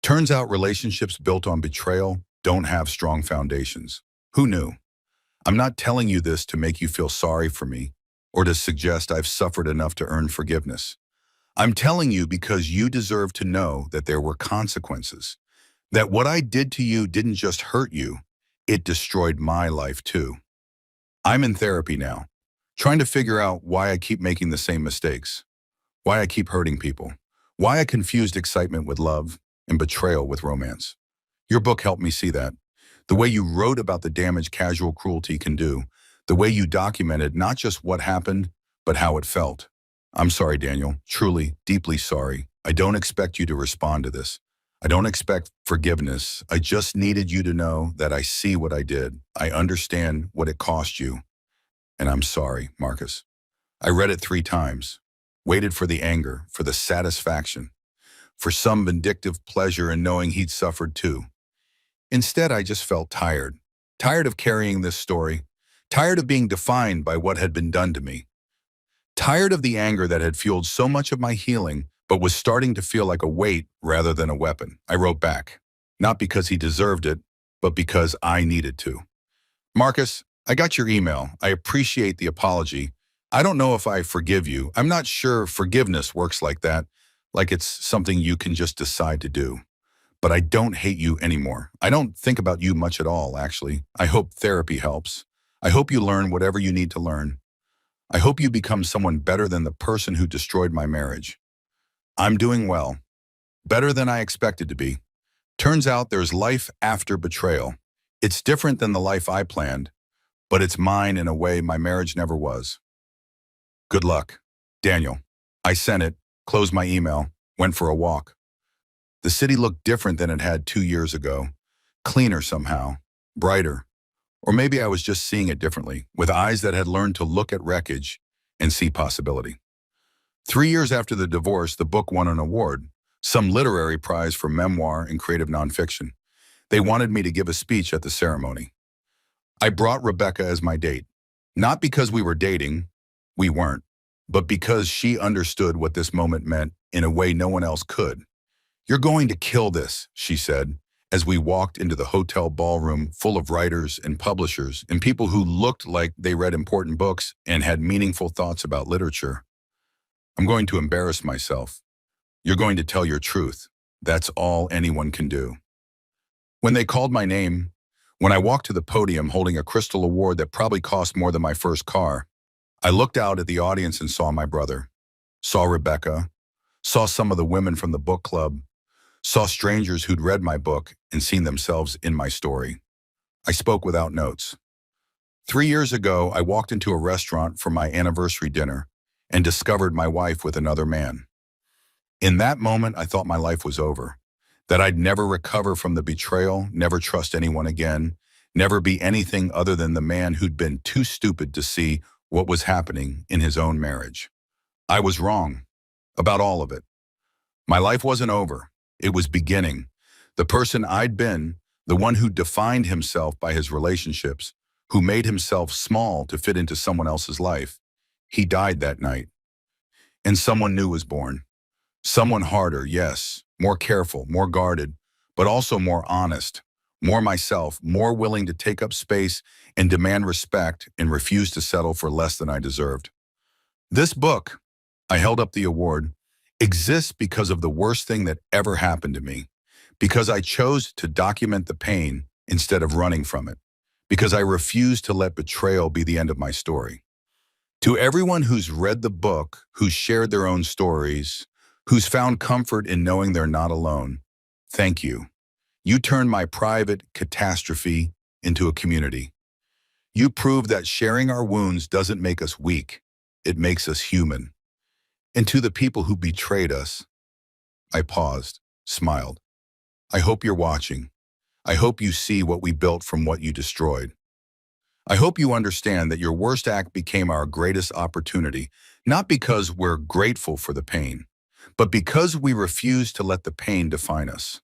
Turns out relationships built on betrayal don't have strong foundations. Who knew? I'm not telling you this to make you feel sorry for me or to suggest I've suffered enough to earn forgiveness. I'm telling you because you deserve to know that there were consequences, that what I did to you didn't just hurt you, It destroyed my life too. I'm in therapy now, trying to figure out why I keep making the same mistakes, why I keep hurting people, why I confused excitement with love and betrayal with romance. Your book helped me see that. The way you wrote about the damage casual cruelty can do, the way you documented not just what happened, but how it felt. I'm sorry, Daniel, truly, deeply sorry. I don't expect you to respond to this. I don't expect forgiveness. I just needed you to know that I see what I did. I understand what it cost you. And I'm sorry, Marcus. I read it 3 times, waited for the anger, for the satisfaction, for some vindictive pleasure in knowing he'd suffered too. Instead, I just felt tired. Tired of carrying this story. Tired of being defined by what had been done to me. Tired of the anger that had fueled so much of my healing, but was starting to feel like a weight rather than a weapon. I wrote back, not because he deserved it, but because I needed to. Marcus, I got your email. I appreciate the apology. I don't know if I forgive you. I'm not sure forgiveness works like that, like it's something you can just decide to do. But I don't hate you anymore. I don't think about you much at all, actually. I hope therapy helps. I hope you learn whatever you need to learn. I hope you become someone better than the person who destroyed my marriage. I'm doing well, better than I expected to be. Turns out there's life after betrayal. It's different than the life I planned, but it's mine in a way my marriage never was. Good luck, Daniel. I sent it, closed my email, went for a walk. The city looked different than it had 2 years ago, cleaner somehow, brighter. Or maybe I was just seeing it differently, with eyes that had learned to look at wreckage and see possibility. 3 years after the divorce, the book won an award, some literary prize for memoir and creative nonfiction. They wanted me to give a speech at the ceremony. I brought Rebecca as my date, not because we were dating, we weren't, but because she understood what this moment meant in a way no one else could. You're going to kill this, she said, as we walked into the hotel ballroom full of writers and publishers and people who looked like they read important books and had meaningful thoughts about literature. I'm going to embarrass myself. You're going to tell your truth. That's all anyone can do. When they called my name, when I walked to the podium holding a crystal award that probably cost more than my first car, I looked out at the audience and saw my brother, saw Rebecca, saw some of the women from the book club, saw strangers who'd read my book and seen themselves in my story. I spoke without notes. 3 years ago, I walked into a restaurant for my anniversary dinner and discovered my wife with another man. In that moment, I thought my life was over, that I'd never recover from the betrayal, never trust anyone again, never be anything other than the man who'd been too stupid to see what was happening in his own marriage. I was wrong about all of it. My life wasn't over. It was beginning. The person I'd been, the one who defined himself by his relationships, who made himself small to fit into someone else's life, he died that night. And someone new was born. Someone harder, yes, more careful, more guarded, but also more honest, more myself, more willing to take up space and demand respect and refuse to settle for less than I deserved. This book, I held up the award, exists because of the worst thing that ever happened to me, because I chose to document the pain instead of running from it, because I refused to let betrayal be the end of my story. To everyone who's read the book, who's shared their own stories, who's found comfort in knowing they're not alone, thank you. You turned my private catastrophe into a community. You proved that sharing our wounds doesn't make us weak, it makes us human. And to the people who betrayed us, I paused, smiled. I hope you're watching. I hope you see what we built from what you destroyed. I hope you understand that your worst act became our greatest opportunity, not because we're grateful for the pain, but because we refused to let the pain define us.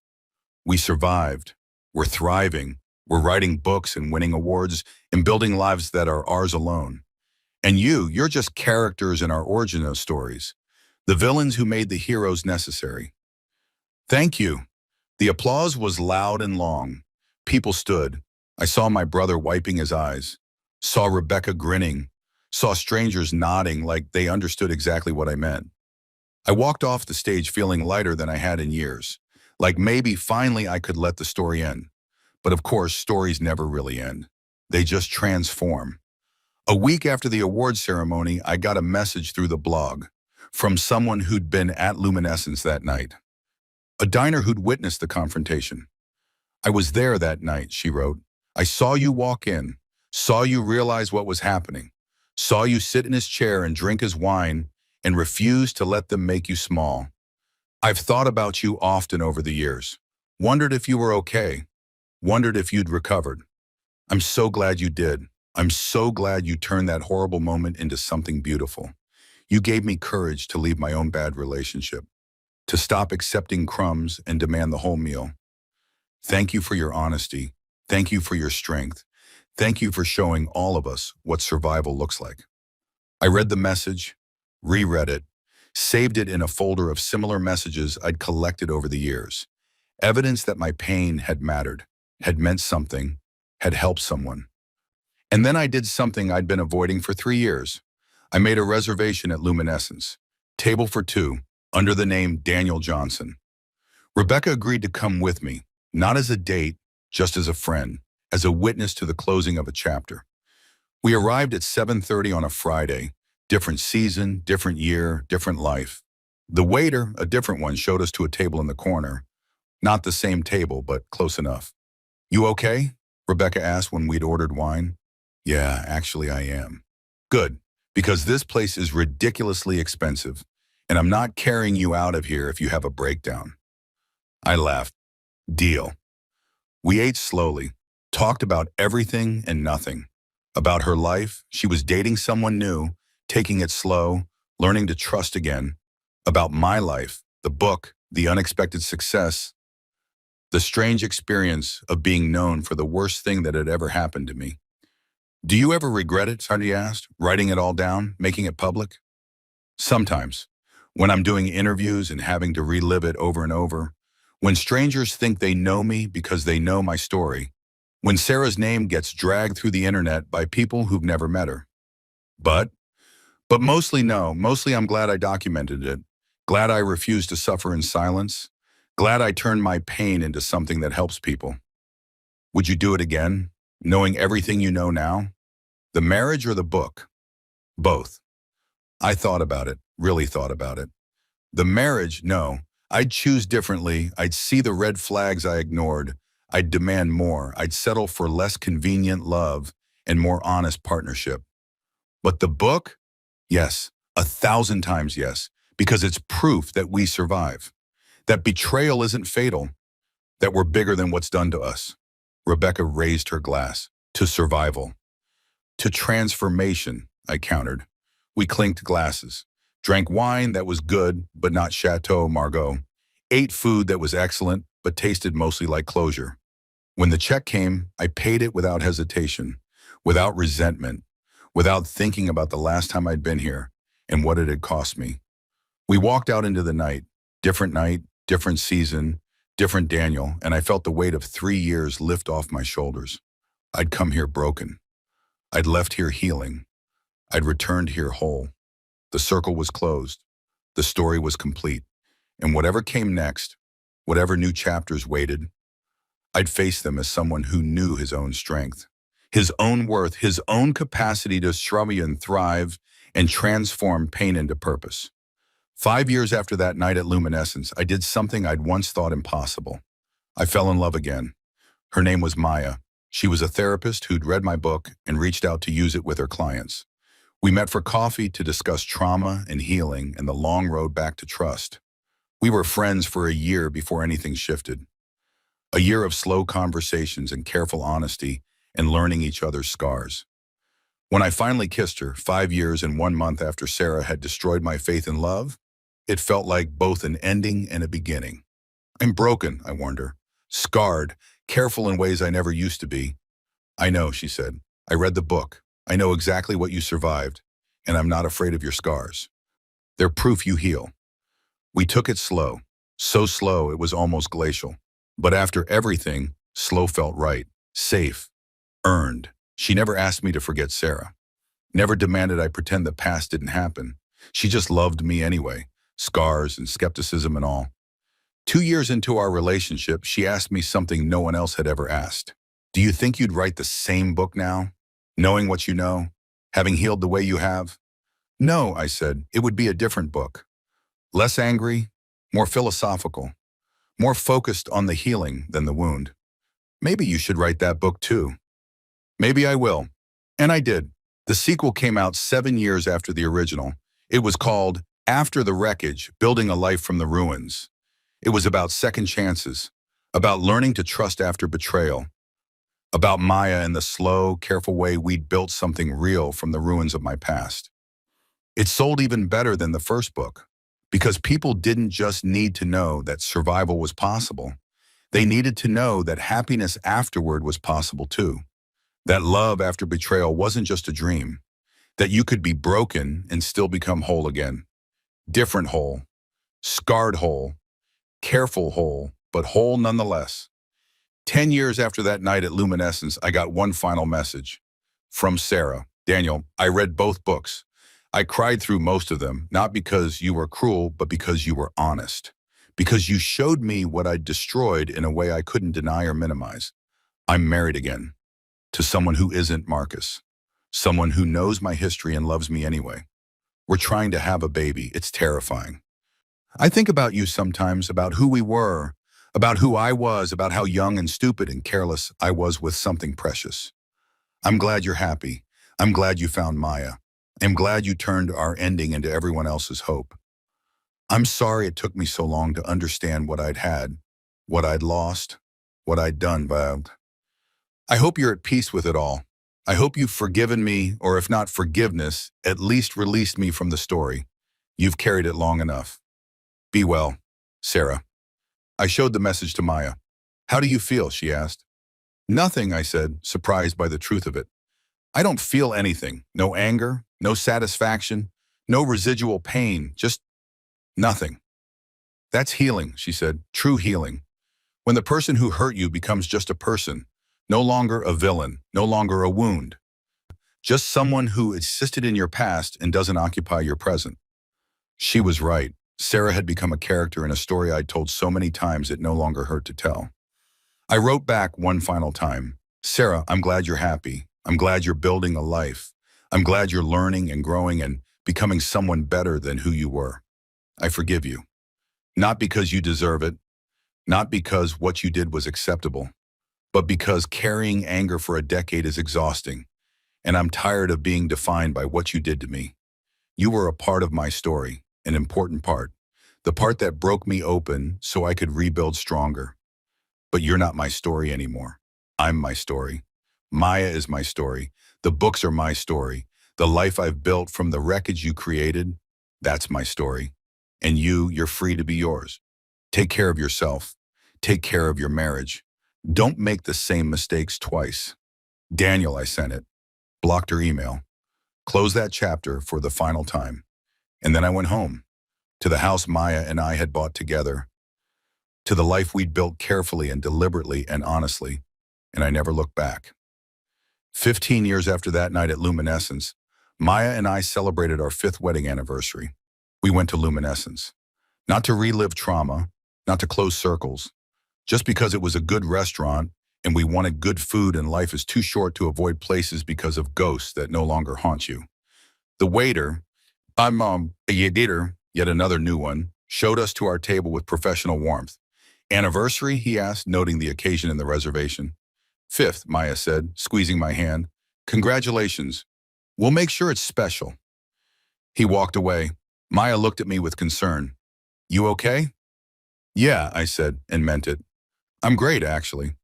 We survived. We're thriving. We're writing books and winning awards and building lives that are ours alone. And you're just characters in our origin stories, the villains who made the heroes necessary. Thank you. The applause was loud and long. People stood. I saw my brother wiping his eyes, saw Rebecca grinning, saw strangers nodding like they understood exactly what I meant. I walked off the stage feeling lighter than I had in years, like maybe finally I could let the story end. But of course, stories never really end. They just transform. A week after the awards ceremony, I got a message through the blog from someone who'd been at Luminescence that night, a diner who'd witnessed the confrontation. I was there that night, she wrote. I saw you walk in, saw you realize what was happening, saw you sit in his chair and drink his wine and refuse to let them make you small. I've thought about you often over the years, wondered if you were okay, wondered if you'd recovered. I'm so glad you did. I'm so glad you turned that horrible moment into something beautiful. You gave me courage to leave my own bad relationship, to stop accepting crumbs and demand the whole meal. Thank you for your honesty. Thank you for your strength. Thank you for showing all of us what survival looks like. I read the message, reread it, saved it in a folder of similar messages I'd collected over the years. Evidence that my pain had mattered, had meant something, had helped someone. And then I did something I'd been avoiding for 3 years. I made a reservation at Luminescence, table for 2, under the name Daniel Johnson. Rebecca agreed to come with me, not as a date, just as a friend, as a witness to the closing of a chapter. We arrived at 7:30 on a Friday, different season, different year, different life. The waiter, a different one, showed us to a table in the corner. Not the same table, but close enough. You okay? Rebecca asked when we'd ordered wine. Yeah, actually I am. Good, because this place is ridiculously expensive, and I'm not carrying you out of here if you have a breakdown. I laughed. Deal. We ate slowly, talked about everything and nothing. About her life, she was dating someone new, taking it slow, learning to trust again. About my life, the book, the unexpected success, the strange experience of being known for the worst thing that had ever happened to me. Do you ever regret it, Sandy asked, writing it all down, making it public? Sometimes, when I'm doing interviews and having to relive it over and over, when strangers think they know me because they know my story, when Sarah's name gets dragged through the internet by people who've never met her. But mostly no, mostly I'm glad I documented it, glad I refused to suffer in silence, glad I turned my pain into something that helps people. Would you do it again, knowing everything you know now? The marriage or the book? Both. I thought about it, really thought about it. The marriage, no. I'd choose differently. I'd see the red flags I ignored. I'd demand more. I'd settle for less convenient love and more honest partnership. But the book? Yes, 1,000 times yes, because it's proof that we survive, that betrayal isn't fatal, that we're bigger than what's done to us. Rebecca raised her glass. To survival. To transformation, I countered. We clinked glasses, drank wine that was good but not Chateau Margaux, ate food that was excellent but tasted mostly like closure. When the check came, I paid it without hesitation, without resentment, without thinking about the last time I'd been here and what it had cost me. We walked out into the night, different season, different Daniel, and I felt the weight of 3 years lift off my shoulders. I'd come here broken. I'd left here healing. I'd returned here whole. The circle was closed. The story was complete. And whatever came next, whatever new chapters waited, I'd face them as someone who knew his own strength, his own worth, his own capacity to struggle and thrive and transform pain into purpose. 5 years after that night at Luminescence, I did something I'd once thought impossible. I fell in love again. Her name was Maya. She was a therapist who'd read my book and reached out to use it with her clients. We met for coffee to discuss trauma and healing and the long road back to trust. We were friends for a year before anything shifted. A year of slow conversations and careful honesty and learning each other's scars. When I finally kissed her, 5 years and 1 month after Sarah had destroyed my faith in love, it felt like both an ending and a beginning. I'm broken, I warned her. Scarred, careful in ways I never used to be. I know, she said. I read the book. I know exactly what you survived, and I'm not afraid of your scars. They're proof you heal. We took it slow, so slow it was almost glacial. But after everything, slow felt right, safe, earned. She never asked me to forget Sarah. Never demanded I pretend the past didn't happen. She just loved me anyway, scars and skepticism and all. 2 years into our relationship, she asked me something no one else had ever asked. Do you think you'd write the same book now, knowing what you know, having healed the way you have? No, I said, it would be a different book. Less angry, more philosophical, more focused on the healing than the wound. Maybe you should write that book too. Maybe I will. And I did. The sequel came out 7 years after the original. It was called After the Wreckage, Building a Life from the Ruins. It was about second chances, about learning to trust after betrayal, about Maya and the slow, careful way we'd built something real from the ruins of my past. It sold even better than the first book, because people didn't just need to know that survival was possible. They needed to know that happiness afterward was possible too. That love after betrayal wasn't just a dream, that you could be broken and still become whole again. Different whole, scarred whole, careful whole, but whole nonetheless. 10 years after that night at Luminescence, I got one final message from Sarah. Daniel, I read both books. I cried through most of them, not because you were cruel, but because you were honest. Because you showed me what I'd destroyed in a way I couldn't deny or minimize. I'm married again, to someone who isn't Marcus. Someone who knows my history and loves me anyway. We're trying to have a baby. It's terrifying. I think about you sometimes, about who we were, about who I was, about how young and stupid and careless I was with something precious. I'm glad you're happy. I'm glad you found Maya. I'm glad you turned our ending into everyone else's hope. I'm sorry it took me so long to understand what I'd had, what I'd lost, what I'd done, but I hope you're at peace with it all. I hope you've forgiven me, or if not forgiveness, at least released me from the story. You've carried it long enough. Be well, Sarah. I showed the message to Maya. How do you feel? She asked. Nothing, I said, surprised by the truth of it. I don't feel anything. No anger, no satisfaction, no residual pain, just nothing. That's healing, she said, true healing. When the person who hurt you becomes just a person, no longer a villain, no longer a wound, just someone who existed in your past and doesn't occupy your present. She was right. Sarah had become a character in a story I'd told so many times it no longer hurt to tell. I wrote back one final time. Sarah, I'm glad you're happy. I'm glad you're building a life. I'm glad you're learning and growing and becoming someone better than who you were. I forgive you. Not because you deserve it, not because what you did was acceptable, but because carrying anger for a decade is exhausting, and I'm tired of being defined by what you did to me. You were a part of my story, an important part, the part that broke me open so I could rebuild stronger. But you're not my story anymore. I'm my story. Maya is my story. The books are my story. The life I've built from the wreckage you created, that's my story. And you're free to be yours. Take care of yourself. Take care of your marriage. Don't make the same mistakes twice. Daniel, I sent it. Blocked her email. Closed that chapter for the final time. And then I went home, to the house Maya and I had bought together, to the life we'd built carefully and deliberately and honestly, and I never looked back. 15 years after that night at Luminescence, Maya and I celebrated our 5th wedding anniversary. We went to Luminescence, not to relive trauma, not to close circles, just because it was a good restaurant and we wanted good food and life is too short to avoid places because of ghosts that no longer haunt you. The waiter, I'm a yeditor, yet another new one, showed us to our table with professional warmth. Anniversary, he asked, noting the occasion in the reservation. 5th, Maya said, squeezing my hand. Congratulations. We'll make sure it's special. He walked away. Maya looked at me with concern. You okay? Yeah, I said, and meant it. I'm great, actually.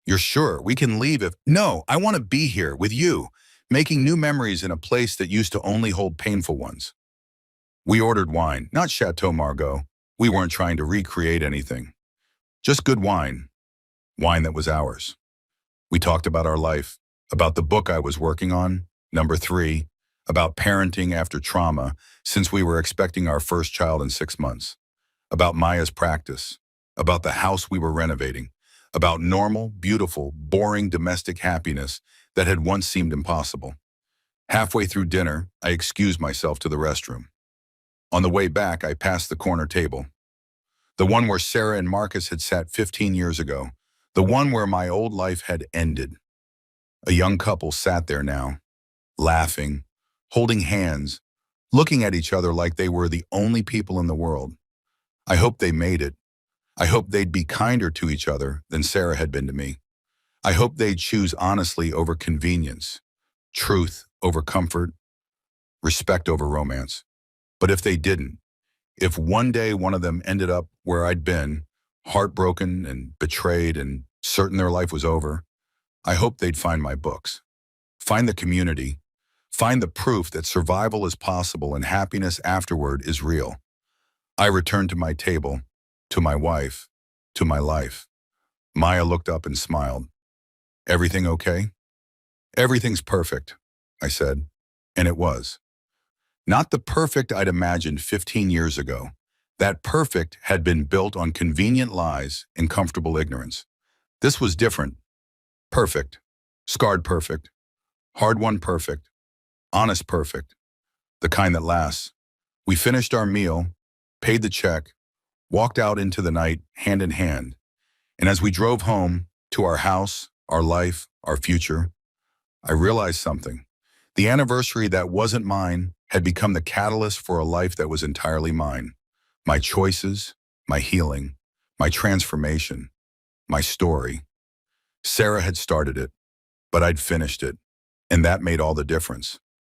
You're sure? We can leave if... No, I want to be here with you, making new memories in a place that used to only hold painful ones. We ordered wine, not Chateau Margaux. We weren't trying to recreate anything. Just good wine. Wine that was ours. We talked about our life, about the book I was working on, number 3, about parenting after trauma, since we were expecting our first child in 6 months, about Maya's practice, about the house we were renovating, about normal, beautiful, boring domestic happiness that had once seemed impossible. Halfway through dinner, I excused myself to the restroom. On the way back, I passed the corner table. The one where Sarah and Marcus had sat 15 years ago. The one where my old life had ended. A young couple sat there now, laughing, holding hands, looking at each other like they were the only people in the world. I hoped they made it. I hoped they'd be kinder to each other than Sarah had been to me. I hoped they'd choose honestly over convenience, truth over comfort, respect over romance. But if they didn't, if one day one of them ended up where I'd been, heartbroken and betrayed and certain their life was over, I hoped they'd find my books, find the community, find the proof that survival is possible and happiness afterward is real. I returned to my table, to my wife, to my life. Maya looked up and smiled. Everything okay? Everything's perfect, I said, and it was. Not the perfect I'd imagined 15 years ago. That perfect had been built on convenient lies and comfortable ignorance. This was different. Perfect. Scarred perfect. Hard-won perfect. Honest perfect. The kind that lasts. We finished our meal, paid the check, walked out into the night hand in hand. And as we drove home to our house, our life, our future, I realized something. The anniversary that wasn't mine had become the catalyst for a life that was entirely mine. My choices, my healing, my transformation, my story. Sarah had started it, but I'd finished it, and that made all the difference.